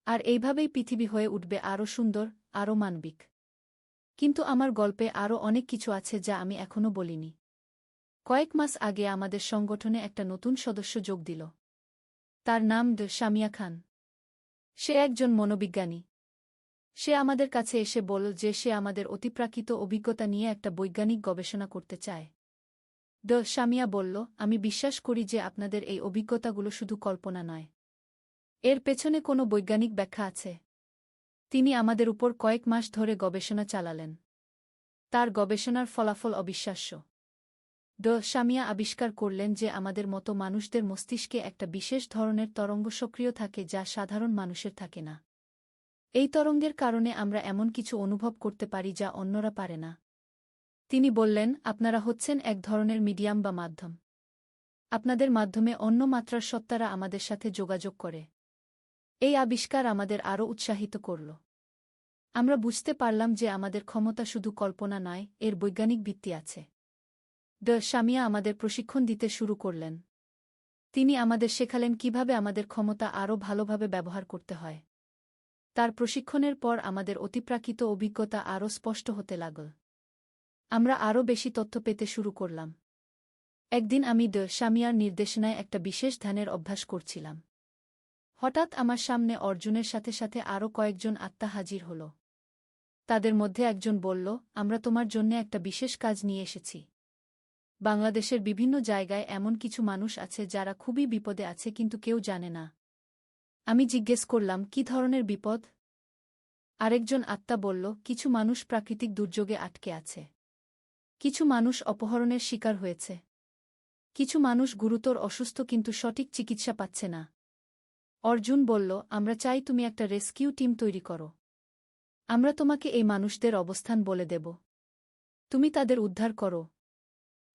আর এইভাবেই পৃথিবী হয়ে উঠবে আরও সুন্দর, আরও মানবিক। কিন্তু আমার গল্পে আরও অনেক কিছু আছে যা আমি এখনও বলিনি। কয়েক মাস আগে আমাদের সংগঠনে একটা নতুন সদস্য যোগ দিল। তার নাম সামিয়া খান। সে একজন মনোবিজ্ঞানী। সে আমাদের কাছে এসে বলল যে সে আমাদের অতিপ্রাকৃত অভিজ্ঞতা নিয়ে একটা বৈজ্ঞানিক গবেষণা করতে চায়। সামিয়া বলল, আমি বিশ্বাস করি যে আপনাদের এই অভিজ্ঞতাগুলো শুধু কল্পনা নয়। এর পেছনে কোনো বৈজ্ঞানিক ব্যাখ্যা আছে। তিনি আমাদের উপর কয়েক মাস ধরে গবেষণা চালালেন। তার গবেষণার ফলাফল অবিশ্বাস্য। সামিয়া আবিষ্কার করলেন যে আমাদের মতো মানুষদের মস্তিষ্কে একটা বিশেষ ধরনের তরঙ্গ সক্রিয় থাকে যা সাধারণ মানুষের থাকে না। এই তরঙ্গের কারণে আমরা এমন কিছু অনুভব করতে পারি যা অন্যরা পারে না। তিনি বললেন, আপনারা হচ্ছেন এক ধরনের মিডিয়াম বা মাধ্যম। আপনাদের মাধ্যমে অন্য মাত্রার সত্তারা আমাদের সাথে যোগাযোগ করে। এই আবিষ্কার আমাদের আরও উৎসাহিত করল। আমরা বুঝতে পারলাম যে আমাদের ক্ষমতা শুধু কল্পনা নয়, এর বৈজ্ঞানিক ভিত্তি আছে। সামিয়া আমাদের প্রশিক্ষণ দিতে শুরু করলেন। তিনি আমাদের শেখালেন কিভাবে আমাদের ক্ষমতা আরও ভালোভাবে ব্যবহার করতে হয়। তার প্রশিক্ষণের পর আমাদের অতিপ্রাকৃত অভিজ্ঞতা আরও স্পষ্ট হতে লাগল। আমরা আরও বেশি তথ্য পেতে শুরু করলাম। একদিন আমি সামিয়ার নির্দেশনায় একটা বিশেষ ধ্যানের অভ্যাস করছিলাম। হঠাৎ আমার সামনে অর্জুনের সাথে সাথে আরও কয়েকজন আত্মা হাজির হল। তাদের মধ্যে একজন বলল, আমরা তোমার জন্যে একটা বিশেষ কাজ নিয়ে এসেছি। বাংলাদেশের বিভিন্ন জায়গায় এমন কিছু মানুষ আছে যারা খুবই বিপদে আছে কিন্তু কেউ জানে না। আমি জিজ্ঞেস করলাম, কী ধরনের বিপদ? আরেকজন আত্মা বলল, কিছু মানুষ প্রাকৃতিক দুর্যোগে আটকে আছে। কিছু মানুষ অপহরণের শিকার হয়েছে। কিছু মানুষ গুরুতর অসুস্থ কিন্তু সঠিক চিকিৎসা পাচ্ছে না। অর্জুন বলল, আমরা চাই তুমি একটা রেস্কিউ টিম তৈরি করো। আমরা তোমাকে এই মানুষদের অবস্থান বলে দেব। তুমি তাদের উদ্ধার করো।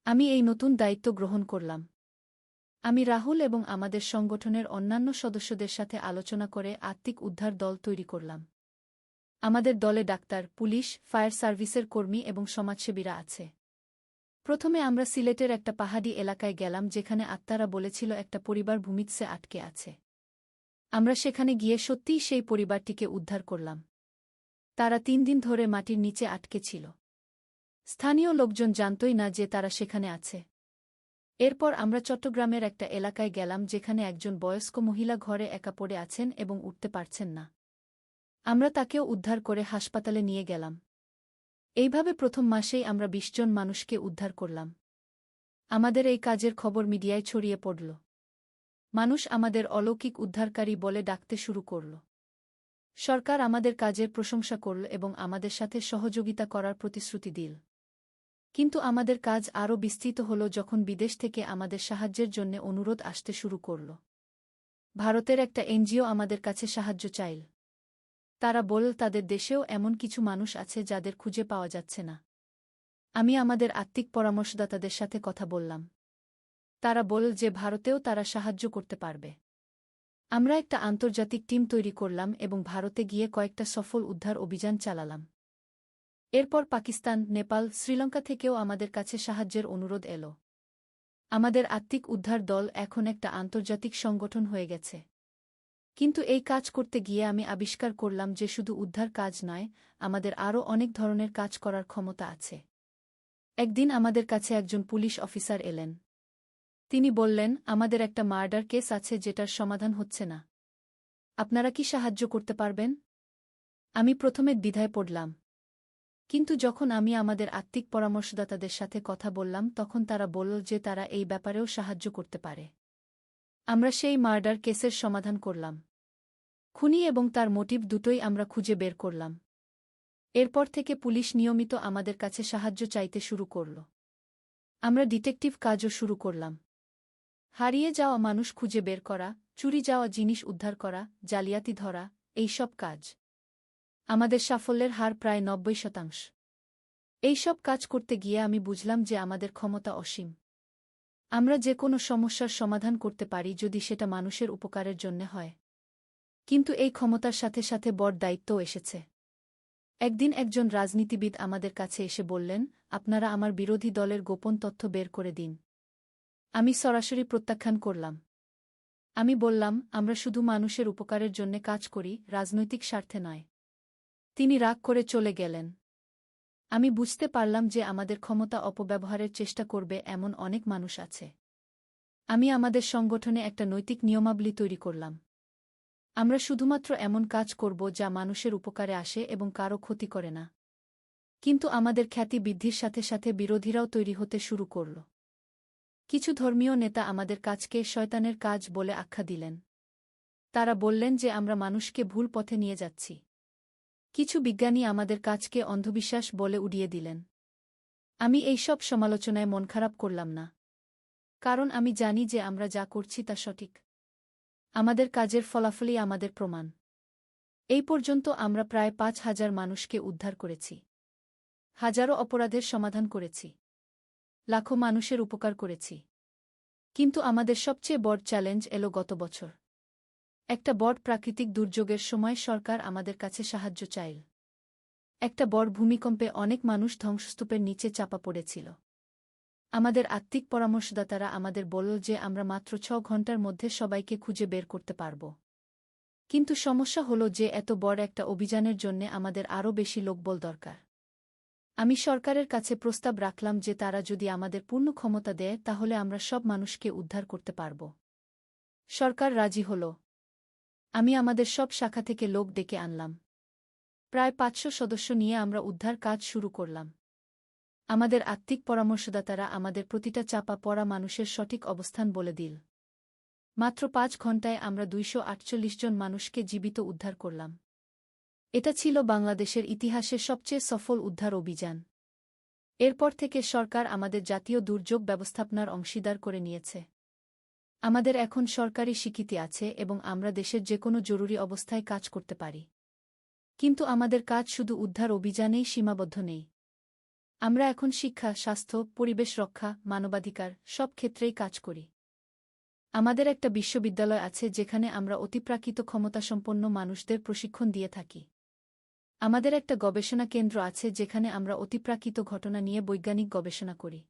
আমি এই নতুন দায়িত্ব গ্রহণ করলাম। আমি রাহুল এবং আমাদের সংগঠনের অন্যান্য সদস্যদের সাথে আলোচনা করে আত্মিক উদ্ধার দল তৈরি করলাম। আমাদের দলে ডাক্তার, পুলিশ, ফায়ার সার্ভিসের কর্মী এবং সমাজসেবীরা আছে। প্রথমে আমরা সিলেটের একটা পাহাড়ি এলাকায় গেলাম যেখানে আত্মারা বলেছিল একটা পরিবার ভূমিকসে আটকে আছে। আমরা সেখানে গিয়ে সত্যিই সেই পরিবারটিকে উদ্ধার করলাম। তারা 3 দিন ধরে মাটির নিচে আটকে ছিল। স্থানীয় লোকজন জানতই না যে তারা সেখানে আছে। এরপর আমরা চট্টগ্রামের একটা এলাকায় গেলাম যেখানে একজন বয়স্ক মহিলা ঘরে একা পড়ে আছেন এবং উঠতে পারছেন না। আমরা তাকেও উদ্ধার করে হাসপাতালে নিয়ে গেলাম। এইভাবে প্রথম মাসেই আমরা 20 জন মানুষকে উদ্ধার করলাম। আমাদের এই কাজের খবর মিডিয়ায় ছড়িয়ে পড়ল। মানুষ আমাদের অলৌকিক উদ্ধারকারী বলে ডাকতে শুরু করল। সরকার আমাদের কাজের প্রশংসা করল এবং আমাদের সাথে সহযোগিতা করার প্রতিশ্রুতি দিল। কিন্তু আমাদের কাজ আরও বিস্তৃত হল যখন বিদেশ থেকে আমাদের সাহায্যের জন্য অনুরোধ আসতে শুরু করল। ভারতের একটা এনজিও আমাদের কাছে সাহায্য চাইল। তারা বলল তাদের দেশেও এমন কিছু মানুষ আছে যাদের খুঁজে পাওয়া যাচ্ছে না। আমি আমাদের আত্মিক পরামর্শদাতাদের সাথে কথা বললাম। তারা বলল যে ভারতেও তারা সাহায্য করতে পারবে। আমরা একটা আন্তর্জাতিক টিম তৈরি করলাম এবং ভারতে গিয়ে কয়েকটা সফল উদ্ধার অভিযান চালালাম। এরপর পাকিস্তান, নেপাল, শ্রীলঙ্কা থেকেও আমাদের কাছে সাহায্যের অনুরোধ এলো। আমাদের আত্মিক উদ্ধার দল এখন একটা আন্তর্জাতিক সংগঠন হয়ে গেছে। কিন্তু এই কাজ করতে গিয়ে আমি আবিষ্কার করলাম যে শুধু উদ্ধার কাজ নয়, আমাদের আরও অনেক ধরনের কাজ করার ক্ষমতা আছে। একদিন আমাদের কাছে একজন পুলিশ অফিসার এলেন। তিনি বললেন, আমাদের একটা মার্ডার কেস আছে যেটার সমাধান হচ্ছে না। আপনারা কি সাহায্য করতে পারবেন? আমি প্রথমে দ্বিধায় পড়লাম। কিন্তু যখন আমি আমাদের আত্মিক পরামর্শদাতাদের সাথে কথা বললাম তখন তারা বলল যে তারা এই ব্যাপারেও সাহায্য করতে পারে। আমরা সেই মার্ডার কেসের সমাধান করলাম। খুনি এবং তার মোটিভ দুটোই আমরা খুঁজে বের করলাম। এরপর থেকে পুলিশ নিয়মিত আমাদের কাছে সাহায্য চাইতে শুরু করল। আমরা ডিটেকটিভ কাজও শুরু করলাম। হারিয়ে যাওয়া মানুষ খুঁজে বের করা, চুরি যাওয়া জিনিস উদ্ধার করা, জালিয়াতি ধরা, এইসব কাজ। আমাদের সাফল্যের হার প্রায় 90%। এইসব কাজ করতে গিয়ে আমি বুঝলাম যে আমাদের ক্ষমতা অসীম। আমরা যে কোনো সমস্যার সমাধান করতে পারি যদি সেটা মানুষের উপকারের জন্য হয়। কিন্তু এই ক্ষমতার সাথে সাথে বড় দায়িত্বও এসেছে। একদিন একজন রাজনীতিবিদ আমাদের কাছে এসে বললেন, আপনারা আমার বিরোধী দলের গোপন তথ্য বের করে দিন। আমি সরাসরি প্রত্যাখ্যান করলাম। আমি বললাম, আমরা শুধু মানুষের উপকারের জন্যে কাজ করি, রাজনৈতিক স্বার্থে নয়। তিনি রাগ করে চলে গেলেন। আমি বুঝতে পারলাম যে আমাদের ক্ষমতা অপব্যবহারের চেষ্টা করবে এমন অনেক মানুষ আছে। আমি আমাদের সংগঠনে একটা নৈতিক নিয়মাবলী তৈরি করলাম। আমরা শুধুমাত্র এমন কাজ করব যা মানুষের উপকারে আসে এবং কারও ক্ষতি করে না। কিন্তু আমাদের খ্যাতি বৃদ্ধির সাথে সাথে বিরোধীরাও তৈরি হতে শুরু করল। কিছু ধর্মীয় নেতা আমাদের কাজকে শয়তানের কাজ বলে আখ্যা দিলেন। তারা বললেন যে আমরা মানুষকে ভুল পথে নিয়ে যাচ্ছি। কিছু বিজ্ঞানী আমাদের কাজকে অন্ধবিশ্বাস বলে উড়িয়ে দিলেন। আমি এই সব সমালোচনায় মন খারাপ করলাম না। কারণ আমি জানি যে আমরা যা করছি তা সঠিক। আমাদের কাজের ফলাফলই আমাদের প্রমাণ। এই পর্যন্ত আমরা প্রায় ৫,০০০ মানুষকে উদ্ধার করেছি। হাজারো অপরাধের সমাধান করেছি। লাখো মানুষের উপকার করেছি। কিন্তু আমাদের সবচেয়ে বড় চ্যালেঞ্জ এলো গত বছর। একটা বড় প্রাকৃতিক দুর্যোগের সময় সরকার আমাদের কাছে সাহায্য চাইল। একটা বড় ভূমিকম্পে অনেক মানুষ ধ্বংসস্তূপের নিচে চাপা পড়েছিল। আমাদের আত্মিক পরামর্শদাতারা আমাদের বলল যে আমরা মাত্র ৬ ঘন্টার মধ্যে সবাইকে খুঁজে বের করতে পারব। কিন্তু সমস্যা হলো যে এত বড় একটা অভিযানের জন্যে আমাদের আরও বেশি লোকবল দরকার। আমি সরকারের কাছে প্রস্তাব রাখলাম যে তারা যদি আমাদের পূর্ণ ক্ষমতা দেয় তাহলে আমরা সব মানুষকে উদ্ধার করতে পারব। সরকার রাজি হল। আমি আমাদের সব শাখা থেকে লোক ডেকে আনলাম। প্রায় ৫০০ সদস্য নিয়ে আমরা উদ্ধার কাজ শুরু করলাম। আমাদের আত্মিক পরামর্শদাতারা আমাদের প্রতিটা চাপা পড়া মানুষের সঠিক অবস্থান বলে দিল। মাত্র ৫ ঘন্টায় আমরা ২৪৮ জন মানুষকে জীবিত উদ্ধার করলাম। এটা ছিল বাংলাদেশের ইতিহাসে সবচেয়ে সফল উদ্ধার অভিযান। এরপর থেকে সরকার আমাদের জাতীয় দুর্যোগ ব্যবস্থাপনার অংশীদার করে নিয়েছে। আমাদের এখন সরকারি স্বীকৃতি আছে এবং আমরা দেশের যেকোনো জরুরি অবস্থায় কাজ করতে পারি। কিন্তু আমাদের কাজ শুধু উদ্ধার অভিযানেই সীমাবদ্ধ নেই। আমরা এখন শিক্ষা, স্বাস্থ্য, পরিবেশ রক্ষা, মানবাধিকার সব ক্ষেত্রেই কাজ করি। আমাদের একটা বিশ্ববিদ্যালয় আছে যেখানে আমরা অতিপ্রাকৃত ক্ষমতাসম্পন্ন মানুষদের প্রশিক্ষণ দিয়ে থাকি। আমাদের একটা গবেষণা কেন্দ্র আছে যেখানে আমরা অতিপ্রাকৃত ঘটনা নিয়ে বৈজ্ঞানিক গবেষণা করি।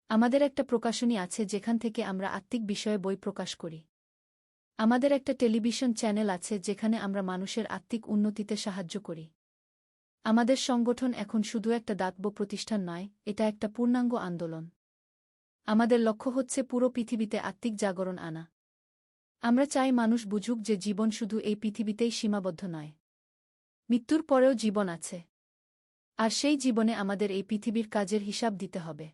আমাদের একটা প্রকাশনী আছে যেখান থেকে আমরা আত্মিক বিষয়ে বই প্রকাশ করি। আমাদের একটা টেলিভিশন চ্যানেল আছে যেখানে আমরা মানুষের আত্মিক উন্নতিতে সাহায্য করি। আমাদের সংগঠন এখন শুধু একটা দাতব্য প্রতিষ্ঠান নয়, এটা একটা পূর্ণাঙ্গ আন্দোলন। আমাদের লক্ষ্য হচ্ছে পুরো পৃথিবীতে আত্মিক জাগরণ আনা। আমরা চাই মানুষ বুঝুক যে জীবন শুধু এই পৃথিবীতেই সীমাবদ্ধ নয়। মৃত্যুর পরেও জীবন আছে। আর সেই জীবনে আমাদের এই পৃথিবীর কাজের হিসাব দিতে হবে।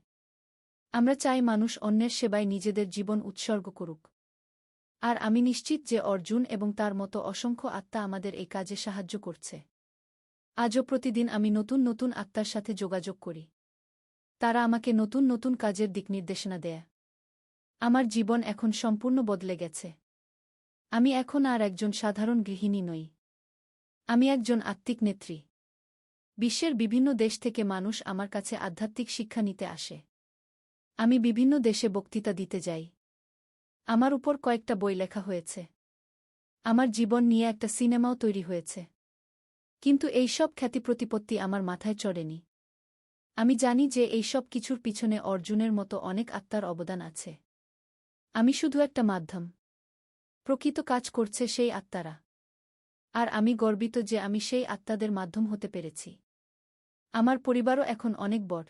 আমরা চাই মানুষ অন্যের সেবায় নিজেদের জীবন উৎসর্গ করুক। আর আমি নিশ্চিত যে অর্জুন এবং তার মতো অসংখ্য আত্মা আমাদের এই কাজে সাহায্য করছে। আজও প্রতিদিন আমি নতুন নতুন আত্মার সাথে যোগাযোগ করি। তারা আমাকে নতুন নতুন কাজের দিকনির্দেশনা দেয়। আমার জীবন এখন সম্পূর্ণ বদলে গেছে। আমি এখন আর একজন সাধারণ গৃহিণী নই। আমি একজন আত্মিক নেত্রী। বিশ্বের বিভিন্ন দেশ থেকে মানুষ আমার কাছে আধ্যাত্মিক শিক্ষা নিতে আসে। আমি বিভিন্ন দেশে বক্তৃতা দিতে যাই। আমার উপর কয়েকটা বই লেখা হয়েছে। আমার জীবন নিয়ে একটা সিনেমাও তৈরি হয়েছে। কিন্তু এই সব খ্যাতি প্রতিপত্তি আমার মাথায় চড়েনি। আমি জানি যে এই সব কিছুর পিছনে অর্জুনের মতো অনেক আত্মার অবদান আছে। আমি শুধু একটা মাধ্যম। প্রকৃত কাজ করছে সেই আত্মারা। আর আমি গর্বিত যে আমি সেই আত্মাদের মাধ্যম হতে পেরেছি। আমার পরিবারও এখন অনেক বড়।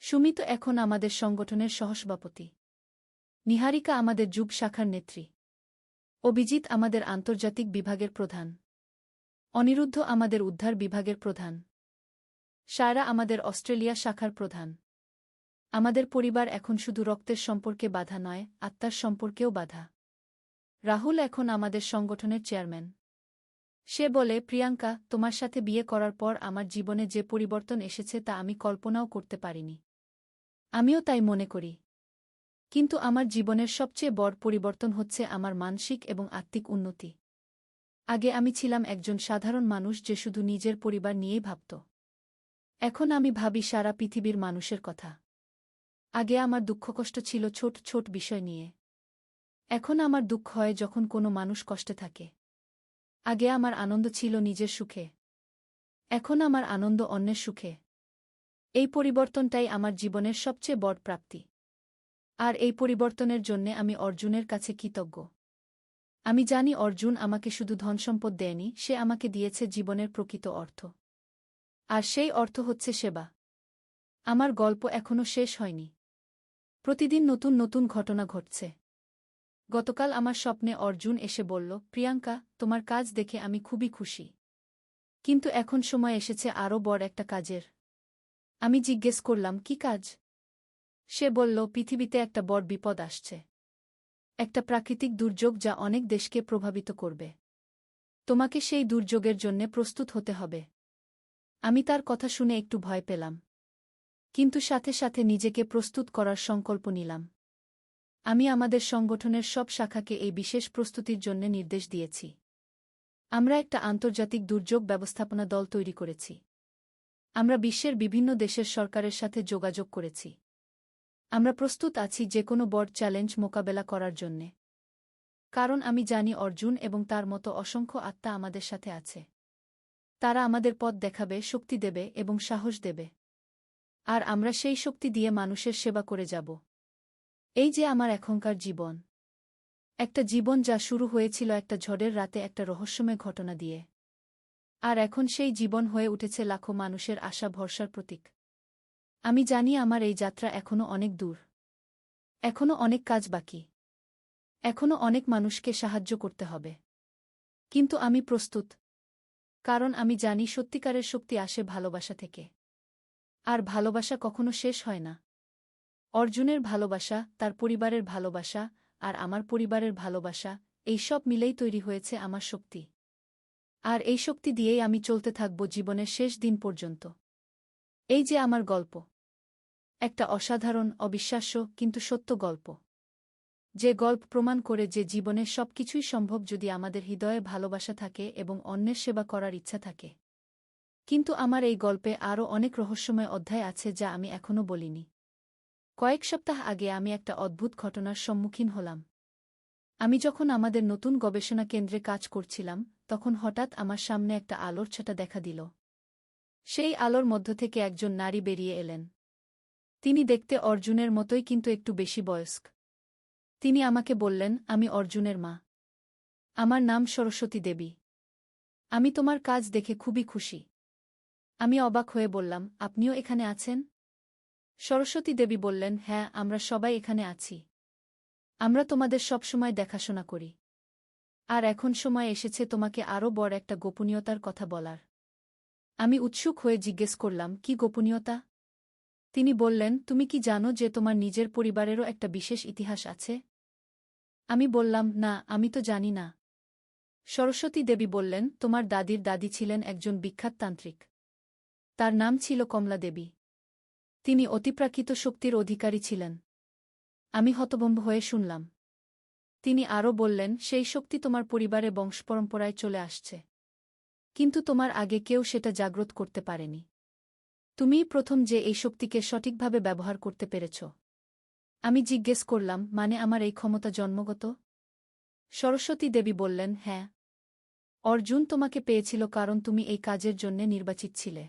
সুমিত এখন আমাদের সংগঠনের সহসভাপতি। নিহারিকা আমাদের যুব শাখার নেত্রী। অভিজিৎ আমাদের আন্তর্জাতিক বিভাগের প্রধান। অনিরুদ্ধ আমাদের উদ্ধার বিভাগের প্রধান। সায়রা আমাদের অস্ট্রেলিয়া শাখার প্রধান। আমাদের পরিবার এখন শুধু রক্তের সম্পর্কে বাধা নয়, আত্মার সম্পর্কেও বাধা। রাহুল এখন আমাদের সংগঠনের চেয়ারম্যান। সে বলে, প্রিয়াঙ্কা, তোমার সাথে বিয়ে করার পর আমার জীবনে যে পরিবর্তন এসেছে তা আমি কল্পনাও করতে পারিনি। আমিও তাই মনে করি। কিন্তু আমার জীবনের সবচেয়ে বড় পরিবর্তন হচ্ছে আমার মানসিক এবং আত্মিক উন্নতি। আগে আমি ছিলাম একজন সাধারণ মানুষ যে শুধু নিজের পরিবার নিয়েই ভাবত। এখন আমি ভাবি সারা পৃথিবীর মানুষের কথা। আগে আমার দুঃখকষ্ট ছিল ছোট ছোট বিষয় নিয়ে। এখন আমার দুঃখ হয় যখন কোনো মানুষ কষ্টে থাকে। আগে আমার আনন্দ ছিল নিজের সুখে। এখন আমার আনন্দ অন্যের সুখে। এই পরিবর্তনটাই আমার জীবনের সবচেয়ে বড় প্রাপ্তি। আর এই পরিবর্তনের জন্যে আমি অর্জুনের কাছে কৃতজ্ঞ। আমি জানি অর্জুন আমাকে শুধু ধনসম্পদ দেয়নি, সে আমাকে দিয়েছে জীবনের প্রকৃত অর্থ। আর সেই অর্থ হচ্ছে সেবা। আমার গল্প এখনো শেষ হয়নি। প্রতিদিন নতুন নতুন ঘটনা ঘটছে। গতকাল আমার স্বপ্নে অর্জুন এসে বলল, প্রিয়াঙ্কা, তোমার কাজ দেখে আমি খুবই খুশি। কিন্তু এখন সময় এসেছে আরও বড় একটা কাজের। আমি জিজ্ঞেস করলাম, কি কাজ? সে বলল, পৃথিবীতে একটা বড় বিপদ আসছে। একটা প্রাকৃতিক দুর্যোগ যা অনেক দেশকে প্রভাবিত করবে। তোমাকে সেই দুর্যোগের জন্যে প্রস্তুত হতে হবে। আমি তার কথা শুনে একটু ভয় পেলাম। কিন্তু সাথে সাথে নিজেকে প্রস্তুত করার সংকল্প নিলাম। আমি আমাদের সংগঠনের সব শাখাকে এই বিশেষ প্রস্তুতির জন্য নির্দেশ দিয়েছি। আমরা একটা আন্তর্জাতিক দুর্যোগ ব্যবস্থাপনা দল তৈরি করেছি। আমরা বিশ্বের বিভিন্ন দেশের সরকারের সাথে যোগাযোগ করেছি। আমরা প্রস্তুত আছি যে কোনো বড় চ্যালেঞ্জ মোকাবেলা করার জন্যে। কারণ আমি জানি অর্জুন এবং তার মতো অসংখ্য আত্মা আমাদের সাথে আছে। তারা আমাদের পথ দেখাবে, শক্তি দেবে এবং সাহস দেবে। আর আমরা সেই শক্তি দিয়ে মানুষের সেবা করে যাব। এই যে আমার এখনকার জীবন। একটা জীবন যা শুরু হয়েছিল একটা ঝড়ের রাতে একটা রহস্যময় ঘটনা দিয়ে। আর এখন সেই জীবন হয়ে উঠেছে লাখো মানুষের আশা ভরসার প্রতীক। আমি জানি আমার এই যাত্রা এখনো অনেক দূর। এখনো অনেক কাজ বাকি। এখনো অনেক মানুষকে সাহায্য করতে হবে। কিন্তু আমি প্রস্তুত। কারণ আমি জানি সত্যিকারের শক্তি আসে ভালোবাসা থেকে। আর ভালোবাসা কখনো শেষ হয় না। অর্জুনের ভালোবাসা, তার পরিবারের ভালোবাসা, আর আমার পরিবারের ভালোবাসা, এই সব মিলেই তৈরি হয়েছে আমার শক্তি। আর এই শক্তি দিয়েই আমি চলতে থাকব জীবনের শেষ দিন পর্যন্ত। এই যে আমার গল্প। একটা অসাধারণ, অবিশ্বাস্য, কিন্তু সত্য গল্প। যে গল্প প্রমাণ করে যে জীবনে সবকিছুই সম্ভব যদি আমাদের হৃদয়ে ভালোবাসা থাকে এবং অন্যের সেবা করার ইচ্ছা থাকে। কিন্তু আমার এই গল্পে আরও অনেক রহস্যময় অধ্যায় আছে যা আমি এখনো বলিনি। কয়েক সপ্তাহ আগে আমি একটা অদ্ভুত ঘটনার সম্মুখীন হলাম। আমি যখন আমাদের নতুন গবেষণা কেন্দ্রে কাজ করছিলাম, তখন হঠাৎ আমার সামনে একটা আলোর ছটা দেখা দিল। সেই আলোর মধ্য থেকে একজন নারী বেরিয়ে এলেন। তিনি দেখতে অর্জুনের মতোই কিন্তু একটু বেশি বয়স্ক। তিনি আমাকে বললেন, আমি অর্জুনের মা। আমার নাম সরস্বতী দেবী। আমি তোমার কাজ দেখে খুবই খুশি। আমি অবাক হয়ে বললাম, আপনিও এখানে আছেন? সরস্বতী দেবী বললেন, হ্যাঁ, আমরা সবাই এখানে আছি। আমরা তোমাদের সবসময় দেখাশোনা করি। আর এখন সময় এসেছে তোমাকে আরও বড় একটা গোপনীয়তার কথা বলার। আমি উৎসুক হয়ে জিজ্ঞেস করলাম, কি গোপনীয়তা? তিনি বললেন, তুমি কি জানো যে তোমার নিজের পরিবারেরও একটা বিশেষ ইতিহাস আছে? আমি বললাম, না, আমি তো জানি না। সরস্বতী দেবী বললেন, তোমার দাদির দাদি ছিলেন একজন বিখ্যাত তান্ত্রিক। তার নাম ছিল কমলা দেবী। তিনি অতিপ্রাকৃত শক্তির অধিকারী ছিলেন। আমি হতভম্ব হয়ে শুনলাম। তিনি আরও বললেন, সেই শক্তি তোমার পরিবারে বংশপরম্পরায় চলে আসছে। কিন্তু তোমার আগে কেউ সেটা জাগ্রত করতে পারেনি। তুমিই প্রথম যে এই শক্তিকে সঠিকভাবে ব্যবহার করতে পেরেছ। আমি জিজ্ঞেস করলাম, মানে আমার এই ক্ষমতা জন্মগত? সরস্বতী দেবী বললেন, হ্যাঁ। অর্জুন তোমাকে পেয়েছিল কারণ তুমি এই কাজের জন্যে নির্বাচিত ছিলে।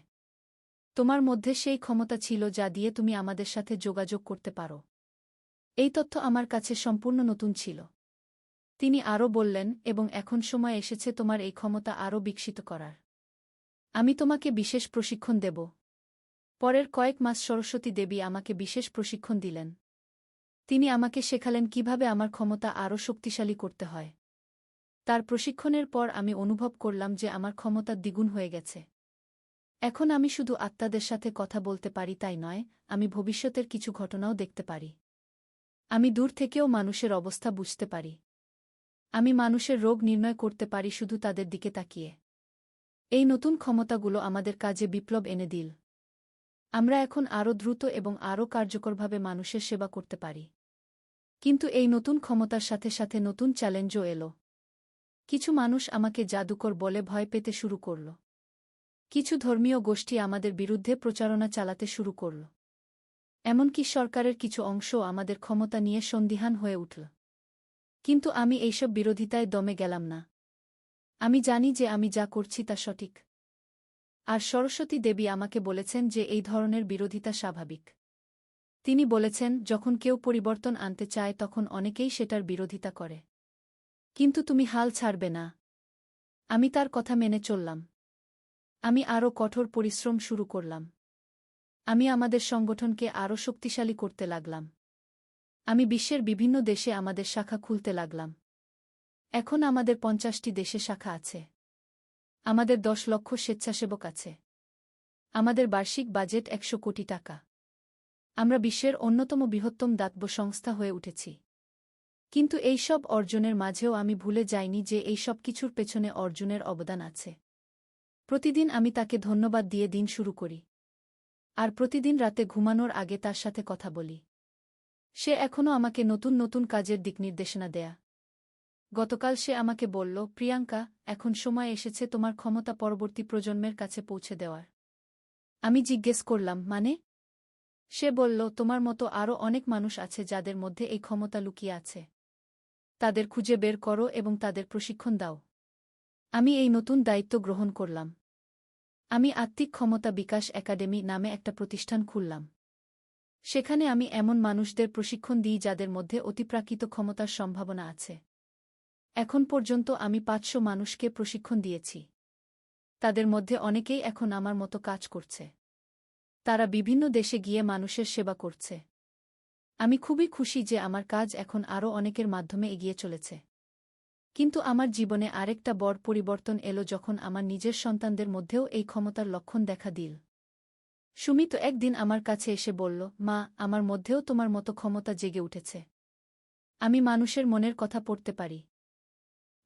তোমার মধ্যে সেই ক্ষমতা ছিল যা দিয়ে তুমি আমাদের সাথে যোগাযোগ করতে পারো। এই তথ্য আমার কাছে সম্পূর্ণ নতুন ছিল। তিনি আরও বললেন, এবং এখন সময় এসেছে তোমার এই ক্ষমতা আরও বিকশিত করার। আমি তোমাকে বিশেষ প্রশিক্ষণ দেব। পরের কয়েক মাস সরস্বতী দেবী আমাকে বিশেষ প্রশিক্ষণ দিলেন। তিনি আমাকে শেখালেন কিভাবে আমার ক্ষমতা আরও শক্তিশালী করতে হয়। তার প্রশিক্ষণের পর আমি অনুভব করলাম যে আমার ক্ষমতা দ্বিগুণ হয়ে গেছে। এখন আমি শুধু আত্মাদের সাথে কথা বলতে পারি তাই নয়, আমি ভবিষ্যতের কিছু ঘটনাও দেখতে পারি। আমি দূর থেকেও মানুষের অবস্থা বুঝতে পারি। আমি মানুষের রোগ নির্ণয় করতে পারি শুধু তাদের দিকে তাকিয়ে। এই নতুন ক্ষমতাগুলো আমাদের কাজে বিপ্লব এনে দিল। আমরা এখন আরও দ্রুত এবং আরও কার্যকরভাবে মানুষের সেবা করতে পারি। কিন্তু এই নতুন ক্ষমতার সাথে সাথে নতুন চ্যালেঞ্জও এলো। কিছু মানুষ আমাকে জাদুকর বলে ভয় পেতে শুরু করল। কিছু ধর্মীয় গোষ্ঠী আমাদের বিরুদ্ধে প্রচারণা চালাতে শুরু করল। এমনকি সরকারের কিছু অংশও আমাদের ক্ষমতা নিয়ে সন্দিহান হয়ে উঠল। কিন্তু আমি এইসব বিরোধিতায় দমে গেলাম না। আমি জানি যে আমি যা করছি তা সঠিক। আর সরস্বতী দেবী আমাকে বলেছেন যে এই ধরনের বিরোধিতা স্বাভাবিক। তিনি বলেছেন, যখন কেউ পরিবর্তন আনতে চায় তখন অনেকেই সেটার বিরোধিতা করে। কিন্তু তুমি হাল ছাড়বে না। আমি তার কথা মেনে চললাম। আমি আরও কঠোর পরিশ্রম শুরু করলাম। আমি আমাদের সংগঠনকে আরও শক্তিশালী করতে লাগলাম। আমি বিশ্বের বিভিন্ন দেশে আমাদের শাখা খুলতে লাগলাম। এখন আমাদের ৫০টি দেশে শাখা আছে। আমাদের ১০ লক্ষ স্বেচ্ছাসেবক আছে। আমাদের বার্ষিক বাজেট ১০০ কোটি টাকা। আমরা বিশ্বের অন্যতম বৃহত্তম দাতব্য সংস্থা হয়ে উঠেছি। কিন্তু এই সব অর্জনের মাঝেও আমি ভুলে যাইনি যে এই সব কিছুর পেছনে অর্জুনের অবদান আছে। প্রতিদিন আমি তাকে ধন্যবাদ দিয়ে দিন শুরু করি। আর প্রতিদিন রাতে ঘুমানোর আগে তার সাথে কথা বলি। সে এখনও আমাকে নতুন নতুন কাজের দিকনির্দেশনা দেয়া। গতকাল সে আমাকে বলল, প্রিয়াঙ্কা, এখন সময় এসেছে তোমার ক্ষমতা পরবর্তী প্রজন্মের কাছে পৌঁছে দেওয়ার। আমি জিজ্ঞেস করলাম, মানে? সে বলল, তোমার মতো আরও অনেক মানুষ আছে যাদের মধ্যে এই ক্ষমতা লুকিয়ে আছে। তাদের খুঁজে বের করো এবং তাদের প্রশিক্ষণ দাও। আমি এই নতুন দায়িত্ব গ্রহণ করলাম। আমি আত্মিক ক্ষমতা বিকাশ একাডেমি নামে একটা প্রতিষ্ঠান খুললাম। সেখানে আমি এমন মানুষদের প্রশিক্ষণ দিই যাদের মধ্যে অতিপ্রাকৃত ক্ষমতার সম্ভাবনা আছে। এখন পর্যন্ত আমি ৫০০ মানুষকে প্রশিক্ষণ দিয়েছি। তাদের মধ্যে অনেকেই এখন আমার মতো কাজ করছে। তারা বিভিন্ন দেশে গিয়ে মানুষের সেবা করছে। আমি খুবই খুশি যে আমার কাজ এখন আরও অনেকের মাধ্যমে এগিয়ে চলেছে। কিন্তু আমার জীবনে আরেকটা বড় পরিবর্তন এলো যখন আমার নিজের সন্তানদের মধ্যেও এই ক্ষমতার লক্ষণ দেখা দিল। সুমিত একদিন আমার কাছে এসে বলল, মা, আমার মধ্যেও তোমার মতো ক্ষমতা জেগে উঠেছে। আমি মানুষের মনের কথা পড়তে পারি।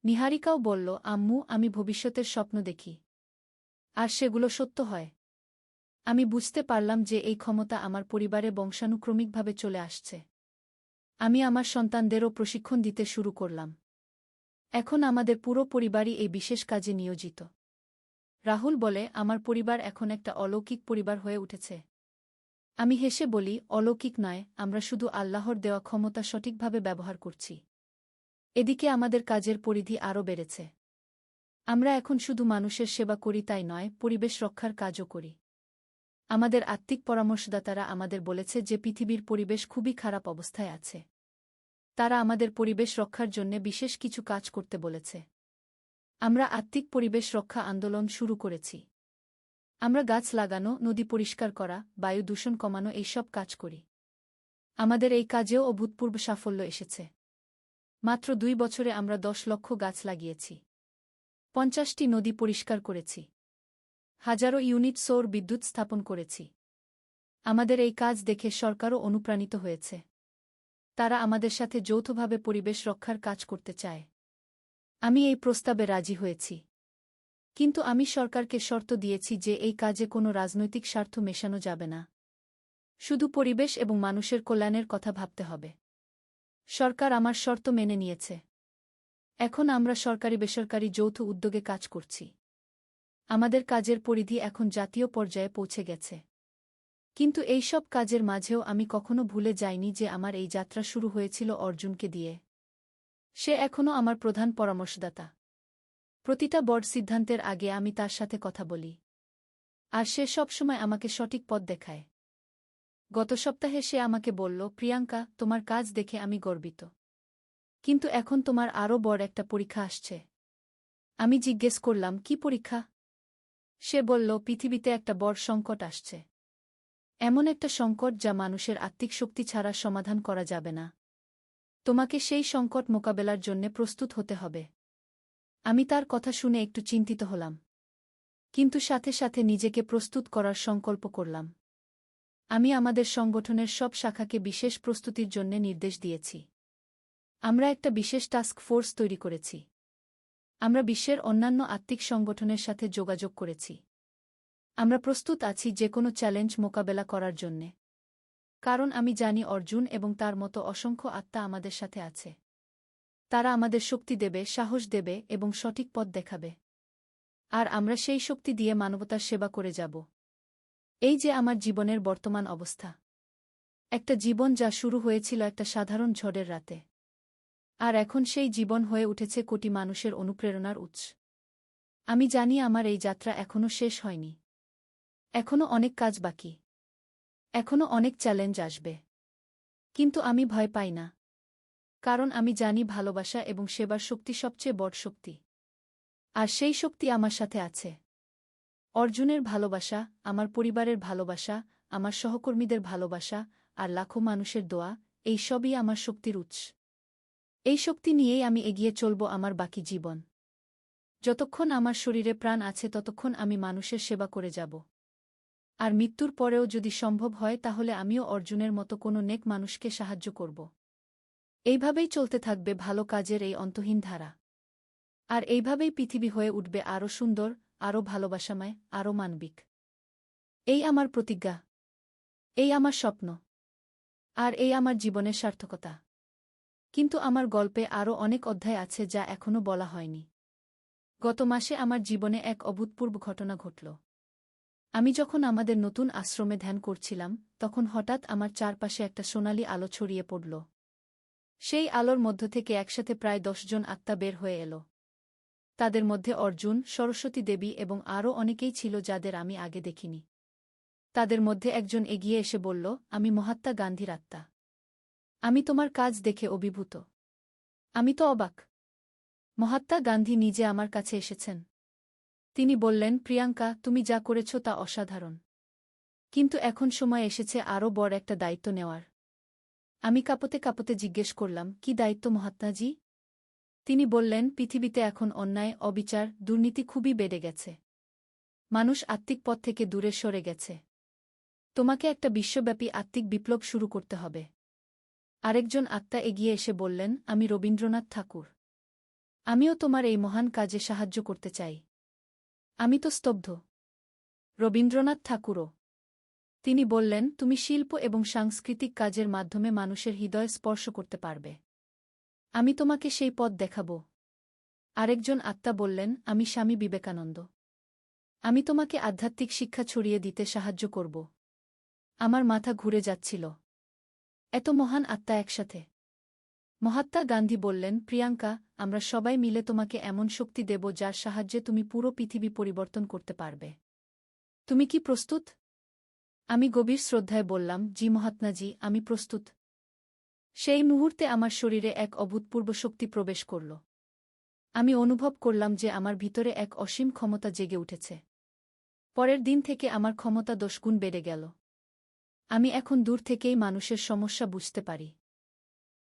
নিহারিকাও বলল, আম্মু, আমি ভবিষ্যতের স্বপ্ন দেখি। আর সেগুলো সত্য হয়। আমি বুঝতে পারলাম যে এই ক্ষমতা আমার পরিবারে বংশানুক্রমিকভাবে চলে আসছে। আমি আমার সন্তানদেরও প্রশিক্ষণ দিতে শুরু করলাম। এখন আমাদের পুরো পরিবারই এই বিশেষ কাজে নিয়োজিত। রাহুল বলে, আমার পরিবার এখন একটা অলৌকিক পরিবার হয়ে উঠেছে। আমি হেসে বলি, অলৌকিক নয়, আমরা শুধু আল্লাহর দেওয়া ক্ষমতা সঠিকভাবে ব্যবহার করছি। এদিকে আমাদের কাজের পরিধি আরও বেড়েছে। আমরা এখন শুধু মানুষের সেবা করি তাই নয়, পরিবেশ রক্ষার কাজও করি। আমাদের আত্মিক পরামর্শদাতারা আমাদের বলেছে যে পৃথিবীর পরিবেশ খুবই খারাপ অবস্থায় আছে। তারা আমাদের পরিবেশ রক্ষার জন্য বিশেষ কিছু কাজ করতে বলেছে। আমরা আত্মিক পরিবেশ রক্ষা আন্দোলন শুরু করেছি। আমরা গাছ লাগানো, নদী পরিষ্কার করা, বায়ু দূষণ কমানো এইসব কাজ করি। আমাদের এই কাজেও অভূতপূর্ব সাফল্য এসেছে। মাত্র ২ বছরে আমরা ১০ লক্ষ গাছ লাগিয়েছি। ৫০টি নদী পরিষ্কার করেছি। হাজারো ইউনিট সৌর বিদ্যুৎ স্থাপন করেছি। আমাদের এই কাজ দেখে সরকারও অনুপ্রাণিত হয়েছে। তারা আমাদের সাথে যৌথভাবে পরিবেশ রক্ষার কাজ করতে চায়। আমি এই প্রস্তাবে রাজি হয়েছি। কিন্তু আমি সরকারকে শর্ত দিয়েছি যে এই কাজে কোনো রাজনৈতিক স্বার্থ মেশানো যাবে না। শুধু পরিবেশ এবং মানুষের কল্যাণের কথা ভাবতে হবে। সরকার আমার শর্ত মেনে নিয়েছে। এখন আমরা সরকারি বেসরকারি যৌথ উদ্যোগে কাজ করছি। আমাদের কাজের পরিধি এখন জাতীয় পর্যায়ে পৌঁছে গেছে। কিন্তু এই সব কাজের মাঝেও আমি কখনো ভুলে যাইনি যে আমার এই যাত্রা শুরু হয়েছিল অর্জুনকে দিয়ে। সে এখনও আমার প্রধান পরামর্শদাতা। প্রতিটা বড় সিদ্ধান্তের আগে আমি তার সাথে কথা বলি। আর সে সবসময় আমাকে সঠিক পথ দেখায়। গত সপ্তাহে সে আমাকে বলল, প্রিয়াঙ্কা, তোমার কাজ দেখে আমি গর্বিত। কিন্তু এখন তোমার আরও বড় একটা পরীক্ষা আসছে। আমি জিজ্ঞেস করলাম, কি পরীক্ষা? সে বলল, পৃথিবীতে একটা বড় সংকট আসছে। এমন একটা সংকট যা মানুষের আত্মিক শক্তি ছাড়া সমাধান করা যাবে না। তোমাকে সেই সংকট মোকাবেলার জন্য প্রস্তুত হতে হবে। আমি তার কথা শুনে একটু চিন্তিত হলাম। কিন্তু সাথে সাথে নিজেকে প্রস্তুত করার সংকল্প করলাম। আমি আমাদের সংগঠনের সব শাখাকে বিশেষ প্রস্তুতির জন্য নির্দেশ দিয়েছি। আমরা একটা বিশেষ টাস্ক ফোর্স তৈরি করেছি। আমরা বিশ্বের অন্যান্য আত্মিক সংগঠনের সাথে যোগাযোগ করেছি। আমরা প্রস্তুত আছি যে কোনো চ্যালেঞ্জ মোকাবেলা করার জন্যে। কারণ আমি জানি অর্জুন এবং তার মতো অসংখ্য আত্মা আমাদের সাথে আছে। তারা আমাদের শক্তি দেবে, সাহস দেবে এবং সঠিক পথ দেখাবে। আর আমরা সেই শক্তি দিয়ে মানবতার সেবা করে যাব। এই যে আমার জীবনের বর্তমান অবস্থা। একটা জীবন যা শুরু হয়েছিল একটা সাধারণ ঝড়ের রাতে। আর এখন সেই জীবন হয়ে উঠেছে কোটি মানুষের অনুপ্রেরণার উৎস। আমি জানি আমার এই যাত্রা এখনও শেষ হয়নি। এখনও অনেক কাজ বাকি। এখনও অনেক চ্যালেঞ্জ আসবে। কিন্তু আমি ভয় পাই না। কারণ আমি জানি ভালোবাসা এবং সেবার শক্তি সবচেয়ে বড় শক্তি। আর সেই শক্তি আমার সাথে আছে। অর্জুনের ভালোবাসা, আমার পরিবারের ভালোবাসা, আমার সহকর্মীদের ভালোবাসা, আর লাখো মানুষের দোয়া, এই সবই আমার শক্তির উৎস। এই শক্তি নিয়েই আমি এগিয়ে চলব আমার বাকি জীবন। যতক্ষণ আমার শরীরে প্রাণ আছে ততক্ষণ আমি মানুষের সেবা করে যাব। আর মৃত্যুর পরেও যদি সম্ভব হয় তাহলে আমিও অর্জুনের মতো কোনো নেক মানুষকে সাহায্য করব। এইভাবেই চলতে থাকবে ভালো কাজের এই অন্তহীন ধারা। আর এইভাবেই পৃথিবী হয়ে উঠবে আরও সুন্দর, আরও ভালোবাসাময়, আরও মানবিক। এই আমার প্রতিজ্ঞা। এই আমার স্বপ্ন। আর এই আমার জীবনের সার্থকতা। কিন্তু আমার গল্পে আরও অনেক অধ্যায় আছে যা এখনও বলা হয়নি। গত মাসে আমার জীবনে এক অভূতপূর্ব ঘটনা ঘটল। আমি যখন আমাদের নতুন আশ্রমে ধ্যান করছিলাম, তখন হঠাৎ আমার চারপাশে একটা সোনালি আলো ছড়িয়ে পড়ল। সেই আলোর মধ্য থেকে একসাথে প্রায় 10 জন আত্মা বের হয়ে এল। তাদের মধ্যে অর্জুন, সরস্বতী দেবী এবং আরও অনেকেই ছিল যাদের আমি আগে দেখিনি। তাদের মধ্যে একজন এগিয়ে এসে বলল, আমি মহাত্মা গান্ধীর আত্মা। আমি তোমার কাজ দেখে অভিভূত। আমি তো অবাক। মহাত্মা গান্ধী নিজে আমার কাছে এসেছেন। তিনি বললেন, প্রিয়াঙ্কা, তুমি যা করেছ তা অসাধারণ। কিন্তু এখন সময় এসেছে আরও বড় একটা দায়িত্ব নেওয়ার। আমি কাঁপতে কাঁপতে জিজ্ঞেস করলাম, কি দায়িত্ব মহাত্মাজি? তিনি বললেন, পৃথিবীতে এখন অন্যায়, অবিচার, দুর্নীতি খুবই বেড়ে গেছে। মানুষ আত্মিক পথ থেকে দূরে সরে গেছে। তোমাকে একটা বিশ্বব্যাপী আত্মিক বিপ্লব শুরু করতে হবে। আরেকজন আত্মা এগিয়ে এসে বললেন, আমি রবীন্দ্রনাথ ঠাকুর। আমিও তোমার এই মহান কাজে সাহায্য করতে চাই। আমি তো স্তব্ধ। রবীন্দ্রনাথ ঠাকুরও। তিনি বললেন, তুমি শিল্প এবং সাংস্কৃতিক কাজের মাধ্যমে মানুষের হৃদয় স্পর্শ করতে পারবে। আমি তোমাকে সেই পথ দেখাব। আরেকজন আত্মা বললেন, আমি স্বামী বিবেকানন্দ। আমি তোমাকে আধ্যাত্মিক শিক্ষা ছড়িয়ে দিতে সাহায্য করব। আমার মাথা ঘুরে যাচ্ছিল। এত মহান আত্মা একসাথে। মহাত্মা গান্ধী বললেন, প্রিয়াঙ্কা, আমরা সবাই মিলে তোমাকে এমন শক্তি দেব যার সাহায্যে তুমি পুরো পৃথিবী পরিবর্তন করতে পারবে। তুমি কি প্রস্তুত? আমি গভীর শ্রদ্ধায় বললাম, জি মহাত্মাজি, আমি প্রস্তুত। সেই মুহূর্তে আমার শরীরে এক অভূতপূর্ব শক্তি প্রবেশ করল। আমি অনুভব করলাম যে আমার ভিতরে এক অসীম ক্ষমতা জেগে উঠেছে। পরের দিন থেকে আমার ক্ষমতা 10 গুণ বেড়ে গেল। আমি এখন দূর থেকেই মানুষের সমস্যা বুঝতে পারি।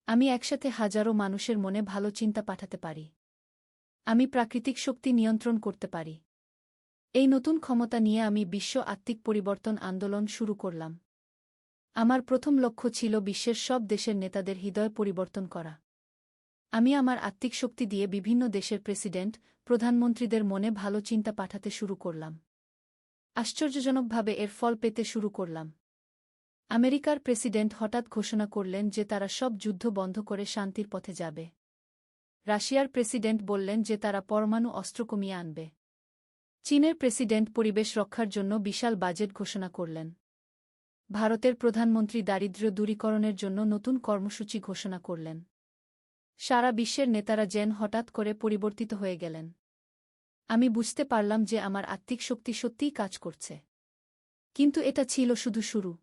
আমি একসাথে হাজারো মানুষের মনে ভালো চিন্তা পাঠাতে পারি। আমি প্রাকৃতিক শক্তি নিয়ন্ত্রণ করতে পারি। এই নতুন ক্ষমতা নিয়ে আমি বিশ্ব আত্মিক পরিবর্তন আন্দোলন শুরু করলাম। আমার প্রথম লক্ষ্য ছিল বিশ্বের সব দেশের নেতাদের হৃদয় পরিবর্তন করা। আমি আমার আত্মিক শক্তি দিয়ে বিভিন্ন দেশের প্রেসিডেন্ট, প্রধানমন্ত্রীদের মনে ভালো চিন্তা পাঠাতে শুরু করলাম। আশ্চর্যজনকভাবে এর ফল পেতে শুরু করলাম। আমেরিকার প্রেসিডেন্ট হঠাৎ ঘোষণা করলেন যে তারা সব যুদ্ধ বন্ধ করে শান্তির পথে যাবে। রাশিয়ার প্রেসিডেন্ট বললেন যে তারা পরমাণু অস্ত্র কমিয়ে আনবে। চীনের প্রেসিডেন্ট পরিবেশ রক্ষার জন্য বিশাল বাজেট ঘোষণা করলেন। ভারতের প্রধানমন্ত্রী দারিদ্র্য দূরীকরণের জন্য নতুন কর্মসূচি ঘোষণা করলেন। সারা বিশ্বের নেতারা যেন হঠাৎ করে পরিবর্তিত হয়ে গেলেন। আমি বুঝতে পারলাম যে আমার আত্মিক শক্তি সত্যিই কাজ করছে। কিন্তু এটা ছিল শুধু শুরু।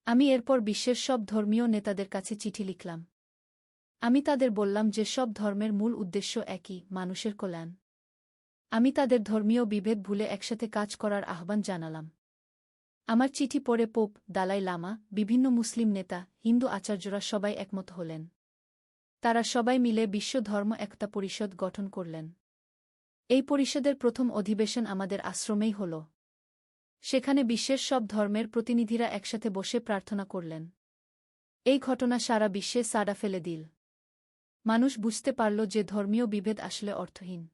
আমি এরপর বিশ্বের সব ধর্মীয় নেতাদের কাছে চিঠি লিখলাম। আমি তাদের বললাম যে সব ধর্মের মূল উদ্দেশ্য একই, মানুষের কল্যাণ। আমি তাদের ধর্মীয় বিভেদ ভুলে একসাথে কাজ করার আহ্বান জানালাম। আমার চিঠি পড়ে পোপ, দালাই লামা, বিভিন্ন মুসলিম নেতা, হিন্দু আচার্যরা সবাই একমত হলেন। তারা সবাই মিলে বিশ্ব ধর্ম একতা পরিষদ গঠন করলেন। এই পরিষদের প্রথম অধিবেশন আমাদের আশ্রমেই হল। সেখানে বিশ্বের সব ধর্মের প্রতিনিধিরা একসাথে বসে প্রার্থনা করলেন। এই ঘটনা সারা বিশ্বে সাড়া ফেলে দিল। মানুষ বুঝতে পারল যে ধর্মীয় বিভেদ আসলে অর্থহীন।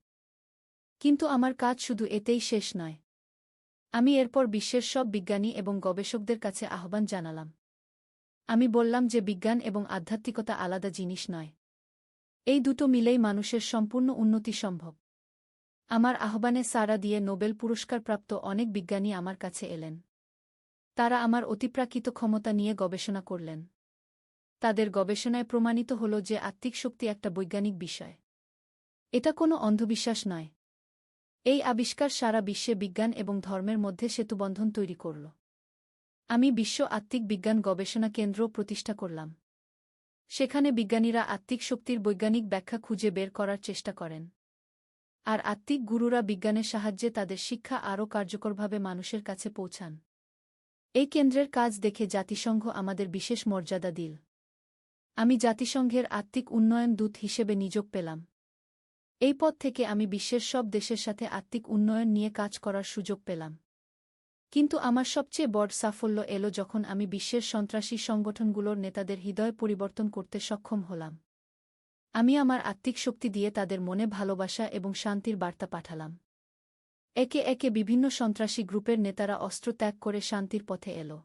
কিন্তু আমার কাজ শুধু এতেই শেষ নয়। আমি এরপর বিশ্বের সব বিজ্ঞানী এবং গবেষকদের কাছে আহ্বান জানালাম। আমি বললাম যে বিজ্ঞান এবং আধ্যাত্মিকতা আলাদা জিনিস নয়। এই দুটো মিলেই মানুষের সম্পূর্ণ উন্নতি সম্ভব। আমার আহ্বানে সাড়া দিয়ে নোবেল পুরস্কারপ্রাপ্ত অনেক বিজ্ঞানী আমার কাছে এলেন। তারা আমার অতিপ্রাকৃত ক্ষমতা নিয়ে গবেষণা করলেন। তাদের গবেষণায় প্রমাণিত হল যে আত্মিক শক্তি একটা বৈজ্ঞানিক বিষয়। এটা কোনো অন্ধবিশ্বাস নয়। এই আবিষ্কার সারা বিশ্বে বিজ্ঞান এবং ধর্মের মধ্যে সেতুবন্ধন তৈরি করল। আমি বিশ্ব আত্মিক বিজ্ঞান গবেষণা কেন্দ্র প্রতিষ্ঠা করলাম। সেখানে বিজ্ঞানীরা আত্মিক শক্তির বৈজ্ঞানিক ব্যাখ্যা খুঁজে বের করার চেষ্টা করেন। আর আত্মিক গুরুরা বিজ্ঞানের সাহায্যে তাদের শিক্ষা আরও কার্যকরভাবে মানুষের কাছে পৌঁছান। এই কেন্দ্রের কাজ দেখে জাতিসংঘ আমাদের বিশেষ মর্যাদা দিল। আমি জাতিসংঘের আত্মিক উন্নয়ন দূত হিসেবে নিযোগ পেলাম। এই পদ থেকে আমি বিশ্বের সব দেশের সাথে আত্মিক উন্নয়ন নিয়ে কাজ করার সুযোগ পেলাম। কিন্তু আমার সবচেয়ে বড় সাফল্য এলো যখন আমি বিশ্বের সন্ত্রাসী সংগঠনগুলোর নেতাদের হৃদয় পরিবর্তন করতে সক্ষম হলাম। আমি আমার আত্মিক শক্তি দিয়ে তাদের মনে ভালোবাসা এবং শান্তির বার্তা পাঠালাম। একে একে বিভিন্ন সন্ত্রাসী গ্রুপের নেতারা অস্ত্র ত্যাগ করে শান্তির পথে এলো।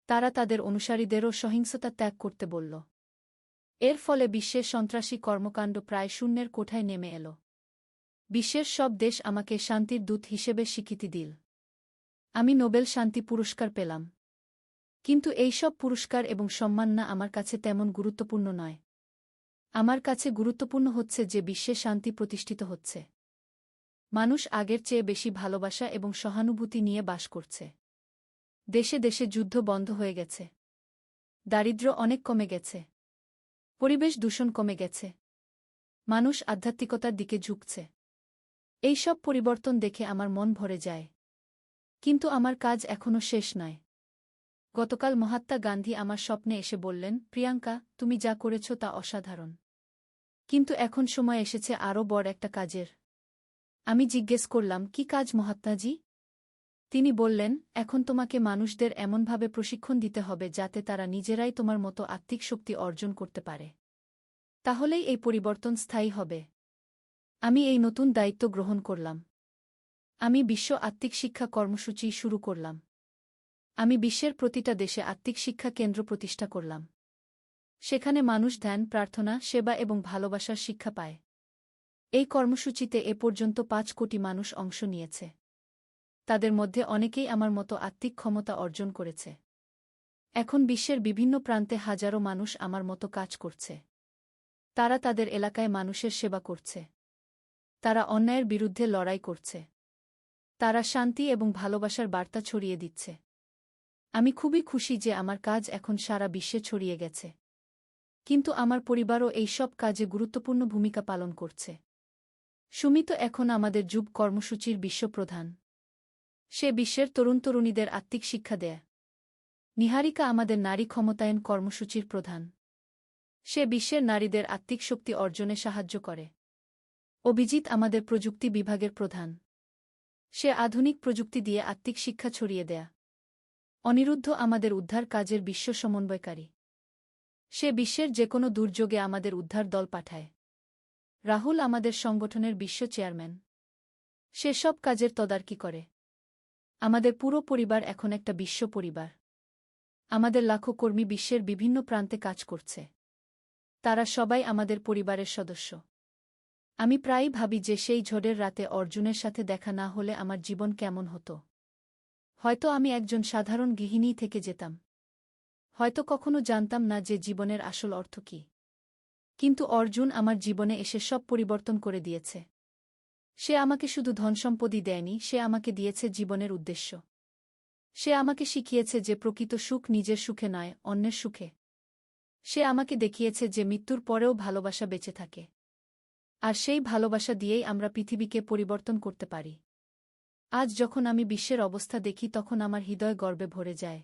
তারা তাদের অনুসারীদেরও সহিংসতা ত্যাগ করতে বলল। এর ফলে বিশ্বের সন্ত্রাসী কর্মকাণ্ড প্রায় শূন্যের কোঠায় নেমে এল। বিশ্বের সব দেশ আমাকে শান্তির দূত হিসেবে স্বীকৃতি দিল। আমি নোবেল শান্তি পুরস্কার পেলাম। কিন্তু এই সব পুরস্কার এবং সম্মাননা আমার কাছে তেমন গুরুত্বপূর্ণ নয়। আমার কাছে গুরুত্বপূর্ণ হচ্ছে যে বিশ্বে শান্তি প্রতিষ্ঠিত হচ্ছে। মানুষ আগের চেয়ে বেশি ভালোবাসা এবং সহানুভূতি নিয়ে বাস করছে। দেশে দেশে যুদ্ধ বন্ধ হয়ে গেছে। দারিদ্র্য অনেক কমে গেছে। পরিবেশ দূষণ কমে গেছে। মানুষ আধ্যাত্মিকতার দিকে ঝুঁকছে। এই সব পরিবর্তন দেখে আমার মন ভরে যায়। কিন্তু আমার কাজ এখনও শেষ নয়। গতকাল মহাত্মা গান্ধী আমার স্বপ্নে এসে বললেন, প্রিয়াঙ্কা, তুমি যা করেছ তা অসাধারণ। কিন্তু এখন সময় এসেছে আরও বড় একটা কাজের। আমি জিজ্ঞেস করলাম, কি কাজ মহাত্মাজি? তিনি বললেন, এখন তোমাকে মানুষদের এমনভাবে প্রশিক্ষণ দিতে হবে যাতে তারা নিজেরাই তোমার মতো আত্মিক শক্তি অর্জন করতে পারে। তাহলেই এই পরিবর্তন স্থায়ী হবে। আমি এই নতুন দায়িত্ব গ্রহণ করলাম। আমি বিশ্ব আত্মিক শিক্ষা কর্মসূচি শুরু করলাম। আমি বিশ্বের প্রতিটা দেশে আত্মিক শিক্ষা কেন্দ্র প্রতিষ্ঠা করলাম। সেখানে মানুষ ধ্যান, প্রার্থনা, সেবা এবং ভালোবাসার শিক্ষা পায়। এই কর্মসূচিতে এ পর্যন্ত ৫ কোটি মানুষ অংশ নিয়েছে। তাদের মধ্যে অনেকেই আমার মতো আত্মিক ক্ষমতা অর্জন করেছে। এখন বিশ্বের বিভিন্ন প্রান্তে হাজারো মানুষ আমার মতো কাজ করছে। তারা তাদের এলাকায় মানুষের সেবা করছে। তারা অন্যায়ের বিরুদ্ধে লড়াই করছে। তারা শান্তি এবং ভালোবাসার বার্তা ছড়িয়ে দিচ্ছে। আমি খুবই খুশি যে আমার কাজ এখন সারা বিশ্বে ছড়িয়ে গেছে। কিন্তু আমার পরিবারও এই সব কাজে গুরুত্বপূর্ণ ভূমিকা পালন করছে। সুমিত এখন আমাদের যুব কর্মসূচির বিশ্বপ্রধান। সে বিশ্বের তরুণ-তরুণীদের আত্মিক শিক্ষা দেয়। নিহারিকা আমাদের নারী ক্ষমতায়ন কর্মসূচির প্রধান। সে বিশ্বের নারীদের আত্মিক শক্তি অর্জনে সাহায্য করে। অভিজিৎ আমাদের প্রযুক্তি বিভাগের প্রধান। সে আধুনিক প্রযুক্তি দিয়ে আত্মিক শিক্ষা ছড়িয়ে দেয়। অনিরুদ্ধ আমাদের উদ্ধার কাজের বিশ্ব সমন্বয়কারী। সে বিশ্বের যেকোনো দুর্যোগে আমাদের উদ্ধার দল পাঠায়। রাহুল আমাদের সংগঠনের বিশ্ব চেয়ারম্যান। সে সব কাজের তদারকি করে। আমাদের পুরো পরিবার এখন একটা বিশ্ব পরিবার। আমাদের লাখো কর্মী বিশ্বের বিভিন্ন প্রান্তে কাজ করছে। তারা সবাই আমাদের পরিবারের সদস্য। আমি প্রায়ই ভাবি যে সেই ঝড়ের রাতে অর্জুনের সাথে দেখা না হলে আমার জীবন কেমন হতো। হয়তো আমি একজন সাধারণ গৃহিণী থেকে যেতাম। হয়তো কখনো জানতাম না যে জীবনের আসল অর্থ কী। কিন্তু অর্জুন আমার জীবনে এসে সব পরিবর্তন করে দিয়েছে। সে আমাকে শুধু ধনসম্পদই দেয়নি, সে আমাকে দিয়েছে জীবনের উদ্দেশ্য। সে আমাকে শিখিয়েছে যে প্রকৃত সুখ নিজের সুখে নয়, অন্যের সুখে। সে আমাকে দেখিয়েছে যে মৃত্যুর পরেও ভালোবাসা বেঁচে থাকে। আর সেই ভালোবাসা দিয়েই আমরা পৃথিবীকে পরিবর্তন করতে পারি। আজ যখন আমি বিশ্বের অবস্থা দেখি তখন আমার হৃদয় গর্বে ভরে যায়।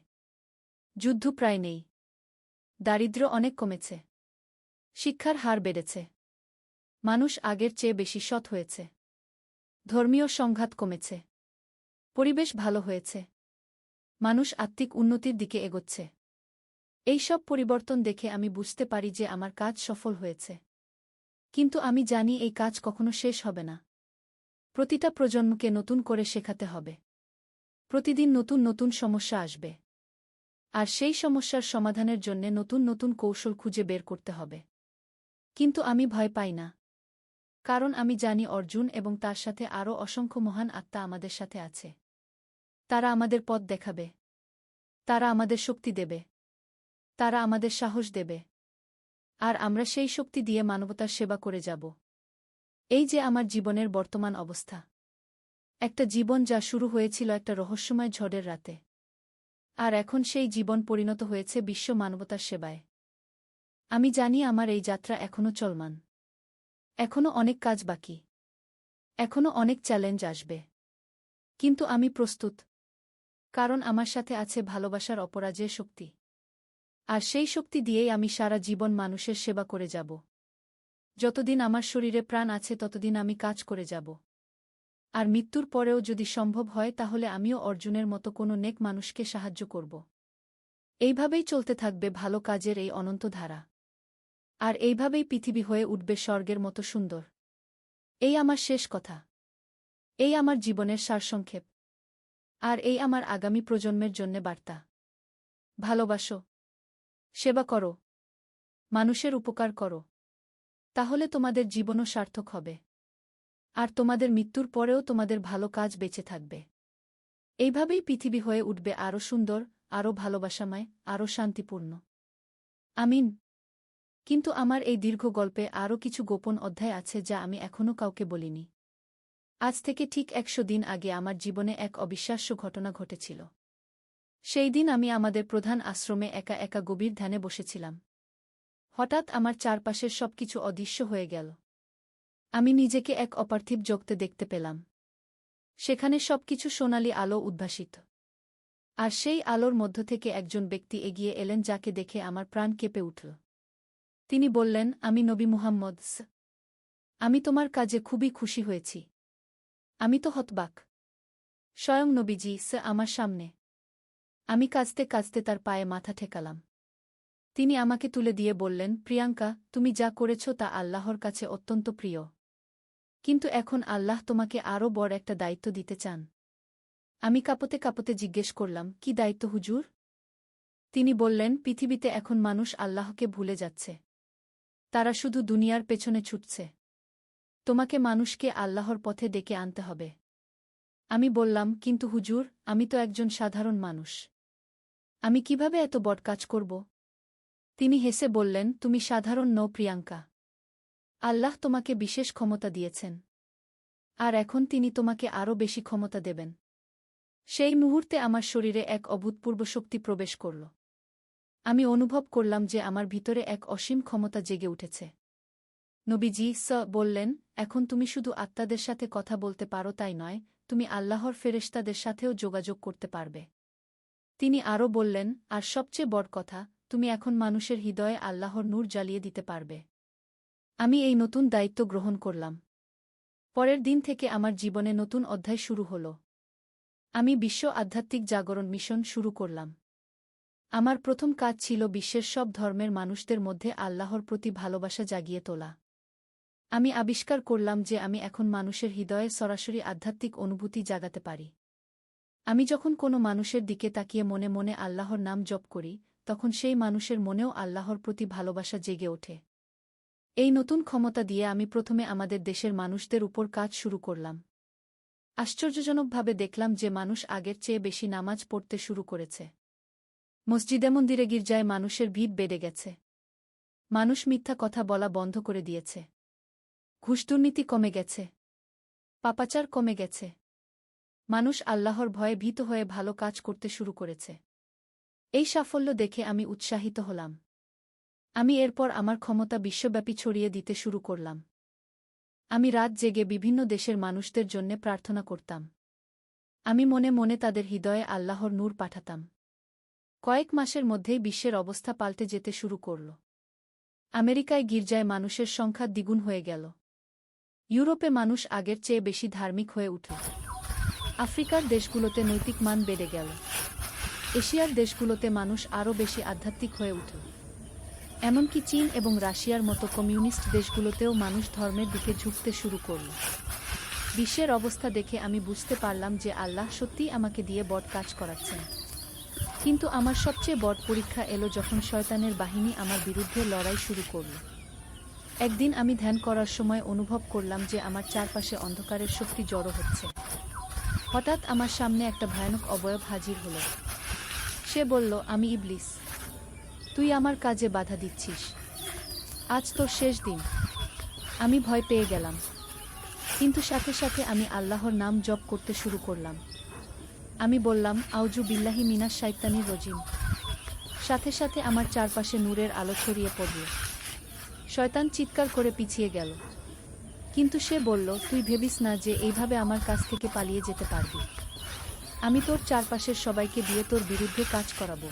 যুদ্ধ প্রায় নেই। দারিদ্র্য অনেক কমেছে। শিক্ষার হার বেড়েছে। মানুষ আগের চেয়ে বেশি সৎ হয়েছে। ধর্মীয় সংঘাত কমেছে। পরিবেশ ভালো হয়েছে। মানুষ আত্মিক উন্নতির দিকে এগোচ্ছে। এই সব পরিবর্তন দেখে আমি বুঝতে পারি যে আমার কাজ সফল হয়েছে। কিন্তু আমি জানি এই কাজ কখনো শেষ হবে না। প্রতিটা প্রজন্মকে নতুন করে শেখাতে হবে। প্রতিদিন নতুন নতুন সমস্যা আসবে। আর সেই সমস্যার সমাধানের জন্য নতুন নতুন কৌশল খুঁজে বের করতে হবে। কিন্তু আমি ভয় পাই না। কারণ আমি জানি অর্জুন এবং তার সাথে আরও অসংখ্য মহান আত্মা আমাদের সাথে আছে। তারা আমাদের পথ দেখাবে। তারা আমাদের শক্তি দেবে। তারা আমাদের সাহস দেবে। আর আমরা সেই শক্তি দিয়ে মানবতার সেবা করে যাব। এই যে আমার জীবনের বর্তমান অবস্থা। একটা জীবন যা শুরু হয়েছিল একটা রহস্যময় ঝড়ের রাতে। আর এখন সেই জীবন পরিণত হয়েছে বিশ্ব মানবতার সেবায়। আমি জানি আমার এই যাত্রা এখনো চলমান। এখনো অনেক কাজ বাকি। এখনো অনেক চ্যালেঞ্জ আসবে। কিন্তু আমি প্রস্তুত। কারণ আমার সাথে আছে ভালোবাসার অপরাজেয় শক্তি। আর সেই শক্তি দিয়েই আমি সারা জীবন মানুষের সেবা করে যাব। যতদিন আমার শরীরে প্রাণ আছে ততদিন আমি কাজ করে যাব। আর মৃত্যুর পরেও যদি সম্ভব হয় তাহলে আমিও অর্জুনের মতো কোনো নেক মানুষকে সাহায্য করব। এইভাবেই চলতে থাকবে ভালো কাজের এই অনন্ত ধারা। আর এইভাবেই পৃথিবী হয়ে উঠবে স্বর্গের মতো সুন্দর। এই আমার শেষ কথা। এই আমার জীবনের সারসংক্ষেপ। আর এই আমার আগামী প্রজন্মের জন্যে বার্তা। ভালোবাসো। সেবা করো। মানুষের উপকার করো। তাহলে তোমাদের জীবনও সার্থক হবে। আর তোমাদের মৃত্যুর পরেও তোমাদের ভালো কাজ বেঁচে থাকবে। এইভাবেই পৃথিবী হয়ে উঠবে আরও সুন্দর, আরও ভালোবাসাময়, আরও শান্তিপূর্ণ। আমিন। কিন্তু আমার এই দীর্ঘ গল্পে আরও কিছু গোপন অধ্যায় আছে যা আমি এখনও কাউকে বলিনি। আজ থেকে ঠিক ১০০ দিন আগে আমার জীবনে এক অবিশ্বাস্য ঘটনা ঘটেছিল। সেই দিন আমি আমাদের প্রধান আশ্রমে একা একা গভীর ধ্যানে বসেছিলাম। হঠাৎ আমার চারপাশের সবকিছু অদৃশ্য হয়ে গেল। আমি নিজেকে এক অপার্থিব জগতে দেখতে পেলাম। সেখানে সবকিছু সোনালি আলো উদ্ভাসিত। আর সেই আলোর মধ্য থেকে একজন ব্যক্তি এগিয়ে এলেন যাকে দেখে আমার প্রাণ কেঁপে উঠল। তিনি বললেন, আমি নবী মুহাম্মদ। আমি তোমার কাজে খুবই খুশি হয়েছি। আমি তো হতবাক। স্বয়ং নবীজি আমার সামনে। আমি কাঁদতে কাঁদতে তার পায়ে মাথা ঠেকালাম। তিনি আমাকে তুলে দিয়ে বললেন, প্রিয়াঙ্কা, তুমি যা করেছ তা আল্লাহর কাছে অত্যন্ত প্রিয়। কিন্তু এখন আল্লাহ তোমাকে আরও বড় একটা দায়িত্ব দিতে চান। আমি কাঁপতে কাঁপতে জিজ্ঞেস করলাম, কি দায়িত্ব হুজুর? তিনি বললেন, পৃথিবীতে এখন মানুষ আল্লাহকে ভুলে যাচ্ছে। তারা শুধু দুনিয়ার পেছনে ছুটছে। তোমাকে মানুষকে আল্লাহর পথে ডেকে আনতে হবে। আমি বললাম, কিন্তু হুজুর, আমি তো একজন সাধারণ মানুষ। আমি কিভাবে এত বড় কাজ করব? তিনি হেসে বললেন, তুমি সাধারণ নও প্রিয়াঙ্কা। আল্লাহ তোমাকে বিশেষ ক্ষমতা দিয়েছেন। আর এখন তিনি তোমাকে আরও বেশি ক্ষমতা দেবেন। সেই মুহূর্তে আমার শরীরে এক অভূতপূর্ব শক্তি প্রবেশ করল। আমি অনুভব করলাম যে আমার ভিতরে এক অসীম ক্ষমতা জেগে উঠেছে। নবীজি বললেন, এখন তুমি শুধু আত্মাদের সাথে কথা বলতে পারো তাই নয়, তুমি আল্লাহর ফেরেশতাদের সাথেও যোগাযোগ করতে পারবে। তিনি আরও বললেন, আর সবচেয়ে বড় কথা, তুমি এখন মানুষের হৃদয়ে আল্লাহর নূর জ্বালিয়ে দিতে পারবে। আমি এই নতুন দায়িত্ব গ্রহণ করলাম। পরের দিন থেকে আমার জীবনে নতুন অধ্যায় শুরু হল। আমি বিশ্ব আধ্যাত্মিক জাগরণ মিশন শুরু করলাম। আমার প্রথম কাজ ছিল বিশ্বের সব ধর্মের মানুষদের মধ্যে আল্লাহর প্রতি ভালোবাসা জাগিয়ে তোলা। আমি আবিষ্কার করলাম যে আমি এখন মানুষের হৃদয়ে সরাসরি আধ্যাত্মিক অনুভূতি জাগাতে পারি। আমি যখন কোনো মানুষের দিকে তাকিয়ে মনে মনে আল্লাহর নাম জপ করি, তখন সেই মানুষের মনেও আল্লাহর প্রতি ভালোবাসা জেগে ওঠে। এই নতুন ক্ষমতা দিয়ে আমি প্রথমে আমাদের দেশের মানুষদের উপর কাজ শুরু করলাম। আশ্চর্যজনকভাবে দেখলাম যে মানুষ আগের চেয়ে বেশি নামাজ পড়তে শুরু করেছে। মসজিদে মন্দিরে গির্জায় মানুষের ভিড় বেড়ে গেছে। মানুষ মিথ্যা কথা বলা বন্ধ করে দিয়েছে। ঘুষ দুর্নীতি কমে গেছে। পাপাচার কমে গেছে। মানুষ আল্লাহর ভয়ে ভীত হয়ে ভালো কাজ করতে শুরু করেছে। এই সাফল্য দেখে আমি উৎসাহিত হলাম। আমি এরপর আমার ক্ষমতা বিশ্বব্যাপী ছড়িয়ে দিতে শুরু করলাম। আমি রাত জেগে বিভিন্ন দেশের মানুষদের জন্যে প্রার্থনা করতাম। আমি মনে মনে তাদের হৃদয়ে আল্লাহর নূর পাঠাতাম। কয়েক মাসের মধ্যেই বিশ্বের অবস্থা পাল্টে যেতে শুরু করল। আমেরিকায় গির্জায় মানুষের সংখ্যা দ্বিগুণ হয়ে গেল। ইউরোপে মানুষ আগের চেয়ে বেশি ধার্মিক হয়ে উঠল। আফ্রিকার দেশগুলোতে নৈতিক মান বেড়ে গেল। এশিয়ার দেশগুলোতে মানুষ আরও বেশি আধ্যাত্মিক হয়ে উঠল। এমনকি চীন এবং রাশিয়ার মতো কমিউনিস্ট দেশগুলোতেও মানুষ ধর্মের দিকে ঝুঁকতে শুরু করল। বিশ্বের অবস্থা দেখে আমি বুঝতে পারলাম যে আল্লাহ সত্যিই আমাকে দিয়ে বড় কাজ করাচ্ছেন। কিন্তু আমার সবচেয়ে বড় পরীক্ষা এলো যখন শয়তানের বাহিনী আমার বিরুদ্ধে লড়াই শুরু করল। একদিন আমি ধ্যান করার সময় অনুভব করলাম যে আমার চারপাশে অন্ধকারের শক্তি জড়ো হচ্ছে। হঠাৎ আমার সামনে একটা ভয়ানক অবয়ব হাজির হল। সে বলল, আমি ইবলিস। তুই আমার কাজে বাধা দিচ্ছিস। আজ তোর শেষ দিন। আমি ভয় পেয়ে গেলাম। কিন্তু সাথে সাথে আমি আল্লাহর নাম জপ করতে শুরু করলাম। আমি বললাম, আউযু বিল্লাহি মিনাশ শাইতানির রজিম। সাথে সাথে আমার চারপাশে নূরের আলো ছড়িয়ে পড়ল। শয়তান চিৎকার করে পিছিয়ে গেল। কিন্তু সে বলল, তুই ভেবিস না যে এইভাবে আমার কাছ থেকে পালিয়ে যেতে পারবি। আমি তোর চারপাশের সবাইকে দিয়ে তোর বিরুদ্ধে কাজ করাবো।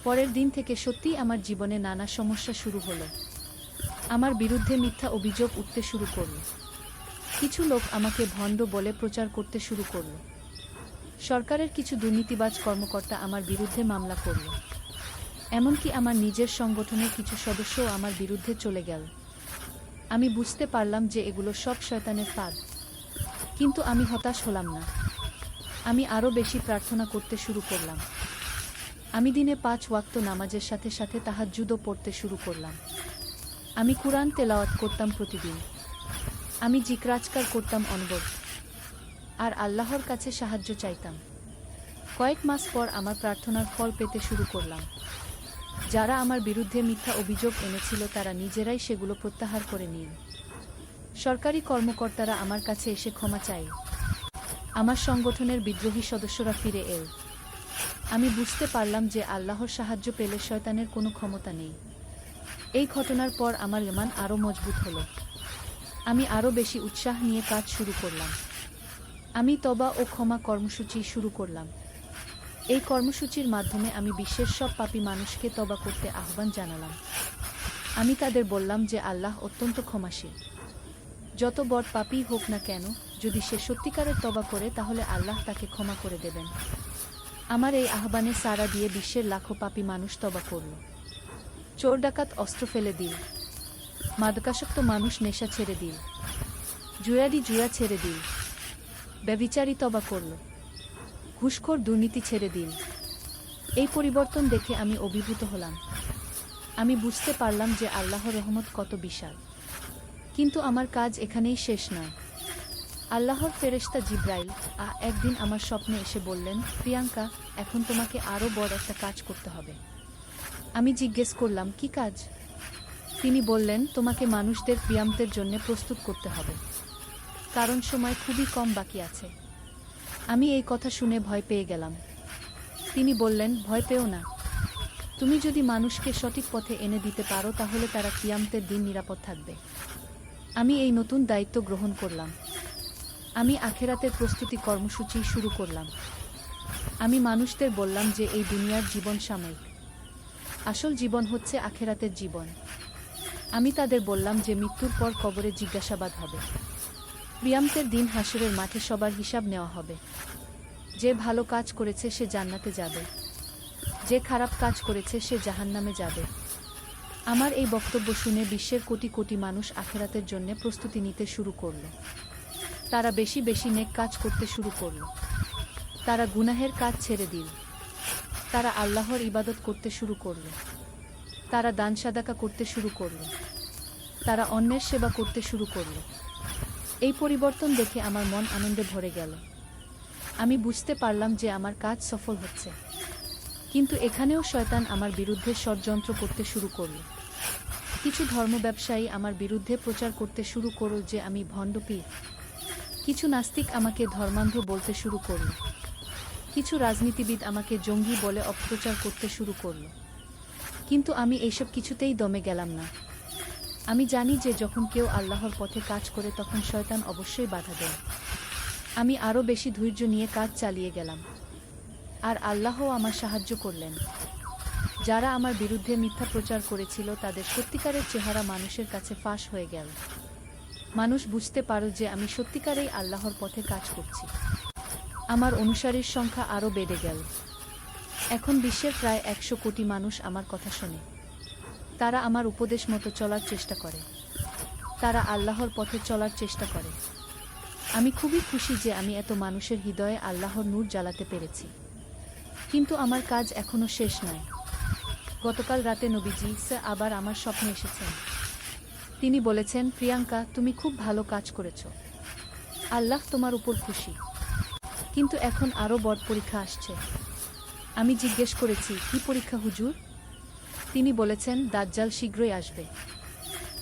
পরের দিন থেকে সত্যিই আমার জীবনে নানা সমস্যা শুরু হলো। আমার বিরুদ্ধে মিথ্যা অভিযোগ উঠতে শুরু করল। কিছু লোক আমাকে ভণ্ড বলে প্রচার করতে শুরু করল। সরকারের কিছু দুর্নীতিবাজ কর্মকর্তা আমার বিরুদ্ধে মামলা করল। এমনকি আমার নিজের সংগঠনের কিছু সদস্যও আমার বিরুদ্ধে চলে গেল। আমি বুঝতে পারলাম যে এগুলো সব শয়তানের ফাঁদ। কিন্তু আমি হতাশ হলাম না। আমি আরও বেশি প্রার্থনা করতে শুরু করলাম। আমি দিনে 5 ওয়াক্ত নামাজের সাথে সাথে তাহাজ্জুদও পড়তে শুরু করলাম। আমি কুরআন তেলাওয়াত করতাম প্রতিদিন। আমি জিকরাজকার করতাম অনবরত। আর আল্লাহর কাছে সাহায্য চাইতাম। কয়েক মাস পর আমার প্রার্থনার ফল পেতে শুরু করলাম। যারা আমার বিরুদ্ধে মিথ্যা অভিযোগ এনেছিল তারা নিজেরাই সেগুলো প্রত্যাহার করে নিন। সরকারি কর্মকর্তারা আমার কাছে এসে ক্ষমা চাইল। আমার সংগঠনের বিদ্রোহী সদস্যরা ফিরে এল। আমি বুঝতে পারলাম যে আল্লাহর সাহায্য পেলে শয়তানের কোনো ক্ষমতা নেই। এই ঘটনার পর আমার ঈমান আরও মজবুত হলো। আমি আরও বেশি উৎসাহ নিয়ে কাজ শুরু করলাম। আমি তওবা ও ক্ষমা কর্মসূচি শুরু করলাম। এই কর্মসূচির মাধ্যমে আমি বিশ্বের সব পাপী মানুষকে তওবা করতে আহ্বান জানালাম। আমি তাদের বললাম যে আল্লাহ অত্যন্ত ক্ষমাশীল। যত বড় পাপী হোক না কেন, যদি সে সত্যিকারের তওবা করে তাহলে আল্লাহ তাকে ক্ষমা করে দেবেন। আমার এই আহ্বানে সাড়া দিয়ে বিশ্বের লাখো পাপী মানুষ তওবা করল। চোর ডাকাত অস্ত্র ফেলে দিল। মাদকাসক্ত মানুষ নেশা ছেড়ে দিল। জুয়া ছেড়ে দিল। ব্যভিচারী তওবা করল। ঘুষখোর দুর্নীতি ছেড়ে দিল। এই পরিবর্তন দেখে আমি অভিভূত হলাম। আমি বুঝতে পারলাম যে আল্লাহর রহমত কত বিশাল। কিন্তু আমার কাজ এখানেই শেষ নয়। আল্লাহর ফেরেশতা জিব্রাইল একদিন আমার স্বপ্নে এসে বললেন, প্রিয়াঙ্কা, এখন তোমাকে আরও বড় একটা কাজ করতে হবে। আমি জিজ্ঞেস করলাম, কি কাজ? তিনি বললেন, তোমাকে মানুষদের কিয়ামতের জন্য প্রস্তুত করতে হবে। কারণ সময় খুবই কম বাকি আছে। আমি এই কথা শুনে ভয় পেয়ে গেলাম। তিনি বললেন, ভয় পেও না। তুমি যদি মানুষকে সঠিক পথে এনে দিতে পারো তাহলে তারা কিয়ামতের দিন নিরাপদ থাকবে। আমি এই নতুন দায়িত্ব গ্রহণ করলাম। আমি আখেরাতের প্রস্তুতি কর্মসূচি শুরু করলাম। আমি মানুষদের বললাম যে এই দুনিয়ার জীবন সাময়িক। আসল জীবন হচ্ছে আখেরাতের জীবন। আমি তাদের বললাম যে মৃত্যুর পর কবরে জিজ্ঞাসাবাদ হবে। কিয়ামতের দিন হাসরের মাঠে সবার হিসাব নেওয়া হবে। যে ভালো কাজ করেছে সে জান্নাতে যাবে, যে খারাপ কাজ করেছে সে জাহান্নামে যাবে। আমার এই বক্তব্য শুনে বিশ্বের কোটি কোটি মানুষ আখেরাতের জন্য প্রস্তুতি নিতে শুরু করল। তারা বেশি বেশি নেক কাজ করতে শুরু করল। তারা গুনাহের কাজ ছেড়ে দিল। তারা আল্লাহর ইবাদত করতে শুরু করল। তারা দান সাদাকা করতে শুরু করল। তারা অন্যের সেবা করতে শুরু করল। এই পরিবর্তন দেখে আমার মন আনন্দে ভরে গেল। আমি বুঝতে পারলাম যে আমার কাজ সফল হচ্ছে। কিন্তু এখানেও শয়তান আমার বিরুদ্ধে ষড়যন্ত্র করতে শুরু করল। কিছু ধর্ম ব্যবসায়ী আমার বিরুদ্ধে প্রচার করতে শুরু করল যে আমি ভণ্ড পীর। কিছু নাস্তিক আমাকে ধর্মান্ধ বলতে শুরু করল। কিছু রাজনীতিবিদ আমাকে জঙ্গি বলে অপপ্রচার করতে শুরু করল। কিন্তু আমি এইসব কিছুতেই দমে গেলাম না। আমি জানি যে যখন কেউ আল্লাহর পথে কাজ করে তখন শয়তান অবশ্যই বাধা দেয়। আমি আরও বেশি ধৈর্য নিয়ে কাজ চালিয়ে গেলাম। আর আল্লাহও আমার সাহায্য করলেন। যারা আমার বিরুদ্ধে মিথ্যা প্রচার করেছিল তাদের সত্যিকারের চেহারা মানুষের কাছে ফাঁস হয়ে গেল। মানুষ বুঝতে পারল যে আমি সত্যিকারেই আল্লাহর পথে কাজ করছি। আমার অনুসারীর সংখ্যা আরও বেড়ে গেল। এখন বিশ্বের প্রায় 100 কোটি মানুষ আমার কথা শোনে। তারা আমার উপদেশ মতো চলার চেষ্টা করে। তারা আল্লাহর পথে চলার চেষ্টা করে। আমি খুবই খুশি যে আমি এত মানুষের হৃদয়ে আল্লাহর নূর জ্বালাতে পেরেছি। কিন্তু আমার কাজ এখনো শেষ নয়। গতকাল রাতে নবীজি আবার আমার স্বপ্নে এসেছেন। তিনি বলেছেন, প্রিয়াঙ্কা, তুমি খুব ভালো কাজ করেছ। আল্লাহ তোমার উপর খুশি। কিন্তু এখন আরও বড় পরীক্ষা আসছে। আমি জিজ্ঞেস করেছি, কি পরীক্ষা হুজুর? তিনি বলেছেন, দাজ্জাল শীঘ্রই আসবে।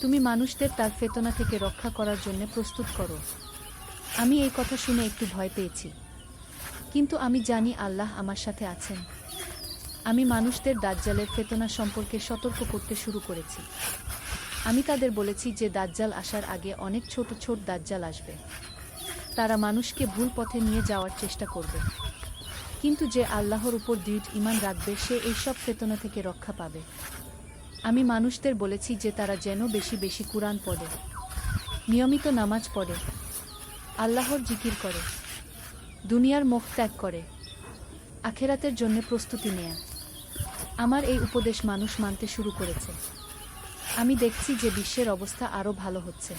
তুমি মানুষদের তার ফেতনা থেকে রক্ষা করার জন্য প্রস্তুত করো। আমি এই কথা শুনে একটু ভয় পেয়েছি। কিন্তু আমি জানি আল্লাহ আমার সাথে আছেন। আমি মানুষদের দাজ্জালের ফেতনা সম্পর্কে সতর্ক করতে শুরু করেছি। আমি তাদের বলেছি যে দাজ্জাল আসার আগে অনেক ছোট ছোট দাজ্জাল আসবে। তারা মানুষকে ভুল পথে নিয়ে যাওয়ার চেষ্টা করবে, কিন্তু যে আল্লাহর উপর দৃঢ় ঈমান রাখবে সে এই সব ফেতনা থেকে রক্ষা পাবে। আমি মানুষদের বলেছি যে তারা যেন বেশি বেশি কুরআন পড়ে, নিয়মিত নামাজ পড়ে, আল্লাহর জিকির করে, দুনিয়ার মোহ ত্যাগ করে, আখেরাতের জন্য প্রস্তুতি নেয়া। আমার এই উপদেশ মানুষ মানতে শুরু করেছে। আমি দেখছি যে বিশ্বের অবস্থা আরও ভালো হচ্ছে,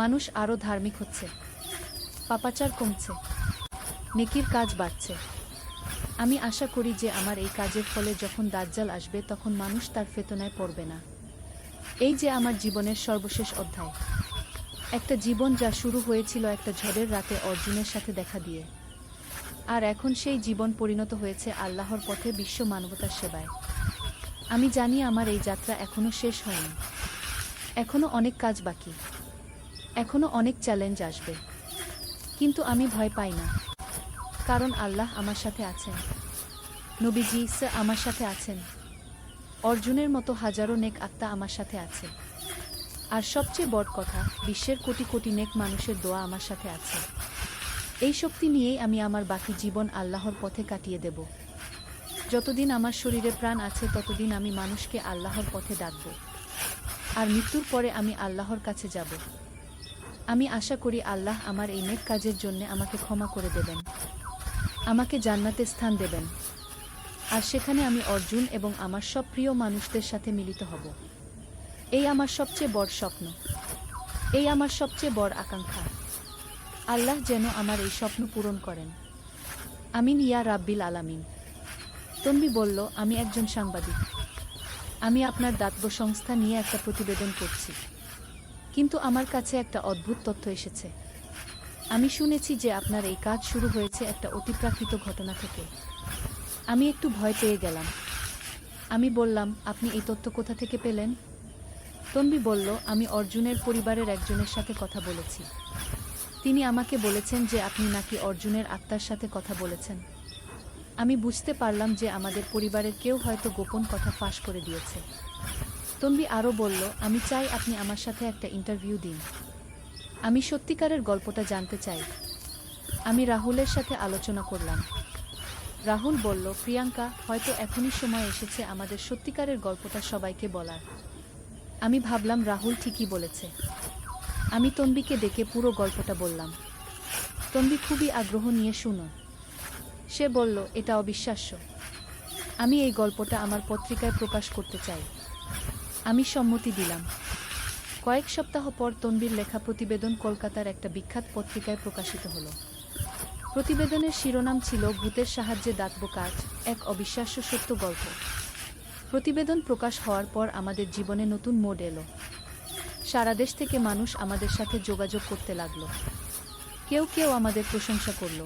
মানুষ আরও ধার্মিক হচ্ছে, পাপাচার কমছে, নেকির কাজ বাড়ছে। আমি আশা করি যে আমার এই কাজের ফলে যখন দাজ্জাল আসবে তখন মানুষ তার ফেতনায় পড়বে না। এই যে আমার জীবনের সর্বশেষ অধ্যায়, একটা জীবন যা শুরু হয়েছিল একটা ঝড়ের রাতে অর্জুনের সাথে দেখা দিয়ে, আর এখন সেই জীবন পরিণত হয়েছে আল্লাহর পথে বিশ্ব মানবতার সেবায়। আমি জানি আমার এই যাত্রা এখনো শেষ হয়নি, এখনো অনেক কাজ বাকি, এখনো অনেক চ্যালেঞ্জ আসবে, কিন্তু আমি ভয় পাই না, কারণ আল্লাহ আমার সাথে আছেন, নবীজি ঈসা আমার সাথে আছেন, অর্জুনের মতো হাজারো নেক আত্মা আমার সাথে আছে, আর সবচেয়ে বড় কথা, বিশ্বের কোটি কোটি নেক মানুষের দোয়া আমার সাথে আছে। এই শক্তি নিয়েই আমি আমার বাকি জীবন আল্লাহর পথে কাটিয়ে দেব। যতদিন আমার শরীরে প্রাণ আছে ততদিন আমি মানুষকে আল্লাহর পথে ডাকব, আর মৃত্যুর পরে আমি আল্লাহর কাছে যাব। আমি আশা করি আল্লাহ আমার এই নেক কাজের জন্য আমাকে ক্ষমা করে দেবেন, আমাকে জান্নাতে স্থান দেবেন, আর সেখানে আমি অর্জুন এবং আমার সব প্রিয় মানুষদের সাথে মিলিত হব। এই আমার সবচেয়ে বড় স্বপ্ন, এই আমার সবচেয়ে বড় আকাঙ্ক্ষা। আল্লাহ যেন আমার এই স্বপ্ন পূরণ করেন। আমিন ইয়া রাব্বিল আলামিন। তন্বী বলল, আমি একজন সাংবাদিক, আমি আপনার দাতব্য সংস্থা নিয়ে একটা প্রতিবেদন করছি, কিন্তু আমার কাছে একটা অদ্ভুত তথ্য এসেছে। আমি শুনেছি যে আপনার এই কাজ শুরু হয়েছে একটা অতিপ্রাকৃত ঘটনা থেকে। আমি একটু ভয় পেয়ে গেলাম। আমি বললাম, আপনি এই তথ্য কোথা থেকে পেলেন? তন্বী বলল, আমি অর্জুনের পরিবারের একজনের সাথে কথা বলেছি। তিনি আমাকে বলেছেন যে আপনি নাকি অর্জুনের আত্মার সাথে কথা বলেছেন। আমি বুঝতে পারলাম যে আমাদের পরিবারের কেউ হয়তো গোপন কথা ফাঁস করে দিয়েছে। তন্বী আরও বলল, আমি চাই আপনি আমার সাথে একটা ইন্টারভিউ দিন। আমি সত্যিকারের গল্পটা জানতে চাই। আমি রাহুলের সাথে আলোচনা করলাম। রাহুল বলল, প্রিয়াঙ্কা, হয়তো এখনই সময় এসেছে আমাদের সত্যিকারের গল্পটা সবাইকে বলার। আমি ভাবলাম রাহুল ঠিকই বলেছে। আমি তন্বীকে ডেকে পুরো গল্পটা বললাম। তন্বী খুবই আগ্রহ নিয়ে শুনো। সে বলল, এটা অবিশ্বাস্য। আমি এই গল্পটা আমার পত্রিকায় প্রকাশ করতে চাই। আমি সম্মতি দিলাম। কয়েক সপ্তাহ পর তন্বীর লেখা প্রতিবেদন কলকাতার একটা বিখ্যাত পত্রিকায় প্রকাশিত হলো। প্রতিবেদনের শিরোনাম ছিল ভূতের সাহায্যে দাতব্য কাজ, এক অবিশ্বাস্য সত্য গল্প। প্রতিবেদন প্রকাশ হওয়ার পর আমাদের জীবনে নতুন মোড় এলো। সারা দেশ থেকে মানুষ আমাদের সাথে যোগাযোগ করতে লাগলো। কেউ কেউ আমাদের প্রশংসা করল,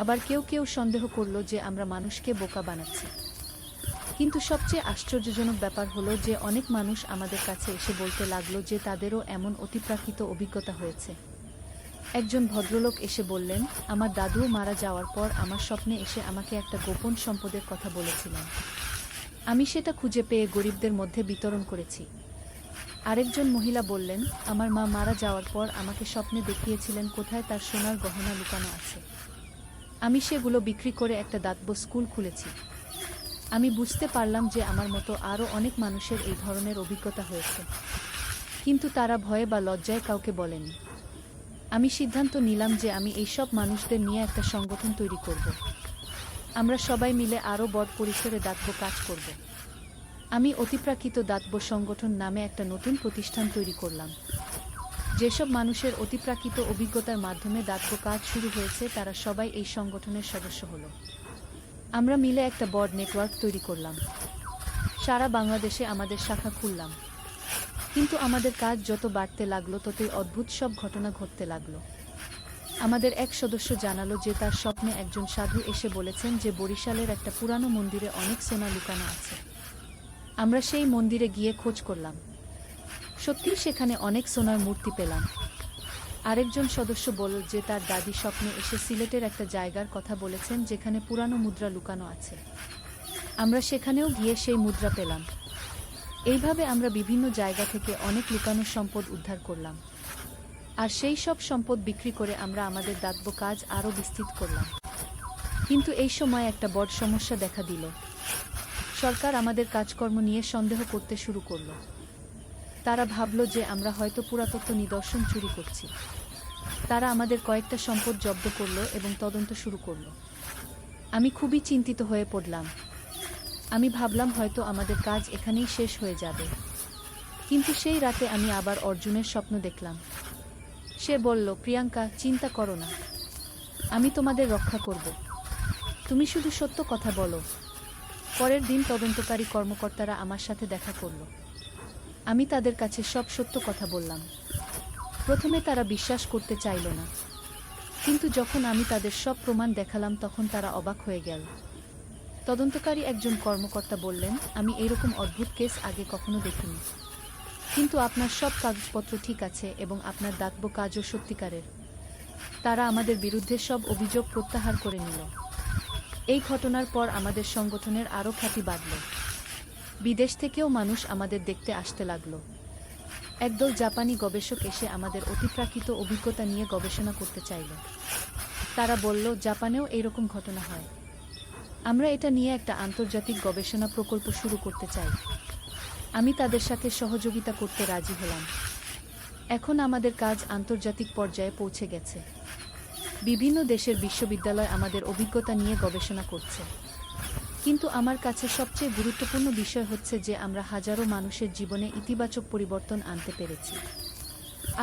আবার কেউ কেউ সন্দেহ করল যে আমরা মানুষকে বোকা বানাচ্ছি। কিন্তু সবচেয়ে আশ্চর্যজনক ব্যাপার হলো যে অনেক মানুষ আমাদের কাছে এসে বলতে লাগলো যে তাদেরও এমন অতিপ্রাকৃত অভিজ্ঞতা হয়েছে। একজন ভদ্রলোক এসে বললেন, আমার দাদু মারা যাওয়ার পর আমার স্বপ্নে এসে আমাকে একটা গোপন সম্পদের কথা বলেছিলেন। আমি সেটা খুঁজে পেয়ে গরিবদের মধ্যে বিতরণ করেছি। আরেকজন মহিলা বললেন, আমার মা মারা যাওয়ার পর আমাকে স্বপ্নে দেখিয়েছিলেন কোথায় তার সোনার গহনা লুকানো আছে। আমি সেগুলো বিক্রি করে একটা দাতব্য স্কুল খুলেছি। আমি বুঝতে পারলাম যে আমার মতো আরও অনেক মানুষের এই ধরনের অভিজ্ঞতা হয়েছে, কিন্তু তারা ভয়ে বা লজ্জায় কাউকে বলেনি। আমি সিদ্ধান্ত নিলাম যে আমি এই সব মানুষদের নিয়ে একটা সংগঠন তৈরি করব। আমরা সবাই মিলে আরও বড় পরিসরে দাতব্য কাজ করব। আমি অতিপ্রাকৃত দাতব্য সংগঠন নামে একটা নতুন প্রতিষ্ঠান তৈরি করলাম। যেসব মানুষের অতিপ্রাকৃত অভিজ্ঞতার মাধ্যমে দাতব্য কাজ শুরু হয়েছে তারা সবাই এই সংগঠনের সদস্য হলো। আমরা মিলে একটা বড় নেটওয়ার্ক তৈরি করলাম। সারা বাংলাদেশে আমাদের শাখা খুললাম। কিন্তু আমাদের কাজ যত বাড়তে লাগলো ততই অদ্ভুত সব ঘটনা ঘটতে লাগলো। আমাদের এক সদস্য জানালো যে তার স্বপ্নে একজন সাধু এসে বলেছেন যে বরিশালের একটা পুরানো মন্দিরে অনেক সোনা লুকানো আছে। আমরা সেই মন্দিরে গিয়ে খোঁজ করলাম। সত্যিই সেখানে অনেক সোনার মূর্তি পেলাম। আরেকজন সদস্য বলল যে তার দাদি স্বপ্নে এসে সিলেটের একটা জায়গার কথা বলেছেন যেখানে পুরানো মুদ্রা লুকানো আছে। আমরা সেখানেও গিয়ে সেই মুদ্রা পেলাম। এইভাবে আমরা বিভিন্ন জায়গা থেকে অনেক লুকানো সম্পদ উদ্ধার করলাম। আর সেই সব সম্পদ বিক্রি করে আমরা আমাদের দাতব্য কাজ আরও বিস্তৃত করলাম। কিন্তু এই সময় একটা বড় সমস্যা দেখা দিল। সরকার আমাদের কাজকর্ম নিয়ে সন্দেহ করতে শুরু করল। তারা ভাবল যে আমরা হয়তো পুরাতত্ত্ব নিদর্শন চুরি করছি। তারা আমাদের কয়েকটা সম্পদ জব্দ করল এবং তদন্ত শুরু করল। আমি খুবই চিন্তিত হয়ে পড়লাম। আমি ভাবলাম হয়তো আমাদের কাজ এখানেই শেষ হয়ে যাবে। কিন্তু সেই রাতে আমি আবার অর্জুনের স্বপ্ন দেখলাম। সে বলল, প্রিয়াঙ্কা, চিন্তা করো না, আমি তোমাদের রক্ষা করব। তুমি শুধু সত্য কথা বলো। পরের দিন তদন্তকারী কর্মকর্তারা আমার সাথে দেখা করল। আমি তাদের কাছে সব সত্য কথা বললাম। প্রথমে তারা বিশ্বাস করতে চাইল না, কিন্তু যখন আমি তাদের সব প্রমাণ দেখালাম তখন তারা অবাক হয়ে গেল। তদন্তকারী একজন কর্মকর্তা বললেন, আমি এইরকম অদ্ভুত কেস আগে কখনো দেখিনি। কিন্তু আপনার সব কাগজপত্র ঠিক আছে এবং আপনার দাতব্য কাজও সত্যিকারের। তারা আমাদের বিরুদ্ধে সব অভিযোগ প্রত্যাহার করে নিল। এই ঘটনার পর আমাদের সংগঠনের আরও খ্যাতি বাড়ল। বিদেশ থেকেও মানুষ আমাদের দেখতে আসতে লাগল। একদল জাপানি গবেষক এসে আমাদের অতিপ্রাকৃত অভিজ্ঞতা নিয়ে গবেষণা করতে চাইল। তারা বলল, জাপানেও এইরকম ঘটনা হয়। আমরা এটা নিয়ে একটা আন্তর্জাতিক গবেষণা প্রকল্প শুরু করতে চাই। আমি তাদের সাথে সহযোগিতা করতে রাজি হলাম। এখন আমাদের কাজ আন্তর্জাতিক পর্যায়ে পৌঁছে গেছে। বিভিন্ন দেশের বিশ্ববিদ্যালয় আমাদের অভিজ্ঞতা নিয়ে গবেষণা করছে। কিন্তু আমার কাছে সবচেয়ে গুরুত্বপূর্ণ বিষয় হচ্ছে যে আমরা হাজারো মানুষের জীবনে ইতিবাচক পরিবর্তন আনতে পেরেছি।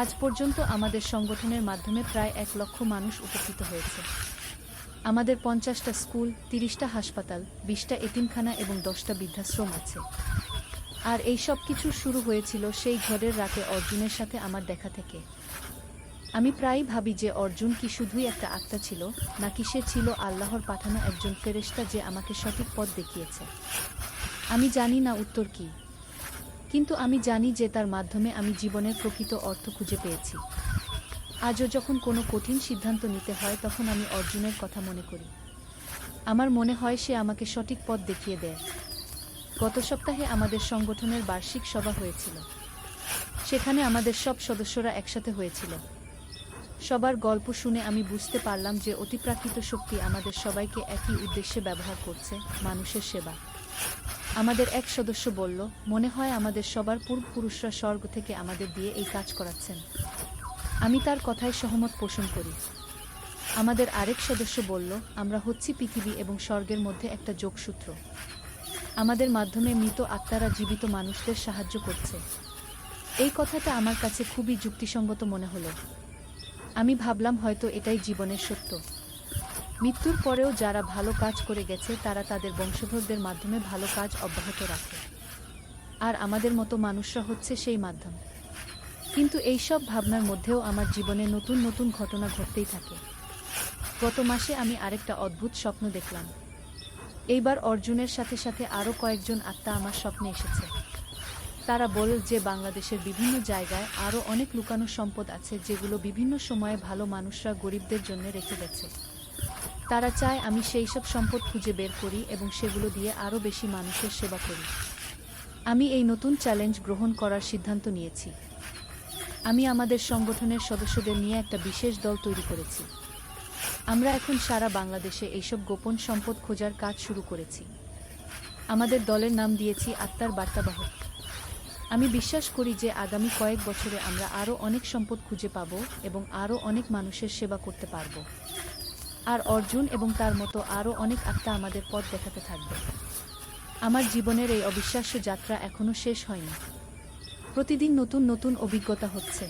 আজ পর্যন্ত আমাদের সংগঠনের মাধ্যমে প্রায় 1 লক্ষ মানুষ উপকৃত হয়েছে। আমাদের 50টা স্কুল, 30টা হাসপাতাল, 20টা এতিমখানা এবং 10টা বৃদ্ধাশ্রম আছে। আর এই সব কিছু শুরু হয়েছিল সেই ঝড়ের রাতে অর্জুনের সাথে আমার দেখা থেকে। আমি প্রায়ই ভাবি যে অর্জুন কি শুধুই একটা আত্মা ছিল, নাকি সে ছিল আল্লাহর পাঠানো একজন ফেরেশতা যে আমাকে সঠিক পথ দেখিয়েছে। আমি জানি না উত্তর কি, কিন্তু আমি জানি যে তার মাধ্যমে আমি জীবনের প্রকৃত অর্থ খুঁজে পেয়েছি। আজও যখন কোনো কঠিন সিদ্ধান্ত নিতে হয় তখন আমি অর্জুনের কথা মনে করি। আমার মনে হয় সে আমাকে সঠিক পথ দেখিয়ে দেয়। গত সপ্তাহে আমাদের সংগঠনের বার্ষিক সভা হয়েছিল। সেখানে আমাদের সব সদস্যরা একসাথে হয়েছিল। সবার গল্প শুনে আমি বুঝতে পারলাম যে অতিপ্রাকৃত শক্তি আমাদের সবাইকে একই উদ্দেশ্যে ব্যবহার করছে, মানুষের সেবা। আমাদের এক সদস্য বলল, মনে হয় আমাদের সবার পূর্বপুরুষরা স্বর্গ থেকে আমাদের দিয়ে এই কাজ করাচ্ছেন। আমি তার কথায় সহমত পোষণ করি। আমাদের আরেক সদস্য বলল, আমরা হচ্ছি পৃথিবী এবং স্বর্গের মধ্যে একটা যোগসূত্র। আমাদের মাধ্যমে মৃত আত্মারা জীবিত মানুষদের সাহায্য করছে। এই কথাটা আমার কাছে খুবই যুক্তিসঙ্গত মনে হলো। আমি ভাবলাম হয়তো এটাই জীবনের সত্য। মৃত্যুর পরেও যারা ভালো কাজ করে গেছে তারা তাদের বংশধরদের মাধ্যমে ভালো কাজ অব্যাহত রাখে। আর আমাদের মতো মানুষরা হচ্ছে সেই মাধ্যম। কিন্তু এই সব ভাবনার মধ্যেও আমার জীবনে নতুন নতুন ঘটনা ঘটতেই থাকে। গত মাসে আমি আরেকটা অদ্ভুত স্বপ্ন দেখলাম। এইবার অর্জুনের সাথে সাথে আরও কয়েকজন আত্মা আমার স্বপ্নে এসেছে। তারা বলে যে বাংলাদেশের বিভিন্ন জায়গায় আরও অনেক লুকানো সম্পদ আছে যেগুলো বিভিন্ন সময়ে ভালো মানুষরা গরিবদের জন্য রেখে গেছে। তারা চায় আমি সেই সব সম্পদ খুঁজে বের করি এবং সেগুলো দিয়ে আরও বেশি মানুষের সেবা করি। আমি এই নতুন চ্যালেঞ্জ গ্রহণ করার সিদ্ধান্ত নিয়েছি। আমি আমাদের সংগঠনের সদস্যদের নিয়ে একটা বিশেষ দল তৈরি করেছি। আমরা এখন সারা বাংলাদেশে এইসব গোপন সম্পদ খোঁজার কাজ শুরু করেছি। আমাদের দলের নাম দিয়েছি আত্মার বার্তাবাহক। আমি বিশ্বাস করি যে আগামী কয়েক বছরে আমরা আরও অনেক সম্পদ খুঁজে পাব এবং আরও অনেক মানুষের সেবা করতে পারব। আর অর্জুন এবং তার মতো আরও অনেক আত্মা আমাদের পথ দেখাতে থাকবে। আমার জীবনের এই অবিশ্বাস্য যাত্রা এখনও শেষ হয়নি। প্রতিদিন নতুন নতুন অভিজ্ঞতা হচ্ছে,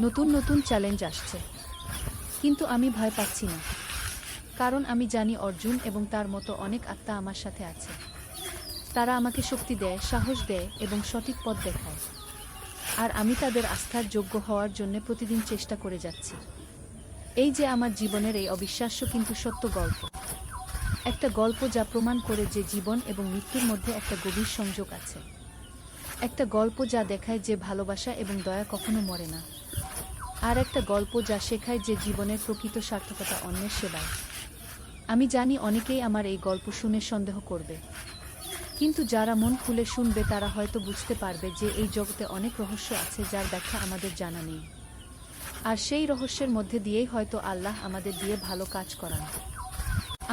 নতুন নতুন চ্যালেঞ্জ আসছে। কিন্তু আমি ভয় পাচ্ছি না, কারণ আমি জানি অর্জুন এবং তার মতো অনেক আত্মা আমার সাথে আছে। তারা আমাকে শক্তি দেয়, সাহস দেয় এবং সঠিক পথ দেখায়। আর আমি তাদের আস্থার যোগ্য হওয়ার জন্য প্রতিদিন চেষ্টা করে যাচ্ছি। এই যে আমার জীবনের এই অবিশ্বাস্য কিন্তু সত্য গল্প। একটা গল্প যা প্রমাণ করে যে জীবন এবং মৃত্যুর মধ্যে একটা গভীর সংযোগ আছে। একটা গল্প যা দেখায় যে ভালোবাসা এবং দয়া কখনো মরে না। আর একটা গল্প যা শেখায় যে জীবনের প্রকৃত সার্থকতা অন্যের সেবায়। আমি জানি অনেকেই আমার এই গল্প শুনে সন্দেহ করবে, কিন্তু যারা মন খুলে শুনবে তারা হয়তো বুঝতে পারবে যে এই জগতে অনেক রহস্য আছে যার ব্যাখ্যা আমাদের জানা নেই। আর সেই রহস্যের মধ্যে দিয়েই হয়তো আল্লাহ আমাদের দিয়ে ভালো কাজ করান।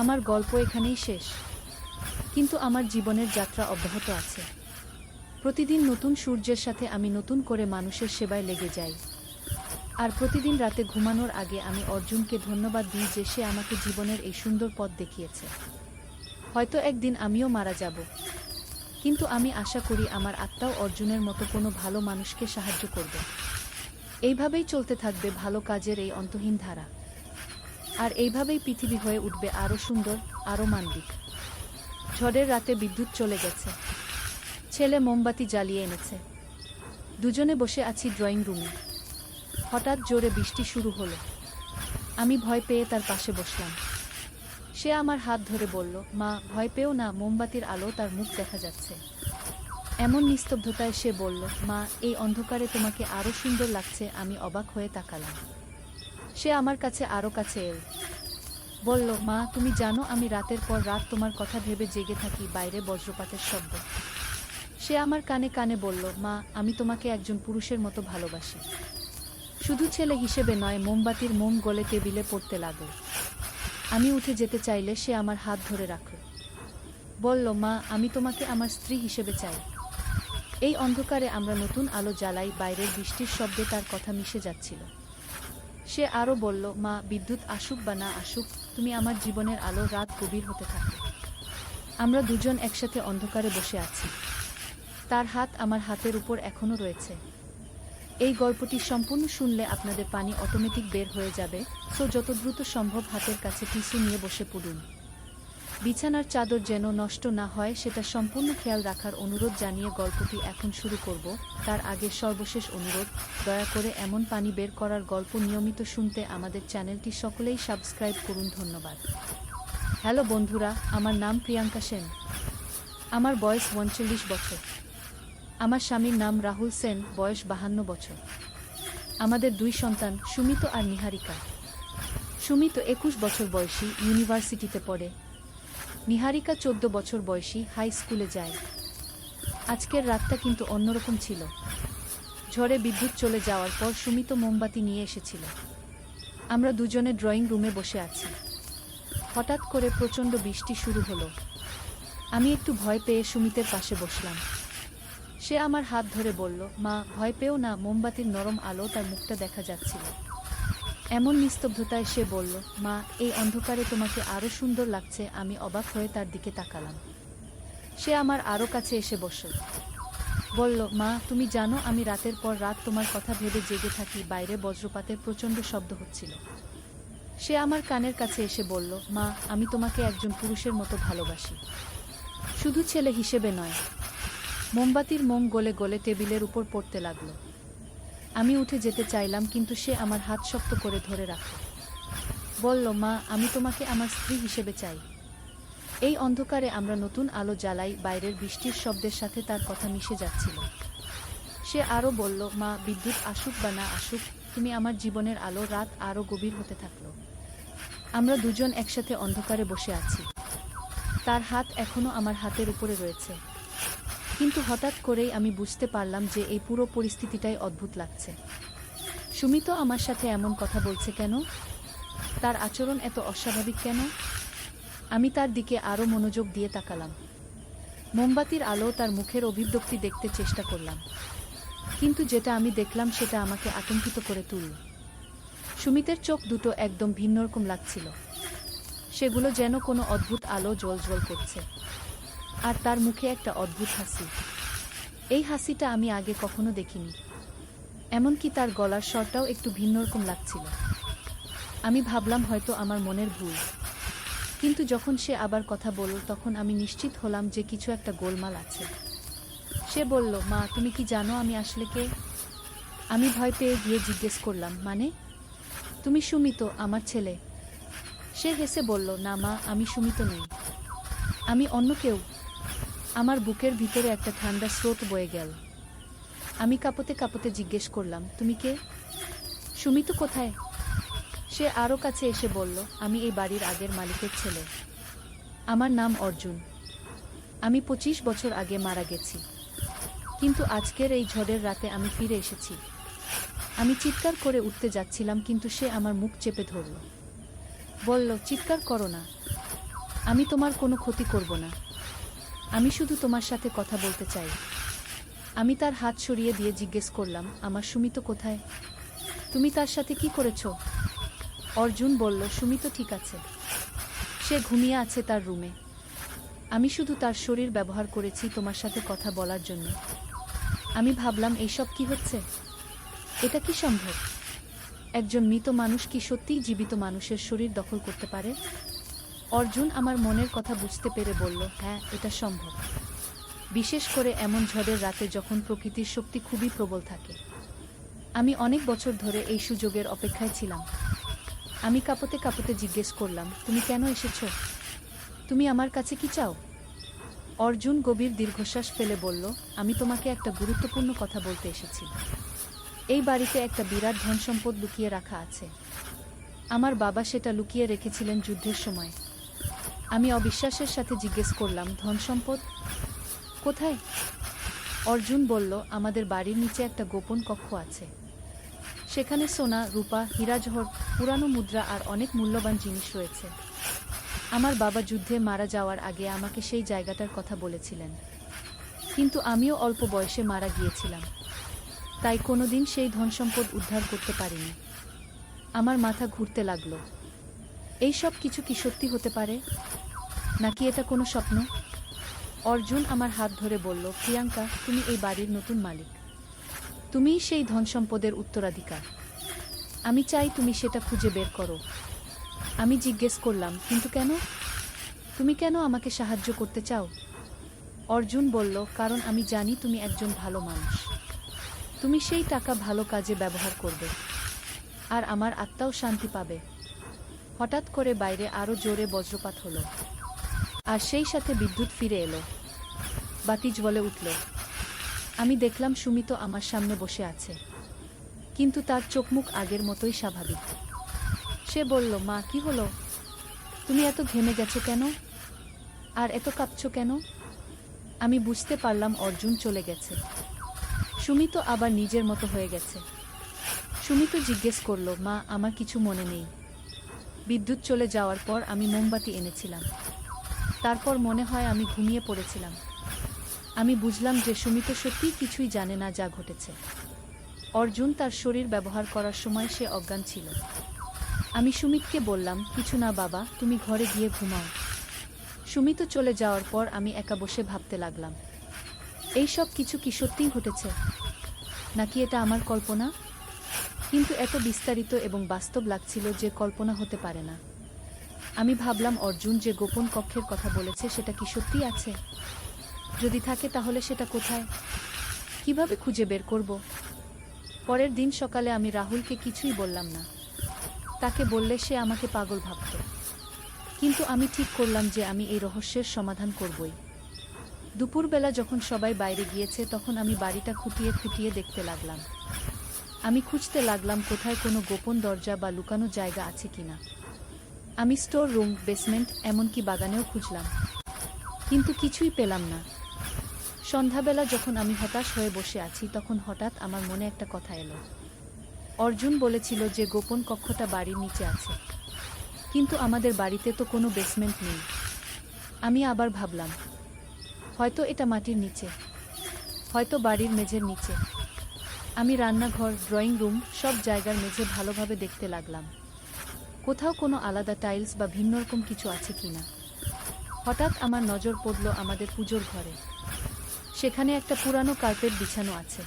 আমার গল্প এখানেই শেষ, কিন্তু আমার জীবনের যাত্রা অব্যাহত আছে। প্রতিদিন নতুন সূর্যের সাথে আমি নতুন করে মানুষের সেবায় লেগে যাই। আর প্রতিদিন রাতে ঘুমানোর আগে আমি অর্জুনকে ধন্যবাদ দিই যে সে আমাকে জীবনের এই সুন্দর পথ দেখিয়েছে। হয়তো একদিন আমিও মারা যাব, কিন্তু আমি আশা করি আমার আত্মাও অর্জুনের মতো কোনো ভালো মানুষকে সাহায্য করবে। এইভাবেই চলতে থাকবে ভালো কাজের এই অন্তহীন ধারা। আর এইভাবেই পৃথিবী হয়ে উঠবে আরও সুন্দর, আরও মানবিক। ঝড়ের রাতে বিদ্যুৎ চলে গেছে। ছেলে মোমবাতি জ্বালিয়ে এনেছে। দুজনে বসে আছি ড্রয়িং রুমে। হঠাৎ জোরে বৃষ্টি শুরু হলো। আমি ভয় পেয়ে তার পাশে বসলাম। সে আমার হাত ধরে বলল, মা, ভয় পেও না, মোমবাতির আলো তার মুখ দেখা যাচ্ছে। এমন নিস্তব্ধতায় সে বলল, মা, এই অন্ধকারে তোমাকে আরও সুন্দর লাগছে। আমি অবাক হয়ে তাকালাম। সে আমার কাছে আরও কাছে এল। বলল, মা, তুমি জানো আমি রাতের পর রাত তোমার কথা ভেবে জেগে থাকি, বাইরে বজ্রপাতের শব্দ। সে আমার কানে কানে বলল, মা, আমি তোমাকে একজন পুরুষের মতো ভালোবাসি। শুধু ছেলে হিসেবে নয়। মোমবাতির মোম গলে টেবিলে পড়তে লাগল। আমি উঠে যেতে চাইলে সে আমার হাত ধরে রাখল। বলল, মা, আমি তোমাকে আমার স্ত্রী হিসেবে চাই। এই অন্ধকারে আমরা নতুন আলো জ্বালাই। বাইরের বৃষ্টির শব্দে তার কথা মিশে যাচ্ছিল। সে আরও বলল, মা, বিদ্যুৎ আসুক বা না আসুক, তুমি আমার জীবনের আলো। রাত গভীর হতে থাকে। আমরা দুজন একসাথে অন্ধকারে বসে আছি। তার হাত আমার হাতের উপর এখনো রয়েছে। এই গল্পটি সম্পূর্ণ শুনলে আপনাদের পানি অটোমেটিক বের হয়ে যাবে। সো যত দ্রুত সম্ভব হাতের কাছে টিস্যু নিয়ে বসে পড়ুন। বিছানার চাদর যেন নষ্ট না হয় সেটা সম্পূর্ণ খেয়াল রাখার অনুরোধ জানিয়ে গল্পটি এখন শুরু করব। তার আগে সর্বশেষ অনুরোধ, দয়া করে এমন পানি বের করার গল্প নিয়মিত শুনতে আমাদের চ্যানেলটি সকলেই সাবস্ক্রাইব করুন। ধন্যবাদ। হ্যালো বন্ধুরা, আমার নাম প্রিয়াঙ্কা সেন। আমার বয়স 39 বছর। আমার স্বামীর নাম রাহুল সেন, বয়স 52 বছর। আমাদের 2 সন্তান, সুমিত আর নিহারিকা। সুমিত 21 বছর বয়সী, ইউনিভার্সিটিতে পড়ে। নিহারিকা 14 বছর বয়সী, হাই স্কুলে যায়। আজকের রাতটা কিন্তু অন্যরকম ছিল। ঝড়ে বিদ্যুৎ চলে যাওয়ার পর সুমিত মোমবাতি নিয়ে এসেছিল। আমরা দুজনে ড্রয়িং রুমে বসে আছি। হঠাৎ করে প্রচণ্ড বৃষ্টি শুরু হলো। আমি একটু ভয় পেয়ে সুমিতের পাশে বসলাম। সে আমার হাত ধরে বলল, মা, ভয় পেও না, মোমবাতির নরম আলো তার মুখটা দেখা যাচ্ছিল। এমন নিস্তব্ধতায় সে বলল, মা, এই অন্ধকারে তোমাকে আরও সুন্দর লাগছে। আমি অবাক হয়ে তার দিকে তাকালাম। সে আমার আরও কাছে এসে বসল। বলল, মা, তুমি জানো আমি রাতের পর রাত তোমার কথা ভেবে জেগে থাকি, বাইরে বজ্রপাতের প্রচণ্ড শব্দ হচ্ছিল। সে আমার কানের কাছে এসে বলল, মা, আমি তোমাকে একজন পুরুষের মতো ভালোবাসি, শুধু ছেলে হিসেবে নয়। মোমবাতির মোম গলে গলে টেবিলের উপর পড়তে লাগল। আমি উঠে যেতে চাইলাম, কিন্তু সে আমার হাত শক্ত করে ধরে রাখল। বলল, মা, আমি তোমাকে আমার স্ত্রী হিসেবে চাই। এই অন্ধকারে আমরা নতুন আলো জ্বালাই। বাইরের বৃষ্টির শব্দের সাথে তার কথা মিশে যাচ্ছিল। সে আরও বলল, মা, বিদ্যুৎ আসুক বা না আসুক, তুমি আমার জীবনের আলো। রাত আরও গভীর হতে থাকল। আমরা দুজন একসাথে অন্ধকারে বসে আছি। তার হাত এখনো আমার হাতের উপরে রয়েছে। কিন্তু হঠাৎ করেই আমি বুঝতে পারলাম যে এই পুরো পরিস্থিতিটাই অদ্ভুত লাগছে। সুমিত আমার সাথে এমন কথা বলছে কেন? তার আচরণ এত অস্বাভাবিক কেন? আমি তার দিকে আরও মনোযোগ দিয়ে তাকালাম। মোমবাতির আলো তার মুখের অভিব্যক্তি দেখতে চেষ্টা করলাম, কিন্তু যেটা আমি দেখলাম সেটা আমাকে আতঙ্কিত করে তুলল। সুমিতের চোখ দুটো একদম ভিন্নরকম লাগছিল। সেগুলো যেন কোনো অদ্ভুত আলো জ্বলজ্বল করছে। আর তার মুখে একটা অদ্ভুত হাসি। এই হাসিটা আমি আগে কখনো দেখিনি। এমনকি তার গলার স্বরটাও একটু ভিন্নরকম লাগছিল। আমি ভাবলাম হয়তো আমার মনের ভুল। কিন্তু যখন সে আবার কথা বলল তখন আমি নিশ্চিত হলাম যে কিছু একটা গোলমাল আছে। সে বলল, মা, তুমি কি জানো আমি আসলে কে? আমি ভয় পেয়ে গিয়ে জিজ্ঞেস করলাম, মানে? তুমি সুমিত, আমার ছেলে। সে হেসে বলল, না মা, আমি সুমিত নই। আমি অন্য কেউ। আমার বুকের ভিতরে একটা ঠান্ডা স্রোত বয়ে গেল। আমি কাঁপতে কাঁপতে জিজ্ঞেস করলাম, তুমি কে? সুমিত কোথায়? সে আরও কাছে এসে বলল, আমি এই বাড়ির আগের মালিকের ছেলে। আমার নাম অর্জুন। আমি 25 বছর আগে মারা গেছি, কিন্তু আজকের এই ঝড়ের রাতে আমি ফিরে এসেছি। আমি চিৎকার করে উঠতে যাচ্ছিলাম, কিন্তু সে আমার মুখ চেপে ধরল। বলল, চিৎকার করো না, আমি তোমার কোনো ক্ষতি করব না, আমি শুধু তোমার সাথে কথা বলতে চাই। আমি তার হাত সরিয়ে দিয়ে জিজ্ঞেস করলাম, আমার সুমিত কোথায়? তুমি তার সাথে কি করেছ? অর্জুন বলল, সুমিত ঠিক আছে, সে ঘুমিয়ে আছে তার রুমে। আমি শুধু তার শরীর ব্যবহার করেছি তোমার সাথে কথা বলার জন্য। আমি ভাবলাম, এইসব কি হচ্ছে? এটা কি সম্ভব? একজন মৃত মানুষ কি সত্যিই জীবিত মানুষের শরীর দখল করতে পারে? অর্জুন আমার মনের কথা বুঝতে পেরে বলল, হ্যাঁ, এটা সম্ভব, বিশেষ করে এমন ঝড়ের রাতে যখন প্রকৃতির শক্তি খুবই প্রবল থাকে। আমি অনেক বছর ধরে এই সুযোগের অপেক্ষায় ছিলাম। আমি কাঁপতে কাঁপতে জিজ্ঞেস করলাম, তুমি কেন এসেছ? তুমি আমার কাছে কি চাও? অর্জুন গভীর দীর্ঘশ্বাস ফেলে বলল, আমি তোমাকে একটা গুরুত্বপূর্ণ কথা বলতে এসেছি। এই বাড়িতে একটা বিরাট ধনসম্পদ লুকিয়ে রাখা আছে। আমার বাবা সেটা লুকিয়ে রেখেছিলেন যুদ্ধের সময়। আমি অবিশ্বাসের সাথে জিজ্ঞেস করলাম, ধনসম্পদ কোথায়? অর্জুন বলল, আমাদের বাড়ির নিচে একটা গোপন কক্ষ আছে। সেখানে সোনা, রূপা, হীরা জহর, পুরানো মুদ্রা আর অনেক মূল্যবান জিনিস রয়েছে। আমার বাবা যুদ্ধে মারা যাওয়ার আগে আমাকে সেই জায়গাটার কথা বলেছিলেন, কিন্তু আমিও অল্প বয়সে মারা গিয়েছিলাম, তাই কোনোদিন সেই ধনসম্পদ উদ্ধার করতে পারিনি। আমার মাথা ঘুরতে লাগলো। এই সব কিছু কি সত্যি হতে পারে, নাকি এটা কোনো স্বপ্ন? অর্জুন আমার হাত ধরে বলল, প্রিয়াঙ্কা, তুমি এই বাড়ির নতুন মালিক, তুমিই সেই ধনসম্পদের উত্তরাধিকার। আমি চাই তুমি সেটা খুঁজে বের করো। আমি জিজ্ঞেস করলাম, কিন্তু কেন? তুমি কেন আমাকে সাহায্য করতে চাও? অর্জুন বলল, কারণ আমি জানি তুমি একজন ভালো মানুষ। তুমি সেই টাকা ভালো কাজে ব্যবহার করবে, আর আমার আত্মাও শান্তি পাবে। হঠাৎ করে বাইরে আরো জোরে বজ্রপাত হলো, আর সেই সাথে বিদ্যুৎ ফিরে এলো। বাতি জ্বলে উঠল। আমি দেখলাম সুমিত আমার সামনে বসে আছে, কিন্তু তার চোখমুখ আগের মতোই স্বাভাবিক। সে বলল, মা, কি হলো? তুমি এত ঘেমে গেছো কেন? আর এত কাঁপছো কেন? আমি বুঝতে পারলাম অর্জুন চলে গেছে। সুমিত আবার নিজের মতো হয়ে গেছে। সুমিত জিজ্ঞেস করল, মা, আমার কিছু মনে নেই? বিদ্যুৎ চলে যাওয়ার পর আমি মোমবাতি এনেছিলাম, তারপর মনে হয় আমি ঘুমিয়ে পড়েছিলাম। আমি বুঝলাম যে সুমিত সত্যিই কিছুই জানে না যা ঘটেছে। অর্জুন তার শরীর ব্যবহার করার সময় সে অজ্ঞান ছিল। আমি সুমিতকে বললাম, কিছু না বাবা, তুমি ঘরে গিয়ে ঘুমাও। সুমিত চলে যাওয়ার পর আমি একা বসে ভাবতে লাগলাম, এই সব কিছু কি সত্যিই ঘটেছে, নাকি এটা আমার কল্পনা? কিন্তু এত বিস্তারিত এবং বাস্তব লাগছিল যে কল্পনা হতে পারে না। আমি ভাবলাম, অর্জুন যে গোপন কক্ষের কথা বলেছে সেটা কি সত্যিই আছে? যদি থাকে তাহলে সেটা কোথায়? কিভাবে খুঁজে বের করব? পরের দিন সকালে আমি রাহুলকে কিছুই বললাম না। তাকে বললে সে আমাকে পাগল ভাবত। কিন্তু আমি ঠিক করলাম যে আমি এই রহস্যের সমাধান করবই। দুপুরবেলা যখন সবাই বাইরে গিয়েছে তখন আমি বাড়িটা খুঁটিয়ে খুঁটিয়ে দেখতে লাগলাম। আমি খুঁজতে লাগলাম কোথায় কোনো গোপন দরজা বা লুকানো জায়গা আছে কিনা। আমি স্টোর রুম, বেসমেন্ট, এমনকি বাগানেও খুঁজলাম, কিন্তু কিছুই পেলাম না। সন্ধ্যাবেলা যখন আমি হতাশ হয়ে বসে আছি তখন হঠাৎ আমার মনে একটা কথা এলো। অর্জুন বলেছিল যে গোপন কক্ষটা বাড়ির নিচে আছে, কিন্তু আমাদের বাড়িতে তো কোনো বেসমেন্ট নেই। আমি আবার ভাবলাম, হয়তো এটা মাটির নিচে, হয়তো বাড়ির মেঝের নিচে। আমি রান্নাঘর, ড্রয়িং রুম, সব জায়গার মেঝে ভালোভাবে দেখতে লাগলাম, কোথাও কোনো আলাদা টাইলস বা ভিন্নরকম কিছু আছে কিনা। হঠাৎ আমার নজর পড়ল আমাদের পুজোর ঘরে। সেখানে একটা পুরানো কার্পেট বিছানো আছে।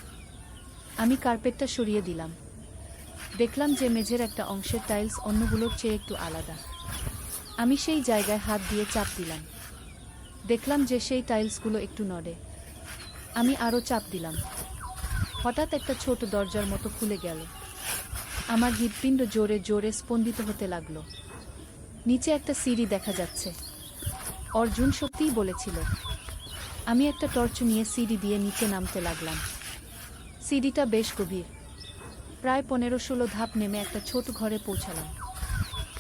আমি কার্পেটটা সরিয়ে দিলাম। দেখলাম যে মেঝের একটা অংশের টাইলস অন্যগুলোর চেয়ে একটু আলাদা। আমি সেই জায়গায় হাত দিয়ে চাপ দিলাম। দেখলাম যে সেই টাইলসগুলো একটু নড়ে। আমি আরও চাপ দিলাম। হঠাৎ একটা ছোট দরজার মতো খুলে গেল। আমার হৃৎপিণ্ড জোরে জোরে স্পন্দিত হতে লাগলো। নিচে একটা সিঁড়ি দেখা যাচ্ছে। অর্জুন সত্যিই বলেছিল। আমি একটা টর্চ নিয়ে সিঁড়ি দিয়ে নিচে নামতে লাগলাম। সিঁড়িটা বেশ গভীর। প্রায় 15-16 ধাপ নেমে একটা ছোট ঘরে পৌঁছালাম।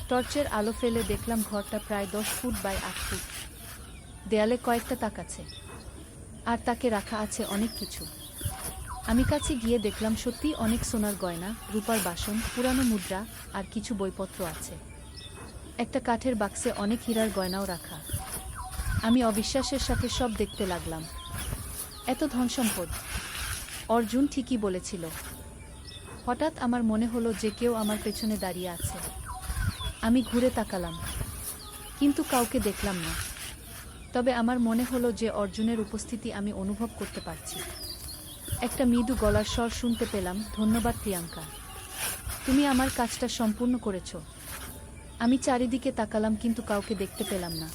টর্চের আলো ফেলে দেখলাম ঘরটা প্রায় 10 ফুট বাই 8 ফুট। দেয়ালে কয়েকটা তাক আছে, আর তাকে রাখা আছে অনেক কিছু। আমি কাছে গিয়ে দেখলাম সত্যি অনেক সোনার গয়না, রূপার বাসন, পুরানো মুদ্রা আর কিছু বইপত্র আছে। একটা কাঠের বাক্সে অনেক হীরার গয়নাও রাখা। আমি অবিশ্বাসের সাথে সব দেখতে লাগলাম। এত ধনসম্পদ! অর্জুন ঠিকই বলেছিল। হঠাৎ আমার মনে হলো যে কেউ আমার পেছনে দাঁড়িয়ে আছে। আমি ঘুরে তাকালাম, কিন্তু কাউকে দেখলাম না। তবে আমার মনে হলো যে অর্জুনের উপস্থিতি আমি অনুভব করতে পারছি। একটা মৃদু গলার স্বর শুনতে পেলাম, ধন্যবাদ প্রিয়াঙ্কা, তুমি আমার কাজটা সম্পূর্ণ করেছ। আমি চারিদিকে তাকালাম কিন্তু কাউকে দেখতে পেলাম না।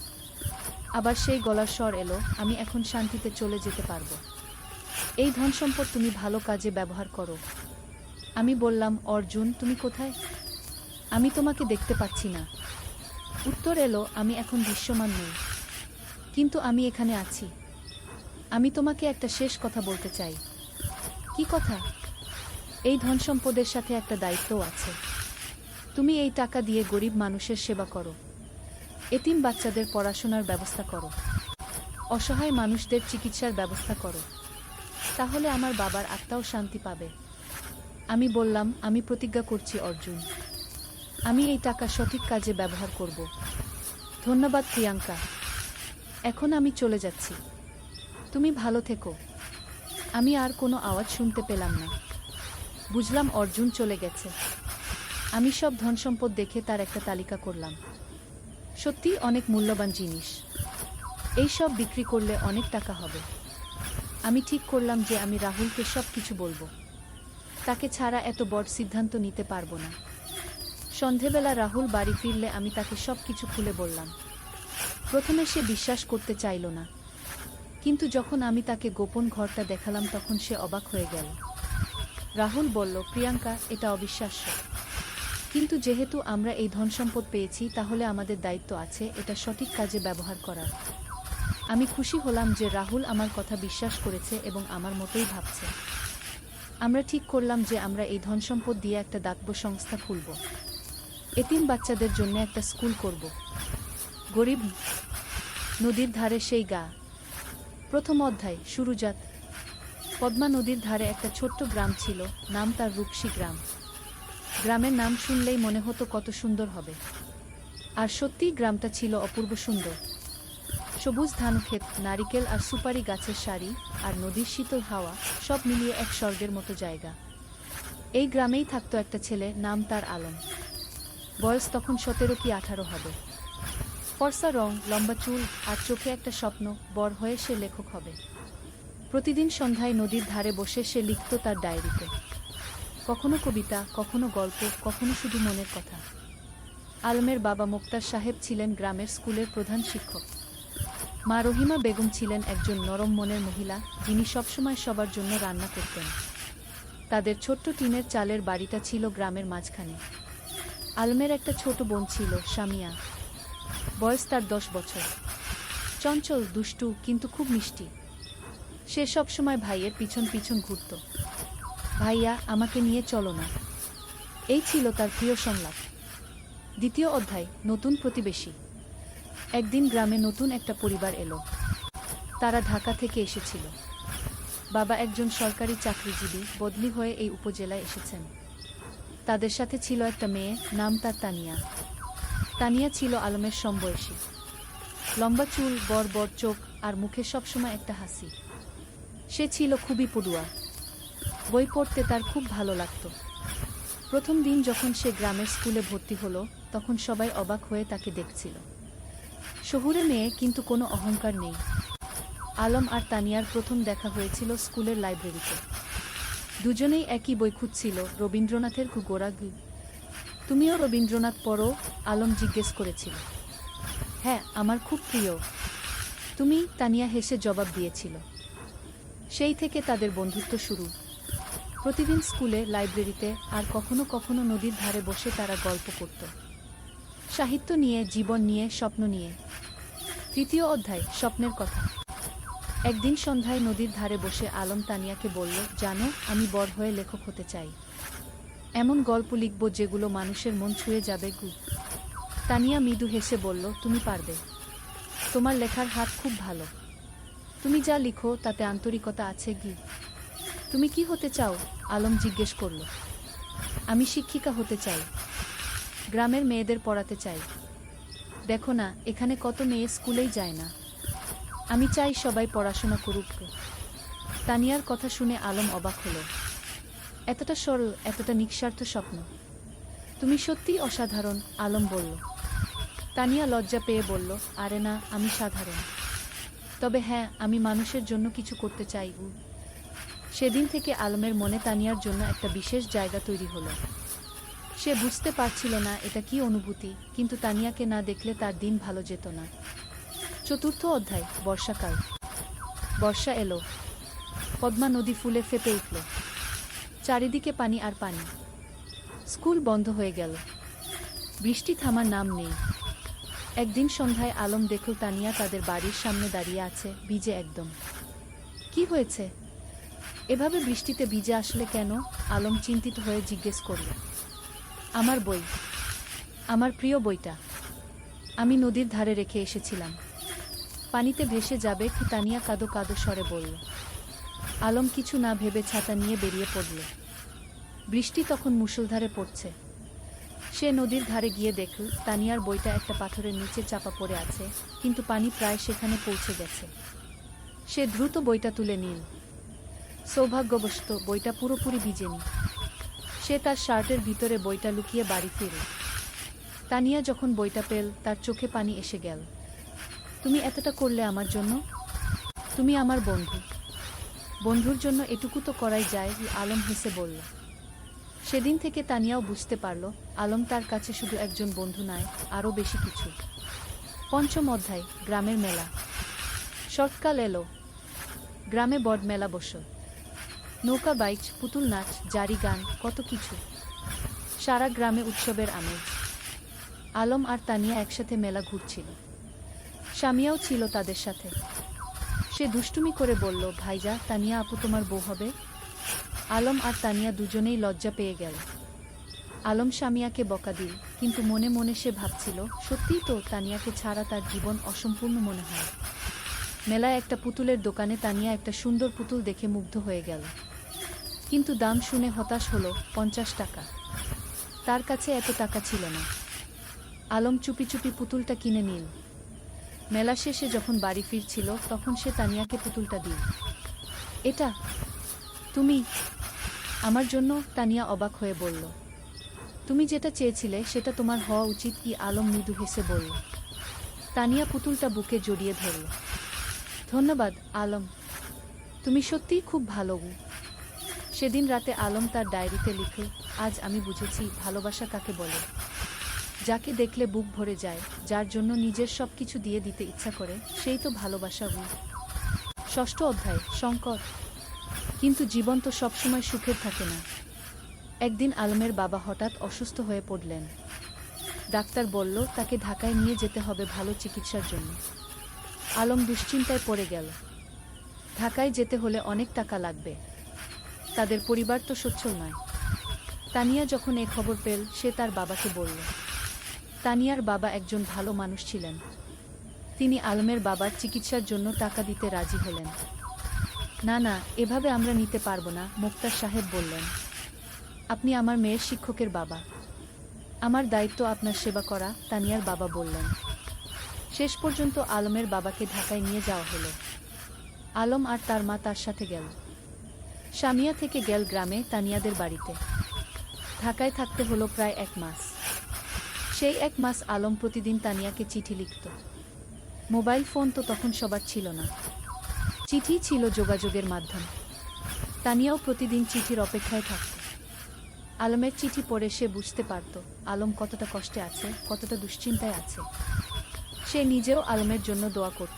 আবার সেই গলার স্বর এলো, আমি এখন শান্তিতে চলে যেতে পারবো। এই ধনসম্পদ তুমি ভালো কাজে ব্যবহার করো। আমি বললাম, অর্জুন তুমি কোথায়? আমি তোমাকে দেখতে পাচ্ছি না। উত্তর এলো, আমি এখন দৃশ্যমান নই, কিন্তু আমি এখানে আছি। আমি তোমাকে একটা শেষ কথা বলতে চাই। কি কথা? এই ধনসম্পদের সাথে একটা দায়িত্বও আছে। তুমি এই টাকা দিয়ে গরিব মানুষের সেবা করো, এতিম বাচ্চাদের পড়াশোনার ব্যবস্থা করো, অসহায় মানুষদের চিকিৎসার ব্যবস্থা করো। তাহলে আমার বাবার আত্মাও শান্তি পাবে। আমি বললাম, আমি প্রতিজ্ঞা করছি অর্জুন, আমি এই টাকা সঠিক কাজে ব্যবহার করব। ধন্যবাদ প্রিয়াঙ্কা, এখন আমি চলে যাচ্ছি। তুমি ভালো থেকো। আমি আর কোনো আওয়াজ শুনতে পেলাম না। বুঝলাম অর্জুন চলে গেছে। আমি সব ধনসম্পদ দেখে তার একটা তালিকা করলাম। সত্যি অনেক মূল্যবান জিনিস। এই সব বিক্রি করলে অনেক টাকা হবে। আমি ঠিক করলাম যে আমি রাহুলকে সব কিছু বলবো। তাকে ছাড়া এত বড় সিদ্ধান্ত নিতে পারবো না। সন্ধেবেলা রাহুল বাড়ি ফিরলে আমি তাকে সব কিছু খুলে বললাম। প্রথমে সে বিশ্বাস করতে চাইল না, কিন্তু যখন আমি তাকে গোপন ঘরটা দেখালাম তখন সে অবাক হয়ে গেল। রাহুল বলল, প্রিয়াঙ্কা, এটা অবিশ্বাস্য, কিন্তু যেহেতু আমরা এই ধনসম্পদ পেয়েছি তাহলে আমাদের দায়িত্ব আছে এটা সঠিক কাজে ব্যবহার করার। আমি খুশি হলাম যে রাহুল আমার কথা বিশ্বাস করেছে এবং আমার মতোই ভাবছে। আমরা ঠিক করলাম যে আমরা এই ধনসম্পদ দিয়ে একটা দাতব্য সংস্থা খুলব, এতিম বাচ্চাদের জন্য একটা স্কুল করব। গরিব নদীর ধারে সেই গা। প্রথম অধ্যায়, শুরুজাত। পদ্মা নদীর ধারে একটা ছোট্ট গ্রাম ছিল, নাম তার রূপসী গ্রাম। গ্রামের নাম শুনলেই মনে হতো কত সুন্দর হবে। আর সত্যিই গ্রামটা ছিল অপূর্ব সুন্দর। সবুজ ধানক্ষেত, নারিকেল আর সুপারি গাছের সারি, আর নদীর শীতল হাওয়া, সব মিলিয়ে এক স্বর্গের মতো জায়গা। এই গ্রামেই থাকতো একটা ছেলে, নাম তার আলম। বয়স তখন 17 কি 18 হবে। ফর্সা রং, লম্বা চুল, আর চোখে একটা স্বপ্ন, বড় হয়ে সে লেখক হবে। প্রতিদিন সন্ধ্যায় নদীর ধারে বসে সে লিখত তার ডায়েরিতে। কখনো কবিতা, কখনো গল্প, কখনো শুধু মনের কথা। আলমের বাবা মোক্তার সাহেব ছিলেন গ্রামের স্কুলের প্রধান শিক্ষক। মা রহিমা বেগম ছিলেন একজন নরম মনের মহিলা, যিনি সবসময় সবার জন্য রান্না করতেন। তাদের ছোট্ট টিনের চালের বাড়িটা ছিল গ্রামের মাঝখানে। আলমের একটা ছোট বোন ছিল, সামিয়া। বয়স তার 10 বছর। চঞ্চল, দুষ্টু, কিন্তু খুব মিষ্টি। সে সবসময় ভাইয়ের পিছন পিছন ঘুরত। ভাইয়া, আমাকে নিয়ে চলো না। এই ছিল তার প্রিয় সংলাপ। দ্বিতীয় অধ্যায়, নতুন প্রতিবেশী। একদিন গ্রামে নতুন একটা পরিবার এলো। তারা ঢাকা থেকে এসেছিল। বাবা একজন সরকারি চাকরিজীবী, বদলি হয়ে এই উপজেলায় এসেছেন। তাদের সাথে ছিল একটা মেয়ে, নাম তার তানিয়া। তানিয়া ছিল আলমের সমবয়সী। লম্বা চুল, বড় বড় চোখ, আর মুখে সবসময় একটা হাসি। সে ছিল খুবই পড়ুয়া। বই পড়তে তার খুব ভালো লাগত। প্রথম দিন যখন সে গ্রামের স্কুলে ভর্তি হলো, তখন সবাই অবাক হয়ে তাকে দেখছিল। শহুরে মেয়ে, কিন্তু কোনো অহংকার নেই। আলম আর তানিয়ার প্রথম দেখা হয়েছিল স্কুলের লাইব্রেরিতে। দুজনেই একই বই খুঁজছিল, রবীন্দ্রনাথের গোড়াগি। তুমিও রবীন্দ্রনাথ পড়ো? আলম জিজ্ঞেস করেছিল। হ্যাঁ, আমার খুব প্রিয়। তুমি? তানিয়া হেসে জবাব দিয়েছিল। সেই থেকে তাদের বন্ধুত্ব শুরু। প্রতিদিন স্কুলে, লাইব্রেরিতে, আর কখনো কখনো নদীর ধারে বসে তারা গল্প করত। সাহিত্য নিয়ে, জীবন নিয়ে, স্বপ্ন নিয়ে। তৃতীয় অধ্যায়, স্বপ্নের কথা। একদিন সন্ধ্যায় নদীর ধারে বসে আলম তানিয়াকে বলল, জানো, আমি বড় হয়ে লেখক হতে চাই। এমন গল্প লিখব যেগুলো মানুষের মন ছুঁয়ে যাবে। তানিয়া মৃদু হেসে বলল, তুমি পারবে। তোমার লেখার হাত খুব ভালো। তুমি যা লিখো তাতে আন্তরিকতা আছে কি? তুমি কি হতে চাও? আলম জিজ্ঞেস করল। আমি শিক্ষিকা হতে চাই। গ্রামের মেয়েদের পড়াতে চাই। দেখো না, এখানে কত মেয়ে স্কুলেই যায় না। আমি চাই সবাই পড়াশোনা করুক। তানিয়ার কথা শুনে আলম অবাক হল। এতটা সরল, এতটা নিঃস্বার্থ স্বপ্ন। তুমি সত্যিই অসাধারণ, আলম বলল। তানিয়া লজ্জা পেয়ে বলল, আরে না, আমি সাধারণ। তবে হ্যাঁ, আমি মানুষের জন্য কিছু করতে চাই। সেদিন থেকে আলমের মনে তানিয়ার জন্য একটা বিশেষ জায়গা তৈরি হলো। সে বুঝতে পারছিল না এটা কি অনুভূতি, কিন্তু তানিয়াকে না দেখলে তার দিন ভালো যেত না। চতুর্থ অধ্যায়, বর্ষাকাল। বর্ষা এলো। পদ্মা নদী ফুলে ফেঁপে উঠল। চারিদিকে পানি আর পানি। স্কুল বন্ধ হয়ে গেল। বৃষ্টি থামার নাম নেই। একদিন সন্ধ্যায় আলম দেখল তানিয়া তাদের বাড়ির সামনে দাঁড়িয়ে আছে, ভিজে একদম। কি হয়েছে? এভাবে বৃষ্টিতে ভিজে আসলে কেন? আলম চিন্তিত হয়ে জিজ্ঞেস করল। আমার বই। আমার প্রিয় বইটা। আমি নদীর ধারে রেখে এসেছিলাম। পানিতে ভেসে যাবে কি? তানিয়া কাঁদো কাঁদো স্বরে বলল। আলম কিছু না ভেবে ছাতা নিয়ে বেরিয়ে পড়ল। বৃষ্টি তখন মুষলধারে পড়ছে। সে নদীর ধারে গিয়ে দেখল তানিয়ার বইটা একটা পাথরের নিচে চাপা পড়ে আছে, কিন্তু পানি প্রায় সেখানে পৌঁছে গেছে। সে দ্রুত বইটা তুলে নিল। সৌভাগ্যবশত বইটা পুরোপুরি ভিজেনি। সে তার শার্টের ভিতরে বইটা লুকিয়ে বাড়ি ফিরল। তানিয়া যখন বইটা পেল, তার চোখে পানি এসে গেল। তুমি এতটা করলে আমার জন্য? তুমি আমার বন্ধু। বন্ধুর জন্য এটুকু তো করাই যায়, আলম হেসে বলল। সেদিন থেকে তানিয়াও বুঝতে পারল, আলম তার কাছে শুধু একজন বন্ধু নয়, আরও বেশি কিছু। পঞ্চম অধ্যায়, গ্রামের মেলা। শরৎকাল এলো। গ্রামে বড় মেলা বসল। নৌকা বাইচ, পুতুল নাচ, জারি গান, কত কিছু। সারা গ্রামে উৎসবের আমেজ। আলম আর তানিয়া একসাথে মেলা ঘুরছিল। স্বামীও ছিল তাদের সাথে। সে দুষ্টুমি করে বলল, ভাইজা, তানিয়া আপু তোমার বউ হবে? আলম আর তানিয়া দুজনেই লজ্জা পেয়ে গেল। আলম স্বামীয়াকে বকা দিল, কিন্তু মনে মনে সে ভাবছিল, সত্যিই তো, তানিয়াকে ছাড়া তার জীবন অসম্পূর্ণ মনে হয়। মেলায় একটা পুতুলের দোকানে তানিয়া একটা সুন্দর পুতুল দেখে মুগ্ধ হয়ে গেল। কিন্তু দাম শুনে হতাশ হলো, 50 টাকা। তার কাছে এত টাকা ছিল না। আলম চুপি চুপি পুতুলটা কিনে নিল। মেলা শেষে যখন বাড়ি ফিরছিল, তখন সে তানিয়াকে পুতুলটা দিল। এটা তুমি আমার জন্য? তানিয়া অবাক হয়ে বলল। তুমি যেটা চেয়েছিলে সেটা তোমার হওয়া উচিত কি? আলম মৃদু হেসে বলল। তানিয়া পুতুলটা বুকে জড়িয়ে ধরল। ধন্যবাদ আলম, তুমি সত্যিই খুব ভালো। সেদিন রাতে আলম তার ডায়েরিতে লিখল, আজ আমি বুঝেছি ভালোবাসা কাকে বলে। যাকে দেখলে বুক ভরে যায়, যার জন্য নিজের সবকিছু দিয়ে দিতে ইচ্ছা করে, সেই তো ভালোবাসা। ষষ্ঠ অধ্যায়, সংকট। কিন্তু জীবন তো সবসময় সুখের থাকে না। একদিন আলমের বাবা হঠাৎ অসুস্থ হয়ে পড়লেন। ডাক্তার বলল তাকে ঢাকায় নিয়ে যেতে হবে ভালো চিকিৎসার জন্য। আলম দুশ্চিন্তায় পড়ে গেল। ঢাকায় যেতে হলে অনেক টাকা লাগবে। তাদের পরিবার তো সচ্ছল নয়। তানিয়া যখন এ খবর পেল, সে তার বাবাকে বলল। তানিয়ার বাবা একজন ভালো মানুষ ছিলেন। তিনি আলমের বাবার চিকিৎসার জন্য টাকা দিতে রাজি হলেন। না না, এভাবে আমরা নিতে পারবো না, মোক্তার সাহেব বললেন। আপনি আমার মেয়ের শিক্ষকের বাবা। আমার দায়িত্ব আপনার সেবা করা, তানিয়ার বাবা বললেন। শেষ পর্যন্ত আলমের বাবাকে ঢাকায় নিয়ে যাওয়া হলো। আলম আর তার মা তার সাথে গেল। স্বামীয়া থেকে গেল গ্রামে তানিয়াদের বাড়িতে। ঢাকায় থাকতে হলো প্রায় 1 মাস। সেই 1 মাস আলম প্রতিদিন তানিয়াকে চিঠি লিখত। মোবাইল ফোন তো তখন সবার ছিল না। চিঠি ছিল যোগাযোগের মাধ্যম। তানিয়াও প্রতিদিন চিঠির অপেক্ষায় থাকত। আলমের চিঠি পড়ে সে বুঝতে পারত আলম কতটা কষ্টে আছে, কতটা দুশ্চিন্তায় আছে। সে নিজেও আলমের জন্য দোয়া করত।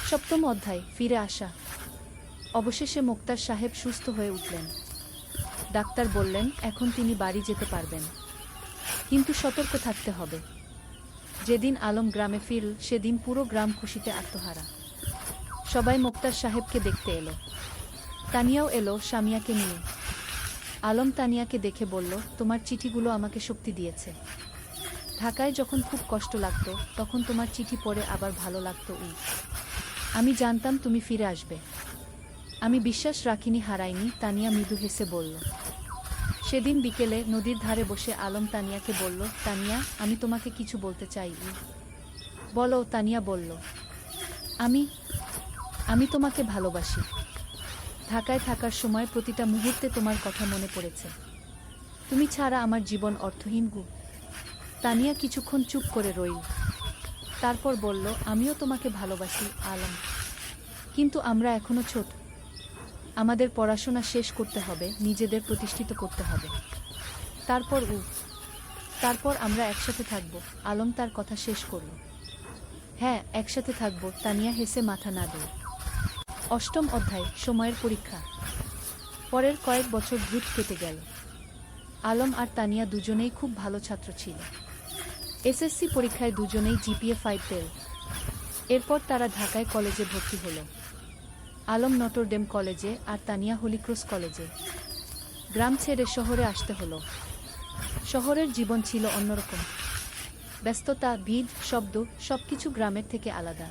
সপ্তম অধ্যায়, ফিরে আসা। অবশেষে মোক্তার সাহেব সুস্থ হয়ে উঠলেন। ডাক্তার বললেন এখন তিনি বাড়ি যেতে পারবেন, কিন্তু সতর্ক থাকতে হবে। যেদিন আলম গ্রামে ফিরল, সেদিন পুরো গ্রাম খুশিতে আত্মহারা। সবাই মোক্তার সাহেবকে দেখতে এলো। তানিয়াও এলো স্বামীয়াকে নিয়ে। আলম তানিয়াকে দেখে বলল, তোমার চিঠিগুলো আমাকে শক্তি দিয়েছে। ঢাকায় যখন খুব কষ্ট লাগত তখন তোমার চিঠি পড়ে আবার ভালো লাগতো। আমি জানতাম তুমি ফিরে আসবে। আমি বিশ্বাস রাখিনি, হারাইনি। তানিয়া মৃদু হেসে বলল। সেদিন বিকেলে নদীর ধারে বসে আলম তানিয়াকে বলল, তানিয়া, আমি তোমাকে কিছু বলতে চাই। বলো। তানিয়া বলল, আমি আমি তোমাকে ভালোবাসি। ঢাকায় থাকার সময় প্রতিটা মুহূর্তে তোমার কথা মনে পড়েছে। তুমি ছাড়া আমার জীবন অর্থহীন। তানিয়া কিছুক্ষণ চুপ করে রইল। তারপর বলল, আমিও তোমাকে ভালোবাসি আলম, কিন্তু আমরা এখনো ছোট। আমাদের পড়াশোনা শেষ করতে হবে, নিজেদের প্রতিষ্ঠিত করতে হবে। তারপর আমরা একসাথে থাকব। আলম তার কথা শেষ করল। হ্যাঁ, একসাথে থাকব। তানিয়া হেসে মাথা নাড়ল। অষ্টম অধ্যায়, সময়ের পরীক্ষা। পরের কয়েক বছর দ্রুত কেটে গেল। আলম আর তানিয়া দুজনেই খুব ভালো ছাত্র ছিল। এসএসসি পরীক্ষায় দুজনেই জিপিএ 5 পেল। এরপর তারা ঢাকায় কলেজে ভর্তি হল। আলম নটরডেম কলেজে আর তানিয়া হলিক্রস কলেজে। গ্রাম ছেড়ে শহরে আসতে হলো। শহরের জীবন ছিল অন্যরকম। ব্যস্ততা, ভিড়, শব্দ, সবকিছু গ্রামের থেকে আলাদা।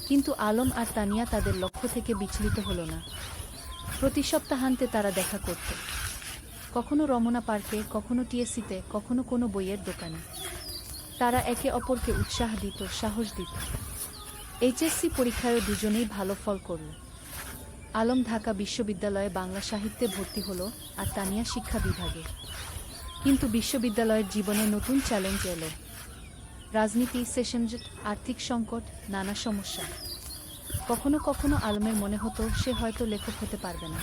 কিন্তু আলম আর তানিয়া তাদের লক্ষ্য থেকে বিচলিত হল না। প্রতি সপ্তাহান্তে তারা দেখা করত। কখনো রমনা পার্কে, কখনো টিএসসিতে, কখনো কোনো বইয়ের দোকানে। তারা একে অপরকে উৎসাহ দিত, সাহস দিত। এইচএসসি পরীক্ষায়ও দুজনেই ভালো ফল করল। আলম ঢাকা বিশ্ববিদ্যালয়ে বাংলা সাহিত্যে ভর্তি হল আর তানিয়া শিক্ষা বিভাগে। কিন্তু বিশ্ববিদ্যালয়ের জীবনে নতুন চ্যালেঞ্জ এলো। রাজনীতি, সেশনজট, আর্থিক সংকট, নানা সমস্যা। কখনো কখনো আলমের মনে হতো সে হয়তো লেখক হতে পারবে না।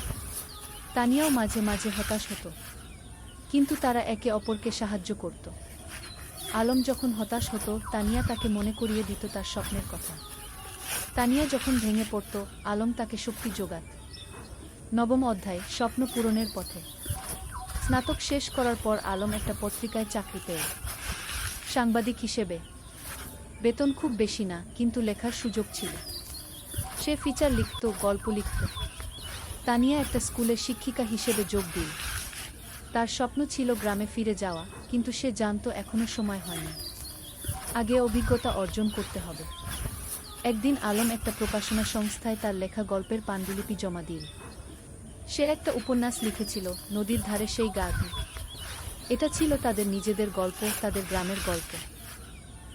তানিয়াও মাঝে মাঝে হতাশ হতো। কিন্তু তারা একে অপরকে সাহায্য করত। আলম যখন হতাশ হতো, তানিয়া তাকে মনে করিয়ে দিত তার স্বপ্নের কথা। তানিয়া যখন ভেঙে পড়ত, আলম তাকে শক্তি যোগাত। নবম অধ্যায়, স্বপ্ন পূরণের পথে। স্নাতক শেষ করার পর আলম একটা পত্রিকায় চাকরি পেল, সাংবাদিক হিসেবে। বেতন খুব বেশি না, কিন্তু লেখার সুযোগ ছিল। সে ফিচার লিখত, গল্প লিখত। তানিয়া একটা স্কুলে শিক্ষিকা হিসেবে যোগ দিল। তার স্বপ্ন ছিল গ্রামে ফিরে যাওয়া, কিন্তু সে জানত এখনো সময় হয়নি। আগে অভিজ্ঞতা অর্জন করতে হবে। একদিন আলম একটা প্রকাশনা সংস্থায় তার লেখা গল্পের পাণ্ডুলিপি জমা দিল। সে একটা উপন্যাস লিখেছিল, নদীর ধারে সেই গাছ। এটা ছিল তাদের নিজেদের গল্প, তাদের গ্রামের গল্প।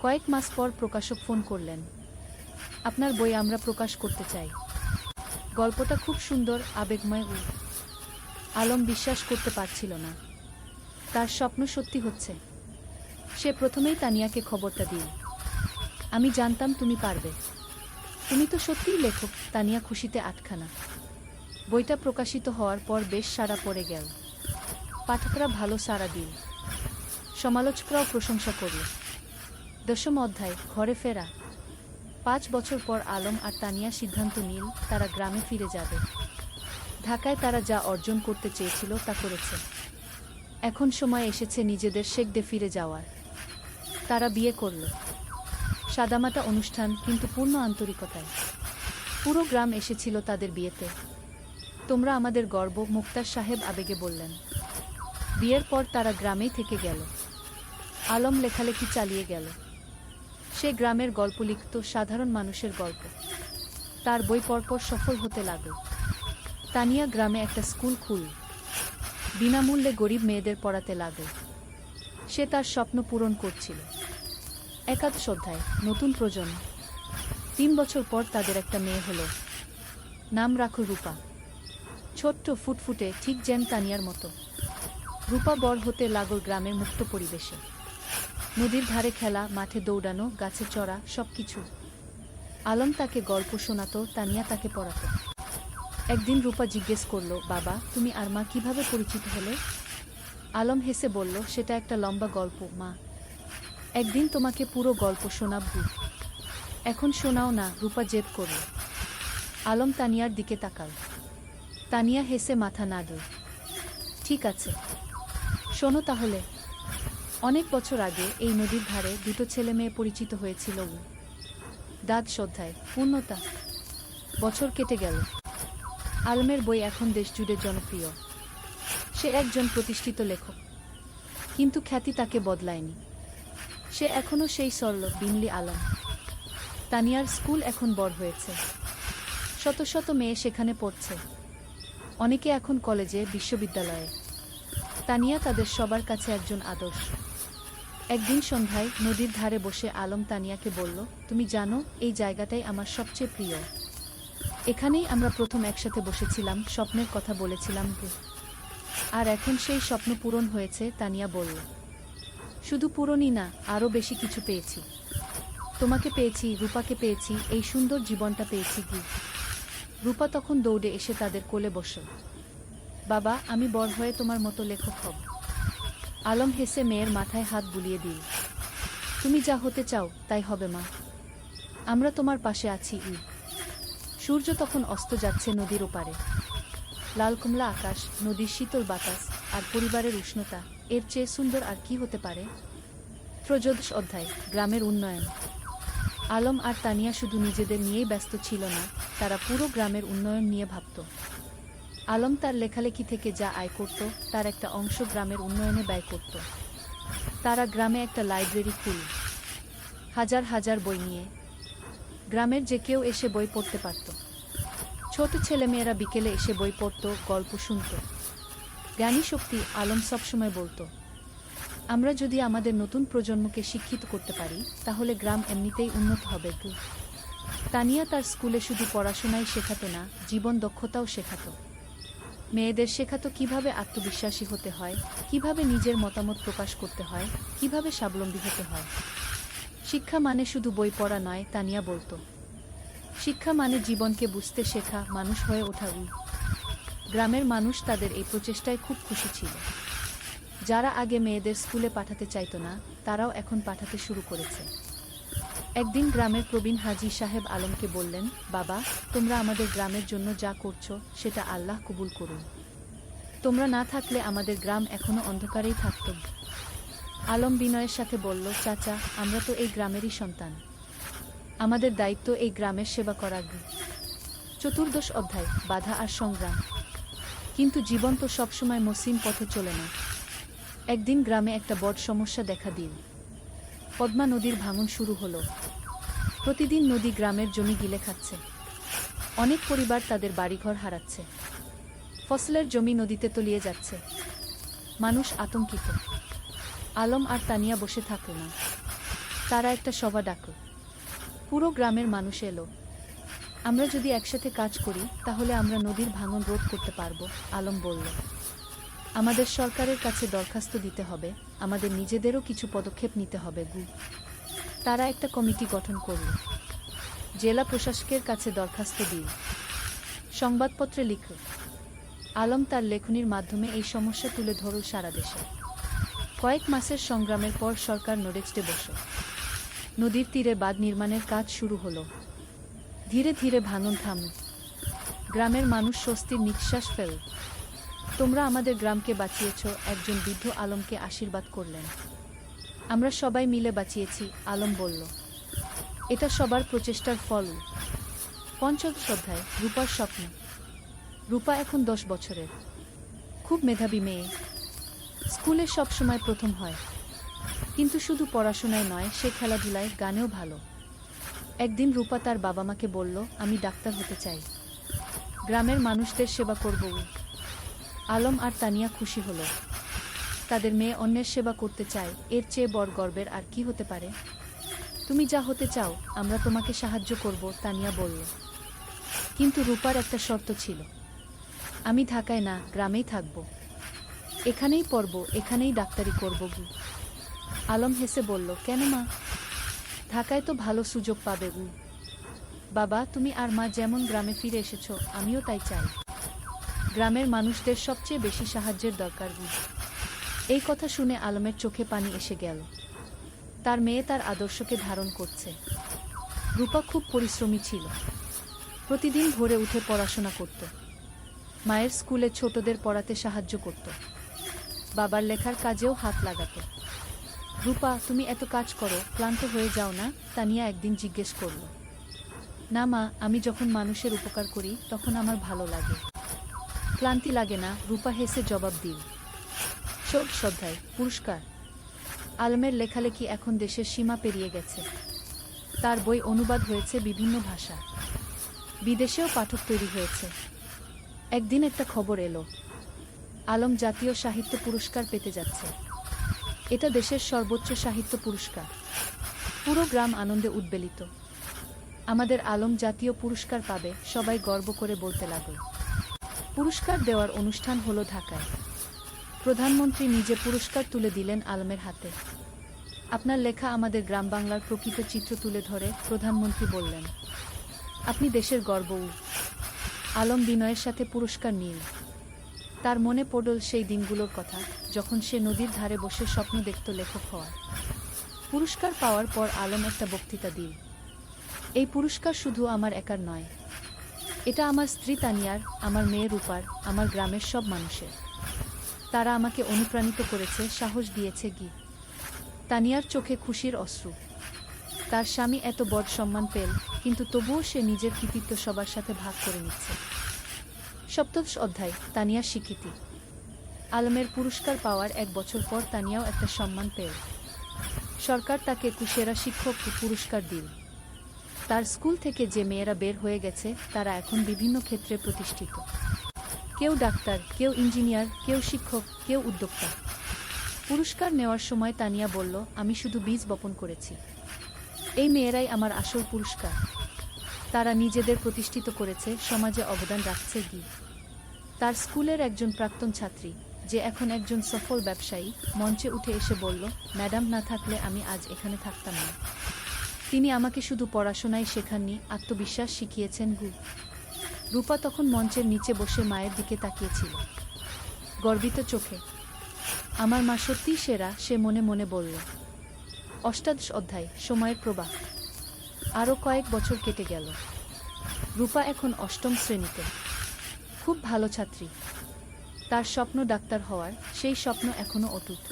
কয়েক মাস পর প্রকাশক ফোন করলেন, আপনার বই আমরা প্রকাশ করতে চাই। গল্পটা খুব সুন্দর, আবেগময়। আলম বিশ্বাস করতে পারছিল না। তার স্বপ্ন সত্যি হচ্ছে। সে প্রথমেই তানিয়াকে খবরটা দিল। আমি জানতাম তুমি পারবে। তুমি তো সত্যিই লেখক। তানিয়া খুশিতে আটখানা। বইটা প্রকাশিত হওয়ার পর বেশ সাড়া পড়ে গেল। পাঠকরা ভালো সাড়া দিল, সমালোচকরাও প্রশংসা করল। দশম অধ্যায়, ঘরে ফেরা। 5 বছর পর আলম আর তানিয়া সিদ্ধান্ত নিল তারা গ্রামে ফিরে যাবে। ঢাকায় তারা যা অর্জন করতে চেয়েছিল তা করেছে। এখন সময় এসেছে নিজেদের শেকডে ফিরে যাওয়ার। তারা বিয়ে করল। সাদামাটা অনুষ্ঠান, কিন্তু পূর্ণ আন্তরিকতায়। পুরো গ্রাম এসেছিল তাদের বিয়েতে। তোমরা আমাদের গর্ব, মুক্তার সাহেব আবেগে বললেন। বিয়ের পর তারা গ্রামেই থেকে গেল। আলম লেখালেখি চালিয়ে গেল। সে গ্রামের গল্প লিখত, সাধারণ মানুষের গল্প। তার বই পরপর সফল হতে লাগল। তানিয়া গ্রামে একটা স্কুল খুলল, বিনামূল্যে গরিব মেয়েদের পড়াতে লাগল। সে তার স্বপ্ন পূরণ করছিল। একাদশ অধ্যায়, নতুন প্রজন্ম। 3 বছর পর তাদের একটা মেয়ে হলো। নাম রাখো রূপা। ছোট্ট, ফুটফুটে, ঠিক যেন তানিয়ার মতো। রূপা বড় হতে লাগল গ্রামের মুক্ত পরিবেশে। নদীর ধারে খেলা, মাঠে দৌড়ানো, গাছে চড়া, সবকিছু। আলম তাকে গল্প শোনাতো, তানিয়া তাকে পড়াতো। একদিন রূপা জিজ্ঞেস করল, বাবা, তুমি আর মা কিভাবে পরিচিত হলে? আলম হেসে বলল, সেটা একটা লম্বা গল্প মা। একদিন তোমাকে পুরো গল্প শোনাবো। এখন শোনাও না, রূপা জেদ করল। আলম তানিয়ার দিকে তাকাল। তানিয়া হেসে মাথা নাড়ল। ঠিক আছে, শোনো তাহলে। অনেক বছর আগে এই নদীর ধারে দুটো ছেলে মেয়ে পরিচিত হয়েছিল। দ্বাদশ অধ্যায়, পূর্ণতা। বছর কেটে গেল। আলমের বই এখন দেশ জুড়ে জনপ্রিয়। সে একজন প্রতিষ্ঠিত লেখক। কিন্তু খ্যাতি তাকে বদলায়নি। সে এখনও সেই সরল বিমলি আলম। তানিয়ার স্কুল এখন বড় হয়েছে, শত শত মেয়ে সেখানে পড়ছে, অনেকে এখন কলেজে, বিশ্ববিদ্যালয়ে। তানিয়া তাদের সবার কাছে একজন আদর্শ। একদিন সন্ধ্যায় নদীর ধারে বসে আলম তানিয়াকে বলল, তুমি জানো, এই জায়গাটাই আমার সবচেয়ে প্রিয়। এখানেই আমরা প্রথম একসাথে বসেছিলাম, স্বপ্নের কথা বলেছিলাম। আর এখন সেই স্বপ্ন পূরণ হয়েছে। তানিয়া বলল, শুধু পূরণই না, আরও বেশি কিছু পেয়েছি। তোমাকে পেয়েছি, রূপাকে পেয়েছি, এই সুন্দর জীবনটা পেয়েছি। কি রূপা তখন দৌড়ে এসে তাদের কোলে বসল। বাবা, আমি বড় হয়ে তোমার মতো লেখক হব। আলম হেসে মেয়ের মাথায় হাত বুলিয়ে দিল। তুমি যা হতে চাও তাই হবে মা, আমরা তোমার পাশে আছি। সূর্য তখন অস্ত যাচ্ছে নদীর ওপারে। লাল কমলা আকাশ, নদীর শীতল বাতাস আর পরিবারের উষ্ণতা, এর চেয়ে সুন্দর আর কি হতে পারে? ত্রয়োদশ অধ্যায়, গ্রামের উন্নয়ন। আলম আর তানিয়া শুধু নিজেদের নিয়েই ব্যস্ত ছিল না, তারা পুরো গ্রামের উন্নয়ন নিয়ে ভাবত। আলম তার লেখালেখি থেকে যা আয় করত তার একটা অংশ গ্রামের উন্নয়নে ব্যয় করত। তারা গ্রামে একটা লাইব্রেরি খুলল, হাজার হাজার বই নিয়ে। গ্রামের যে কেউ এসে বই পড়তে পারত। ছোট ছেলেমেয়েরা বিকেলে এসে বই পড়ত, গল্প শুনত। জ্ঞানী শক্তি, আলম সবসময় বলতো, আমরা যদি আমাদের নতুন প্রজন্মকে শিক্ষিত করতে পারি তাহলে গ্রাম এমনিতেই উন্নত হবে। তানিয়া তার স্কুলে শুধু পড়াশোনাই শেখাতো না, জীবন দক্ষতাও শেখাতো। মেয়েদের শেখাতো কিভাবে আত্মবিশ্বাসী হতে হয়, কিভাবে নিজের মতামত প্রকাশ করতে হয়, কিভাবে স্বাবলম্বী হতে হয়। শিক্ষা মানে শুধু বই পড়া নয়, তানিয়া বলতো। শিক্ষা মানে জীবনকে বুঝতে শেখা, মানুষ হয়ে ওঠা। গ্রামের মানুষ তাদের এই প্রচেষ্টায় খুব খুশি ছিল। যারা আগে মেয়েদের স্কুলে পাঠাতে চাইতো না, তারাও এখন পাঠাতে শুরু করেছে। একদিন গ্রামের প্রবীণ হাজী সাহেব আলমকে বললেন, বাবা, তোমরা আমাদের গ্রামের জন্য যা করছো সেটা আল্লাহ কবুল করুন। তোমরা না থাকলে আমাদের গ্রাম এখনো অন্ধকারেই থাকত। আলম বিনয়ের সাথে বলল, চাচা, আমরা তো এই গ্রামেরই সন্তান, আমাদের দায়িত্ব এই গ্রামের সেবা করা। চতুর্দশ অধ্যায়, বাধা আর সংগ্রাম। কিন্তু জীবন তো সবসময় মসৃণ পথে চলে না। একদিন গ্রামে একটা বড় সমস্যা দেখা দিল। পদ্মা নদীর ভাঙন শুরু হলো। প্রতিদিন নদী গ্রামের জমি গিলে খাচ্ছে। অনেক পরিবার তাদের বাড়িঘর হারাচ্ছে। ফসলের জমি নদীতে তলিয়ে যাচ্ছে। মানুষ আতঙ্কিত। আলম আর তানিয়া বসে থাকল না, তারা একটা সভা ডাকল। পুরো গ্রামের মানুষ এলো। আমরা যদি একসাথে কাজ করি তাহলে আমরা নদীর ভাঙন রোধ করতে পারব, আলম বলল। আমাদের সরকারের কাছে দরখাস্ত দিতে হবে, আমাদের নিজেদেরও কিছু পদক্ষেপ নিতে হবে। তারা একটা কমিটি গঠন করল। জেলা প্রশাসকের কাছে দরখাস্ত দিল। সংবাদপত্রে লিখল। আলম তার লেখনীর মাধ্যমে এই সমস্যা তুলে ধরল সারা দেশে। কয়েক মাসের সংগ্রামের পর সরকার নড়েচড়ে বসল। নদীর তীরে বাঁধ নির্মাণের কাজ শুরু হলো। ধীরে ধীরে ভাঙন থামল। গ্রামের মানুষ স্বস্তির নিঃশ্বাস ফেলল। তোমরা আমাদের গ্রামকে বাঁচিয়েছ, একজন বৃদ্ধ আলমকে আশীর্বাদ করলেন। আমরা সবাই মিলে বাঁচিয়েছি, আলম বলল। এটা সবার প্রচেষ্টার ফল। পঞ্চদশ অধ্যায়, রূপার স্বপ্ন। রূপা এখন 10 বছরের, খুব মেধাবী মেয়ে। স্কুলে সব সময় প্রথম হয়। কিন্তু শুধু পড়াশোনায় নয়, সে খেলাধুলায়, গানেও ভালো। একদিন রূপা তার বাবা মাকে বলল, আমি ডাক্তার হতে চাই, গ্রামের মানুষদের সেবা করব। আলম আর তানিয়া খুশি হলো। তাদের মেয়ে অন্যের সেবা করতে চায়, এর চেয়ে বড় গর্বের আর কি হতে পারে? তুমি যা হতে চাও আমরা তোমাকে সাহায্য করব, তানিয়া বলল। কিন্তু রূপার একটা শর্ত ছিল, আমি ঢাকায় না, গ্রামেই থাকব, এখানেই পড়ব, এখানেই ডাক্তারি করব। আলম হেসে বলল, কেন মা? ঢাকায় তো ভালো সুযোগ পাবে। বাবা, তুমি আর মা যেমন গ্রামে ফিরে এসেছো, আমিও তাই চাই। গ্রামের মানুষদের সবচেয়ে বেশি সাহায্যের দরকার। এই কথা শুনে আলমের চোখে পানি এসে গেল। তার মেয়ে তার আদর্শকে ধারণ করছে। রূপা খুব পরিশ্রমী ছিল। প্রতিদিন ভোরে উঠে পড়াশোনা করত। মায়ের স্কুলে ছোটদের পড়াতে সাহায্য করত। বাবার লেখার কাজেও হাত লাগাত। রূপা, তুমি এত কাজ করো, ক্লান্ত হয়ে যাও না? তানিয়া একদিন জিজ্ঞেস করল। না মা, আমি যখন মানুষের উপকার করি তখন আমার ভালো লাগে, ক্লান্তি লাগে না, রূপা হেসে জবাব দিল। ষোড়শ অধ্যায়, পুরস্কার। আলমের লেখালেখি এখন দেশের সীমা পেরিয়ে গেছে। তার বই অনুবাদ হয়েছে বিভিন্ন ভাষা। বিদেশেও পাঠক তৈরি হয়েছে। একদিন একটা খবর এলো, আলম জাতীয় সাহিত্য পুরস্কার পেতে যাচ্ছে। এটা দেশের সর্বোচ্চ সাহিত্য পুরস্কার। পুরো গ্রাম আনন্দে উদ্বেলিত। আমাদের আলম জাতীয় পুরস্কার পাবে, সবাই গর্ব করে বলতে লাগল। পুরস্কার দেওয়ার অনুষ্ঠান হলো ঢাকায়। প্রধানমন্ত্রী নিজে পুরস্কার তুলে দিলেন আলমের হাতে। আপনার লেখা আমাদের গ্রাম বাংলার প্রকৃত চিত্র তুলে ধরে, প্রধানমন্ত্রী বললেন। আপনি দেশের গর্ব। আলম বিনয়ের সাথে পুরস্কার নিল। তার মনে পড়ল সেই দিনগুলোর কথা, যখন সে নদীর ধারে বসে স্বপ্ন দেখত লেখক হওয়ার। পুরস্কার পাওয়ার পর আলম একটা বক্তৃতা দিল। এই পুরস্কার শুধু আমার একার নয়, এটা আমার স্ত্রী তানিয়ার, আমার মেয়ে রূপার, আমার গ্রামের সব মানুষের। তারা আমাকে অনুপ্রাণিত করেছে, সাহস দিয়েছে। তানিয়ার চোখে খুশির অশ্রু। তার স্বামী এত বড় সম্মান পেল, কিন্তু তবুও সে নিজের কৃতিত্ব সবার সাথে ভাগ করে নিচ্ছে। সপ্তদশ অধ্যায়, তানিয়ার স্বীকৃতি। আলমের পুরস্কার পাওয়ার 1 বছর পর তানিয়াও একটা সম্মান পেল। সরকার তাকে সেরা শিক্ষক পুরস্কার দিল। তার স্কুল থেকে যে মেয়েরা বের হয়ে গেছে, তারা এখন বিভিন্ন ক্ষেত্রে প্রতিষ্ঠিত। কেউ ডাক্তার, কেউ ইঞ্জিনিয়ার, কেউ শিক্ষক, কেউ উদ্যোক্তা। পুরস্কার নেওয়ার সময় তানিয়া বলল, আমি শুধু বীজ বপন করেছি। এই মেয়েরাই আমার আসল পুরস্কার। তারা নিজেদের প্রতিষ্ঠিত করেছে, সমাজে অবদান রাখছে। তার স্কুলের একজন প্রাক্তন ছাত্রী, যে এখন একজন সফল ব্যবসায়ী, মঞ্চে উঠে এসে বলল, ম্যাডাম না থাকলে আমি আজ এখানে থাকতাম না। তিনি আমাকে শুধু পড়াশোনাই শেখাননি, আত্মবিশ্বাস শিখিয়েছেন। রূপা তখন মঞ্চের নিচে বসে মায়ের দিকে তাকিয়েছিল, গর্বিত চোখে। আমার মা সত্যিই সেরা, সে মনে মনে বলল। অষ্টাদশ অধ্যায়, সময়ের প্রবাহ। আরও কয়েক বছর কেটে গেল। রূপা এখন 8ম শ্রেণীতে। খুব ভালো ছাত্রী। তার স্বপ্ন ডাক্তার হওয়ার, সেই স্বপ্ন এখনো অটুট।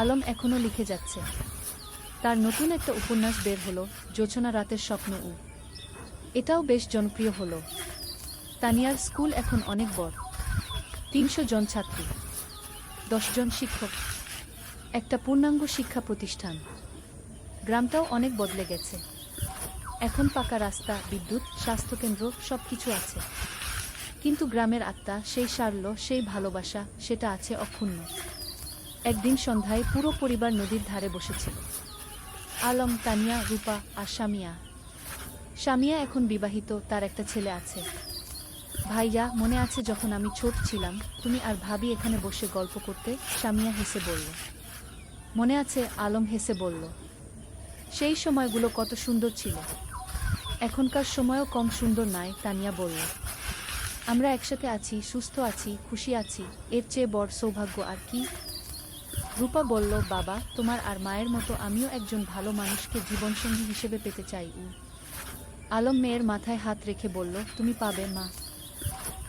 আলম এখনো লিখে যাচ্ছে। তার নতুন একটা উপন্যাস বের হলো, জোছনা রাতের স্বপ্ন। এটাও বেশ জনপ্রিয় হলো। তানিয়ার স্কুল এখন অনেক বড়। 300 জন ছাত্রী, 10 জন শিক্ষক, একটা পূর্ণাঙ্গ শিক্ষা প্রতিষ্ঠান। গ্রামটাও অনেক বদলে গেছে। এখন পাকা রাস্তা, বিদ্যুৎ, স্বাস্থ্যকেন্দ্র, সবকিছু আছে। কিন্তু গ্রামের আত্মা, সেই সারল্য, সেই ভালোবাসা, সেটা আছে অক্ষুণ্ণ। একদিন সন্ধ্যায় পুরো পরিবার নদীর ধারে বসেছিল। আলম, তানিয়া, রূপা আর সামিয়া। সামিয়া এখন বিবাহিত, তার একটা ছেলে আছে। ভাইয়া, মনে আছে যখন আমি ছোট ছিলাম, তুমি আর ভাবি এখানে বসে গল্প করতে? সামিয়া হেসে বলল। মনে আছে, আলম হেসে বলল। সেই সময়গুলো কত সুন্দর ছিল। এখনকার সময়ও কম সুন্দর নয়, তানিয়া বলল। আমরা একসাথে আছি, সুস্থ আছি, খুশি আছি, এর চেয়ে বড় সৌভাগ্য আর কি? রূপা বলল, বাবা, তোমার আর মায়ের মতো আমিও একজন ভালো মানুষকে জীবনসঙ্গী হিসেবে পেতে চাই। আলম মেয়ের মাথায় হাত রেখে বলল, তুমি পাবে মা।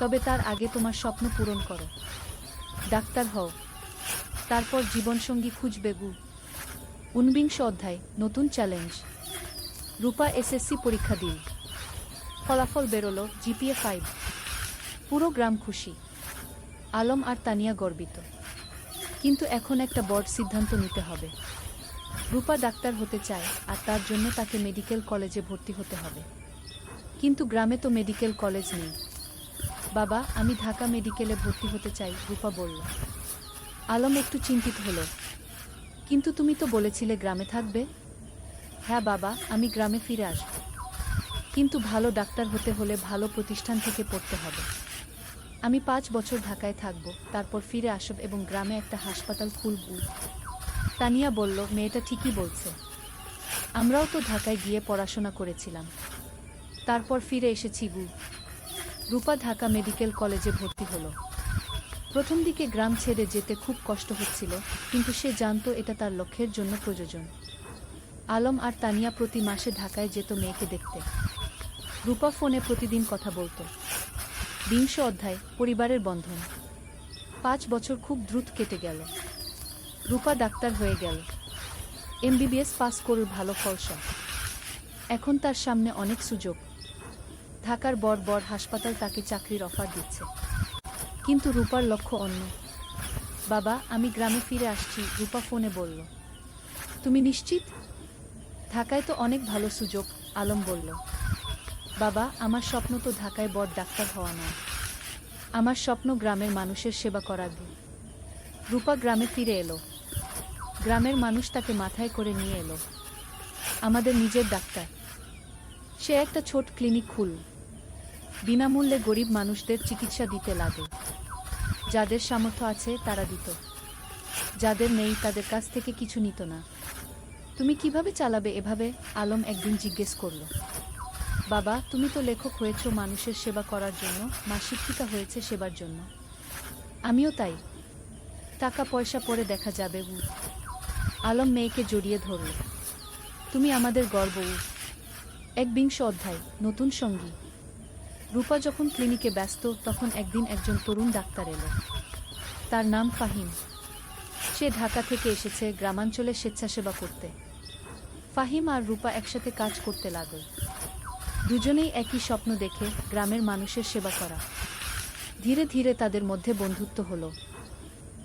তবে তার আগে তোমার স্বপ্ন পূরণ করো। ডাক্তার হও, তারপর জীবনসঙ্গী খুঁজবে। 49 অধ্যায়, নতুন চ্যালেঞ্জ। রূপা এসএসসি পরীক্ষা দিল। ফলাফল বেরোলো, জিপিএ 5। পুরো গ্রাম খুশি। আলম আর তানিয়া গর্বিত। কিন্তু এখন একটা বড় সিদ্ধান্ত নিতে হবে। রূপা ডাক্তার হতে চায়, আর তার জন্য তাকে মেডিকেল কলেজে ভর্তি হতে হবে। কিন্তু গ্রামে তো মেডিকেল কলেজ নেই। বাবা, আমি ঢাকা মেডিকেলে ভর্তি হতে চাই, রূপা বলল। আলম একটু চিন্তিত হলো। কিন্তু তুমি তো বলেছিলে গ্রামে থাকবে। হ্যাঁ বাবা, আমি গ্রামে ফিরে আসব। কিন্তু ভালো ডাক্তার হতে হলে ভালো প্রতিষ্ঠান থেকে পড়তে হবে। আমি 5 বছর ঢাকায় থাকব, তারপর ফিরে আসব এবং গ্রামে একটা হাসপাতাল খুলব। তানিয়া বলল, মেয়েটা ঠিকই বলছে। আমরাও তো ঢাকায় গিয়ে পড়াশোনা করেছিলাম, তারপর ফিরে এসেছি। রূপা ঢাকা মেডিকেল কলেজে ভর্তি হলো। প্রথম দিকে গ্রাম ছেড়ে যেতে খুব কষ্ট হচ্ছিল, কিন্তু সে জানত এটা তার লক্ষ্যের জন্য প্রয়োজন। আলম আর তানিয়া প্রতি মাসে ঢাকায় যেত মেয়েকে দেখতে। রূপা ফোনে প্রতিদিন কথা বলতো। 20 অধ্যায়, পরিবারের বন্ধন। 5 বছর খুব দ্রুত কেটে গেল। রূপা ডাক্তার হয়ে গেল। এমবিবিএস পাস করে ভালো ফলসহ। এখন তার সামনে অনেক সুযোগ। ঢাকার বড় বড় হাসপাতাল তাকে চাকরির অফার দিচ্ছে। কিন্তু রূপার লক্ষ্য অন্য। বাবা, আমি গ্রামে ফিরে আসছি, রূপা ফোনে বলল। তুমি নিশ্চিত? ঢাকায় তো অনেক ভালো সুযোগ, আলম বলল। বাবা, আমার স্বপ্ন তো ঢাকায় বড় ডাক্তার হওয়া নয়। আমার স্বপ্ন গ্রামের মানুষের সেবা করা। রূপা গ্রামে ফিরে এলো। গ্রামের মানুষ তাকে মাথায় করে নিয়ে এলো। আমাদের নিজের ডাক্তার। সে একটা ছোট ক্লিনিক খুলল। বিনামূল্যে গরিব মানুষদের চিকিৎসা দিতে লাগল। যাদের সামর্থ্য আছে তারা দিত, যাদের নেই তাদের কাছ থেকে কিছু নিত না। তুমি কিভাবে চালাবে এভাবে? আলম একদিন জিজ্ঞেস করল। বাবা, তুমি তো লেখক হয়েছ মানুষের সেবা করার জন্য, মা শিক্ষিকা হয়েছে সেবার জন্য। আমিও তাই। টাকা পয়সা পরে দেখা যাবে। আলম মেয়েকে জড়িয়ে ধরল। তুমি আমাদের গর্ব। ১ অধ্যায়, নতুন সঙ্গী। রূপা যখন ক্লিনিকে ব্যস্ত তখন একদিন একজন তরুণ ডাক্তার এলো। তার নাম ফাহিম। সে ঢাকা থেকে এসেছে গ্রামাঞ্চলে স্বেচ্ছাসেবা করতে। ফাহিম আর রূপা একসাথে কাজ করতে লাগল। দুজনেই একই স্বপ্ন দেখে, গ্রামের মানুষের সেবা করা। ধীরে ধীরে তাদের মধ্যে বন্ধুত্ব হলো।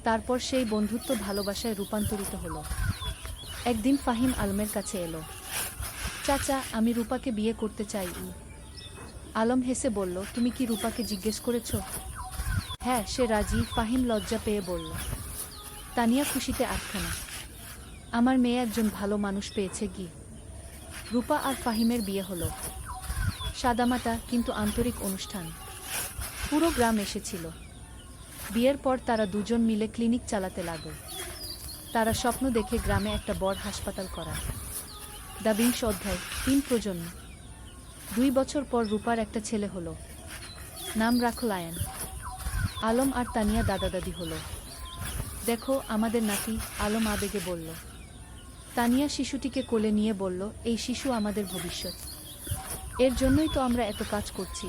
তারপর সেই বন্ধুত্ব ভালোবাসায় রূপান্তরিত হলো। একদিন ফাহিম আলমের কাছে এলো। চাচা, আমি রূপাকে বিয়ে করতে চাই। আলম হেসে বলল, তুমি কি রূপাকে জিজ্ঞেস করেছ? হ্যাঁ, সে রাজি। ফাহিম লজ্জা পেয়ে বলল। তানিয়া খুশিতে আটখানা। আমার মেয়ে একজন ভালো মানুষ পেয়েছে। রূপা আর ফাহিমের বিয়ে হলো। সাদামাটা কিন্তু আন্তরিক অনুষ্ঠান। পুরো গ্রাম এসেছিল। বিয়ের পর তারা দুজন মিলে ক্লিনিক চালাতে লাগল। তারা স্বপ্ন দেখে গ্রামে একটা বড় হাসপাতাল করা। ২ অধ্যায়, ৩ প্রজন্ম। ২ বছর পর রূপার একটা ছেলে হলো। নাম রাখল আয়ান। আলম আর তানিয়া দাদা দাদি হলো। দেখো আমাদের নাতি, আলম আবেগে বলল। তানিয়া শিশুটিকে কোলে নিয়ে বলল, এই শিশু আমাদের ভবিষ্যৎ। এর জন্যই তো আমরা এত কাজ করছি।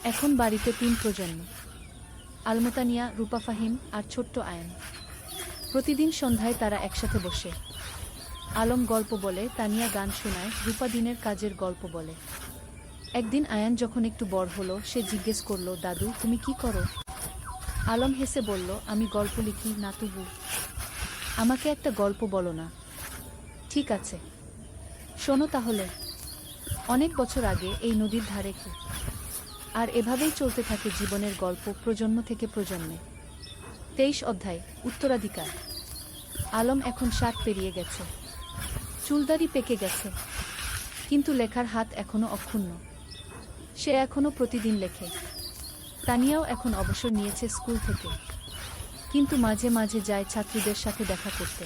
এখন বাড়িতে ৩ প্রজন্ম। আলমতানিয়া, রূপা, ফাহিম আর ছোট্ট আয়ান। প্রতিদিন সন্ধ্যায় তারা একসাথে বসে। আলম গল্প বলে, তানিয়া গান শোনায়, রূপা দিনের কাজের গল্প বলে। একদিন আয়ান যখন একটু বড় হলো, সে জিজ্ঞেস করল, দাদু তুমি কি করো? আলম হেসে বলল, আমি গল্প লিখি। না তবু আমাকে একটা গল্প বলো না? ঠিক আছে, শোনো তাহলে। অনেক বছর আগে এই নদীর ধারে আর এভাবেই চলতে থাকে জীবনের গল্প প্রজন্ম থেকে প্রজন্মে। ২৩ অধ্যায়, উত্তরাধিকার। আলম এখন ৬০ পেরিয়ে গেছে। চুলদাড়ি পেকে গেছে, কিন্তু লেখার হাত এখনো অক্ষুণ্ণ। সে এখনো প্রতিদিন লেখে। তানিয়াও এখন অবসর নিয়েছে স্কুল থেকে, কিন্তু মাঝে মাঝে যায় ছাত্রীদের সাথে দেখা করতে।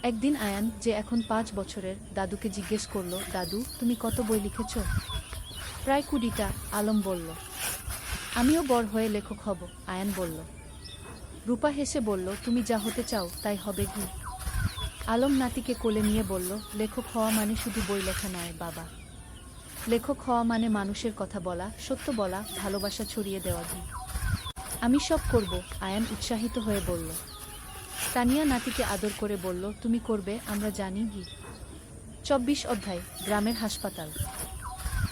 একদিন আয়ান, যে এখন ৫ বছরের, দাদুকে জিজ্ঞেস করল, দাদু তুমি কত বই লিখেছ? প্রায় ২০টা, আলম বলল। আমিও বড় হয়ে লেখক হব, আয়ান বলল। রূপা হেসে বলল, তুমি যা হতে চাও তাই হবে। আলম নাতিকে কোলে নিয়ে বলল, লেখক হওয়া মানে শুধু বই লেখা নয় বাবা। লেখক হওয়া মানে মানুষের কথা বলা, সত্য বলা, ভালোবাসা ছড়িয়ে দেওয়া। আমি সব করব, আয়ান উৎসাহিত হয়ে বলল। তানিয়া নাতিকে আদর করে বলল, তুমি করবে, আমরা জানি। ২৪ অধ্যায়, গ্রামের হাসপাতাল।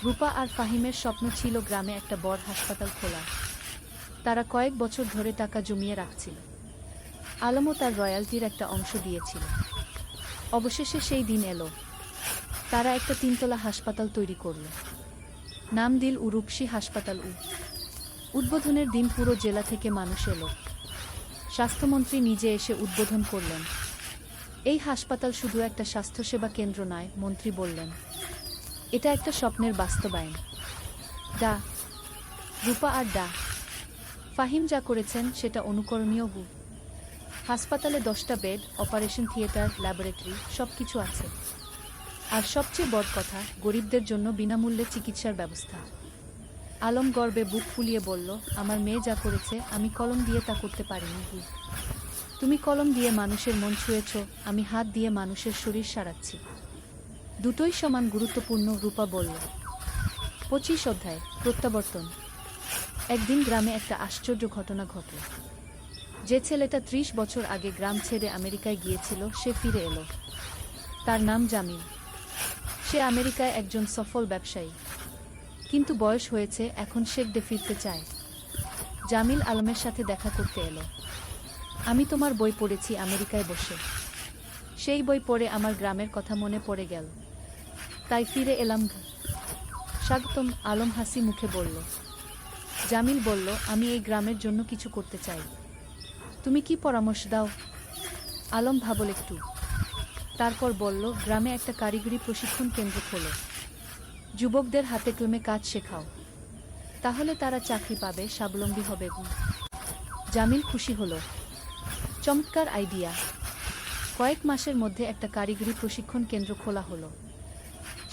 রূপা আর ফাহিমের স্বপ্ন ছিল গ্রামে একটা বড় হাসপাতাল খোলা। তারা কয়েক বছর ধরে টাকা জমিয়ে রাখছিল। আলমও তার রয়্যালটির একটা অংশ দিয়েছিল। অবশেষে সেই দিন এলো। তারা একটা ৩ তলা হাসপাতাল তৈরি করল। নাম দিল রূপসী হাসপাতাল। উদ্বোধনের দিন পুরো জেলা থেকে মানুষ এলো। স্বাস্থ্যমন্ত্রী নিজে এসে উদ্বোধন করলেন। এই হাসপাতাল শুধু একটা স্বাস্থ্যসেবা কেন্দ্র নয়, মন্ত্রী বললেন, এটা একটা স্বপ্নের বাস্তবায়ন। ডা রূপা আর ডা ফাহিম যা করেছেন সেটা অনুকরণীয়। হাসপাতালে ১০টা বেড, অপারেশন থিয়েটার, ল্যাবরেটরি, সবকিছু আছে। আর সবচেয়ে বড় কথা, গরিবদের জন্য বিনামূল্যে চিকিৎসার ব্যবস্থা। আলম গর্বে বুক ফুলিয়ে বলল, আমার মেয়ে যা করেছে আমি কলম দিয়ে তা করতে পারিনি। তুমি কলম দিয়ে মানুষের মন ছুঁয়েছ, আমি হাত দিয়ে মানুষের শরীর সারাচ্ছি। দুটোই সমান গুরুত্বপূর্ণ, রূপা বলল। ২৫ অধ্যায়, প্রত্যাবর্তন। একদিন গ্রামে একটা আশ্চর্য ঘটনা ঘটল। যে ছেলেটা ৩০ বছর আগে গ্রাম ছেড়ে আমেরিকায় গিয়েছিল সে ফিরে এলো। তার নাম জামিল। সে আমেরিকায় একজন সফল ব্যবসায়ী, কিন্তু বয়স হয়েছে, এখন শেখডে ফিরতে চায়। জামিল আলমের সাথে দেখা করতে এলো। আমি তোমার বই পড়েছি আমেরিকায় বসে। সেই বই পড়ে আমার গ্রামের কথা মনে পড়ে গেল। তাই ফিরে এলাম। স্বাগতম, আলম হাসি মুখে বলল। জামিল বলল, আমি এই গ্রামের জন্য কিছু করতে চাই। তুমি কি পরামর্শ দাও? আলম ভাবল একটু। তারপর বলল, গ্রামে একটা কারিগরি প্রশিক্ষণ কেন্দ্র খোলো। যুবকদের হাতে কলমে কাজ শেখাও। তাহলে তারা চাকরি পাবে, স্বাবলম্বী হবে। জামিল খুশি হল। চমৎকার আইডিয়া। কয়েক মাসের মধ্যে একটা কারিগরি প্রশিক্ষণ কেন্দ্র খোলা হলো।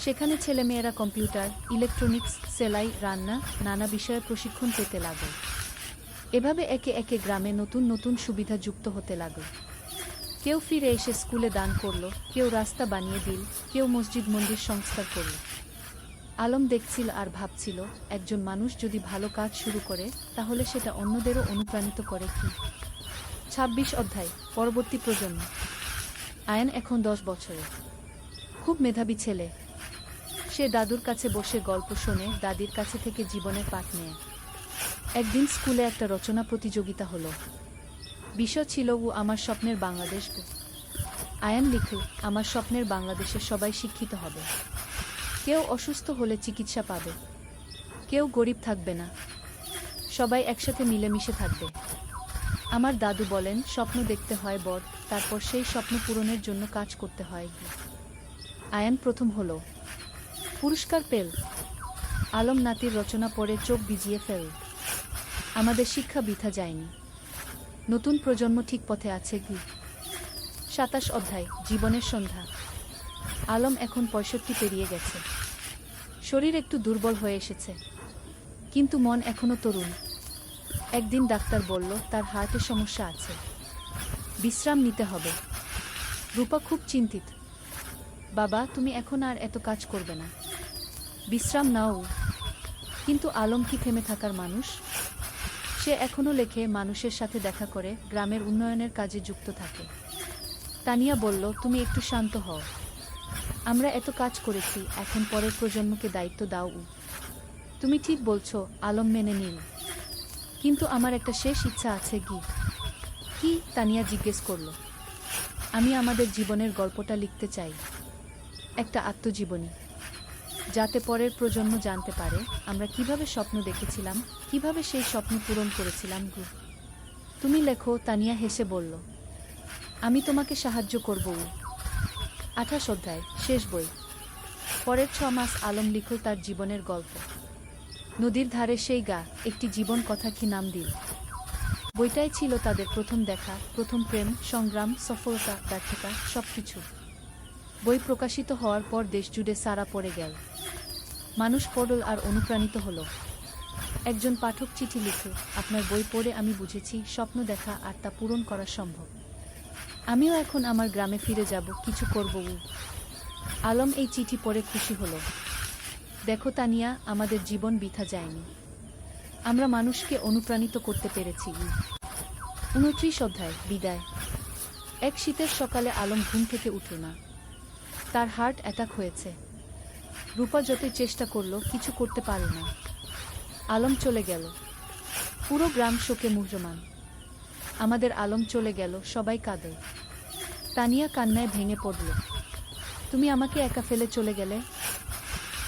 সেখানে ছেলেমেয়েরা কম্পিউটার, ইলেকট্রনিক্স, সেলাই, রান্না, নানা বিষয়ে প্রশিক্ষণ পেতে লাগল। এভাবে একে একে গ্রামে নতুন নতুন সুবিধা যুক্ত হতে লাগল। কেউ ফিরে এসে স্কুলে দান করল, কেউ রাস্তা বানিয়ে দিল, কেউ মসজিদ মন্দির সংস্কার করল। আলম দেখছিল আর ভাবছিল, একজন মানুষ যদি ভালো কাজ শুরু করে তাহলে সেটা অন্যদেরও অনুপ্রাণিত করে। কি ২৬ অধ্যায়, পরবর্তী প্রজন্ম। আয়ান এখন ১০ বছরের। খুব মেধাবী ছেলে। সে দাদুর কাছে বসে গল্প শোনে, দাদির কাছে থেকে জীবনের পাঠ নেয়। একদিন স্কুলে একটা রচনা প্রতিযোগিতা হলো। বিষয় ছিল আমার স্বপ্নের বাংলাদেশ। আয়ান লিখল, আমার স্বপ্নের বাংলাদেশে সবাই শিক্ষিত হবে। কেউ অসুস্থ হলে চিকিৎসা পাবে, কেউ গরিব থাকবে না, সবাই একসাথে মিলেমিশে থাকবে। আমার দাদু বলেন, স্বপ্ন দেখতে হয় বড়, তারপর সেই স্বপ্ন পূরণের জন্য কাজ করতে হয়। আয়ান প্রথম হলো, পুরস্কার পেল। আলম নাতির রচনা পড়ে চোখ ভিজিয়ে ফেল। আমাদের শিক্ষা বৃথা যায়নি, নতুন প্রজন্ম ঠিক পথে আছে। ২৭ অধ্যায়, জীবনের সন্ধ্যা। আলম এখন ৬৫ পেরিয়ে গেছে। শরীর একটু দুর্বল হয়ে এসেছে, কিন্তু মন এখনো তরুণ। একদিন ডাক্তার বলল, তার হার্টে সমস্যা আছে, বিশ্রাম নিতে হবে। রূপা খুব চিন্তিত। বাবা, তুমি এখন আর এত কাজ করবে না, বিশ্রাম নাও। কিন্তু আলম কি থেমে থাকার মানুষ? সে এখনো লেখে, মানুষের সাথে দেখা করে, গ্রামের উন্নয়নের কাজে যুক্ত থাকে। তানিয়া বলল, তুমি একটু শান্ত হও। আমরা এত কাজ করেছি, এখন পরের প্রজন্মকে দায়িত্ব দাও। তুমি ঠিক বলছো, আলম মেনে নিল। কিন্তু আমার একটা শেষ ইচ্ছা আছে। কি? তানিয়া জিজ্ঞেস করল। আমি আমাদের জীবনের গল্পটা লিখতে চাই, একটা আত্মজীবনী, যাতে পরের প্রজন্ম জানতে পারে আমরা কিভাবে স্বপ্ন দেখেছিলাম, কিভাবে সেই স্বপ্ন পূরণ করেছিলাম। তুমি লেখো, তানিয়া হেসে বলল। আমি তোমাকে সাহায্য করব। ২৮ অধ্যায়, শেষ বই। পরের ৬ মাস আলম লিখল তার জীবনের গল্প। নদীর ধারে সেই গা, একটি জীবন কথা কি নাম দিল। বইটাই ছিল তাদের প্রথম দেখা, প্রথম প্রেম, সংগ্রাম, সফলতা, ব্যর্থতা, সবকিছু। বই প্রকাশিত হওয়ার পর দেশজুড়ে সাড়া পড়ে গেল। মানুষ পড়ল আর অনুপ্রাণিত হলো। একজন পাঠক চিঠি লিখল, আপনার বই পড়ে আমি বুঝেছি স্বপ্ন দেখা আর তা পূরণ করা সম্ভব। আমিও এখন আমার গ্রামে ফিরে যাব, কিছু করব। আলম এই চিঠি পড়ে খুশি হল। দেখো তানিয়া, আমাদের জীবন বৃথা যায়নি, আমরা মানুষকে অনুপ্রাণিত করতে পেরেছি। ২৯ অধ্যায়, বিদায়। এক শীতের সকালে আলম ঘুম থেকে উঠল না। তার হার্ট অ্যাটাক হয়েছে। রূপা যতই চেষ্টা করল, কিছু করতে পারল না। আলম চলে গেল। পুরো গ্রাম শোকে মুহ্যমান। আমাদের আলম চলে গেল, সবাই কাঁদল। তানিয়া কান্নায় ভেঙে পড়ল। তুমি আমাকে একা ফেলে চলে গেলে।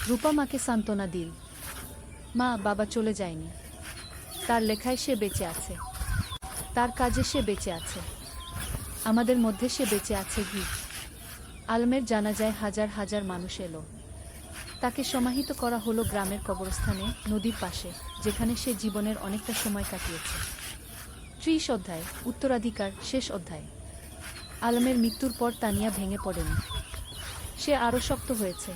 রূপা মাকে সান্ত্বনা দিল। মা, বাবা চলে যায়নি, তার লেখায় সে বেঁচে আছে, তার কাজে সে বেঁচে আছে, আমাদের মধ্যে সে বেঁচে আছে। আলমের জানাজায় হাজার হাজার মানুষ এলো। তাকে সমাহিত করা হলো গ্রামের কবরস্থানে, নদীর পাশে, যেখানে সে জীবনের অনেকটা সময় কাটিয়েছে। ৩০ অধ্যায়, উত্তরাধিকার, শেষ অধ্যায়। আলমের মৃত্যুর পর তানিয়া ভেঙে পড়েনি। সে আরও শক্ত হয়েছে।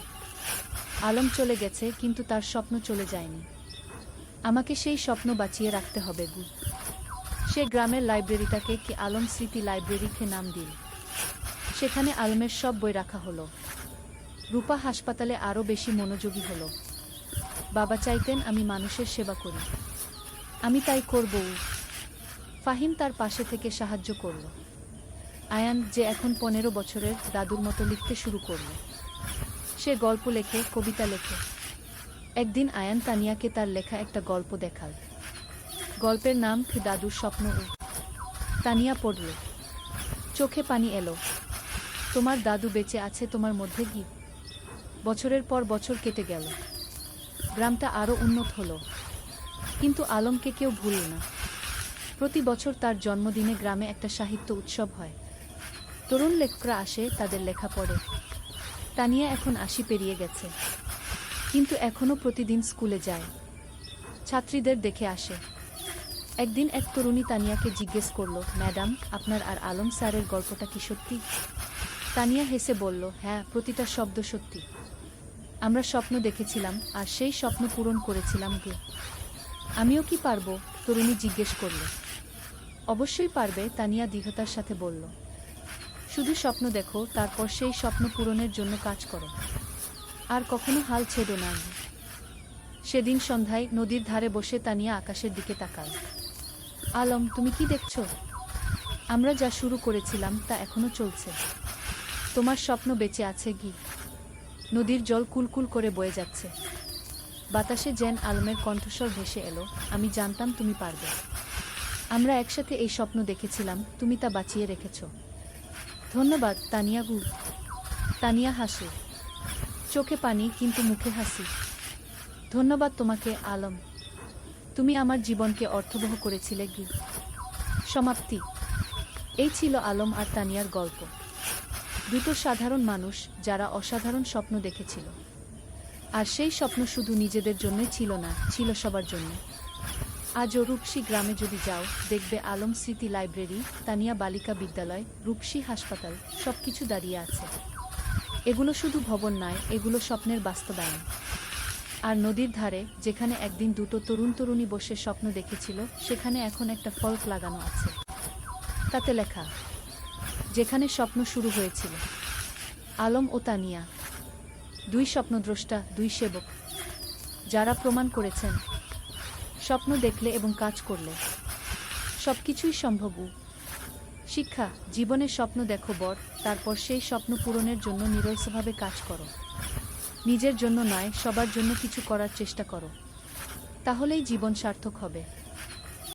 আলম চলে গেছে, কিন্তু তার স্বপ্ন চলে যায়নি। আমাকে সেই স্বপ্ন বাঁচিয়ে রাখতে হবে। সে গ্রামের লাইব্রেরিটাকে কি আলম স্মৃতি লাইব্রেরিকে নাম দিল। সেখানে আলমের সব বই রাখা হলো। রূপা হাসপাতালে আরও বেশি মনোযোগী হলো। বাবা চাইতেন আমি মানুষের সেবা করি, আমি তাই করব। ফাহিম তার পাশে থেকে সাহায্য করল। আয়ান, যে এখন ১৫ বছরের, দাদুর মতো লিখতে শুরু করল। সে গল্প লেখে, কবিতা লেখে। একদিন আয়ান তানিয়াকে তার লেখা একটা গল্প দেখাল। গল্পের নাম দাদুর স্বপ্ন। তানিয়া পড়ল, চোখে পানি এলো। তোমার দাদু বেঁচে আছে তোমার মধ্যে কি? বছরের পর বছর কেটে গেল। গ্রামটা আরও উন্নত হলো, কিন্তু আলমকে কেউ ভুলল না। প্রতি বছর তার জন্মদিনে গ্রামে একটা সাহিত্য উৎসব হয়। তরুণ লেখকরা আসে, তাদের লেখা পড়ে। তানিয়া এখন ৮০ পেরিয়ে গেছে, কিন্তু এখনও প্রতিদিন স্কুলে যায়, ছাত্রীদের দেখে আসে। একদিন এক তরুণী তানিয়াকে জিজ্ঞেস করল, ম্যাডাম, আপনার আর আলম স্যারের গল্পটা কি সত্যি? তানিয়া হেসে বলল, হ্যাঁ, প্রতিটা শব্দ সত্যি। আমরা স্বপ্ন দেখেছিলাম, আর সেই স্বপ্ন পূরণ করেছিলাম গো। আমিও কি পারবো? তরুণী জিজ্ঞেস করল। অবশ্যই পারবে, তানিয়া দৃঢ়তার সাথে বলল। শুধু স্বপ্ন দেখো, তারপর সেই স্বপ্ন পূরণের জন্য কাজ করো, আর কখনো হাল ছেড়ো না। সেদিন সন্ধ্যায় নদীর ধারে বসে তানিয়া আকাশের দিকে তাকাল। আলম, তুমি কি দেখছো? আমরা যা শুরু করেছিলাম তা এখনো চলছে। তোমার স্বপ্ন বেঁচে আছে গি। নদীর জল কুলকুল করে বয়ে যাচ্ছে, বাতাসে যেন আলমের কণ্ঠস্বর ভেসে এলো, আমি জানতাম তুমি পারবে। আমরা একসাথে এই স্বপ্ন দেখেছিলাম, তুমি তা বাঁচিয়ে রেখেছ। ধন্যবাদ তানিয়া গু। তানিয়া হাসে, চোখে পানি কিন্তু মুখে হাসি। ধন্যবাদ তোমাকে আলম, তুমি আমার জীবনকে অর্থবহ করেছিলে গি। সমাপ্তি। এই ছিল আলম আর তানিয়ার গল্প। দুটো সাধারণ মানুষ যারা অসাধারণ স্বপ্ন দেখেছিল, আর সেই স্বপ্ন শুধু নিজেদের জন্যই ছিল না, ছিল সবার জন্য। আজও রূপসী গ্রামে যদি যাও, দেখবে আলম স্মৃতি লাইব্রেরি, তানিয়া বালিকা বিদ্যালয়, রূপসী হাসপাতাল, সবকিছু দাঁড়িয়ে আছে। এগুলো শুধু ভবন নয়, এগুলো স্বপ্নের বাস্তবায়ন। আর নদীর ধারে, যেখানে একদিন দুটো তরুণী বসে স্বপ্ন দেখেছিল, সেখানে এখন একটা ফলক লাগানো আছে। তাতে লেখা, যেখানে স্বপ্ন শুরু হয়েছিল। আলম ও তানিয়া, দুই স্বপ্নদ্রষ্টা, দুই সেবক, যারা প্রমাণ করেছেন স্বপ্ন দেখলে এবং কাজ করলে সবকিছুই সম্ভব। শিক্ষা, জীবনে স্বপ্ন দেখো বড়, তারপর সেই স্বপ্ন পূরণের জন্য নিরলসভাবে কাজ করো। নিজের জন্য নয়, সবার জন্য কিছু করার চেষ্টা করো, তাহলেই জীবন সার্থক হবে।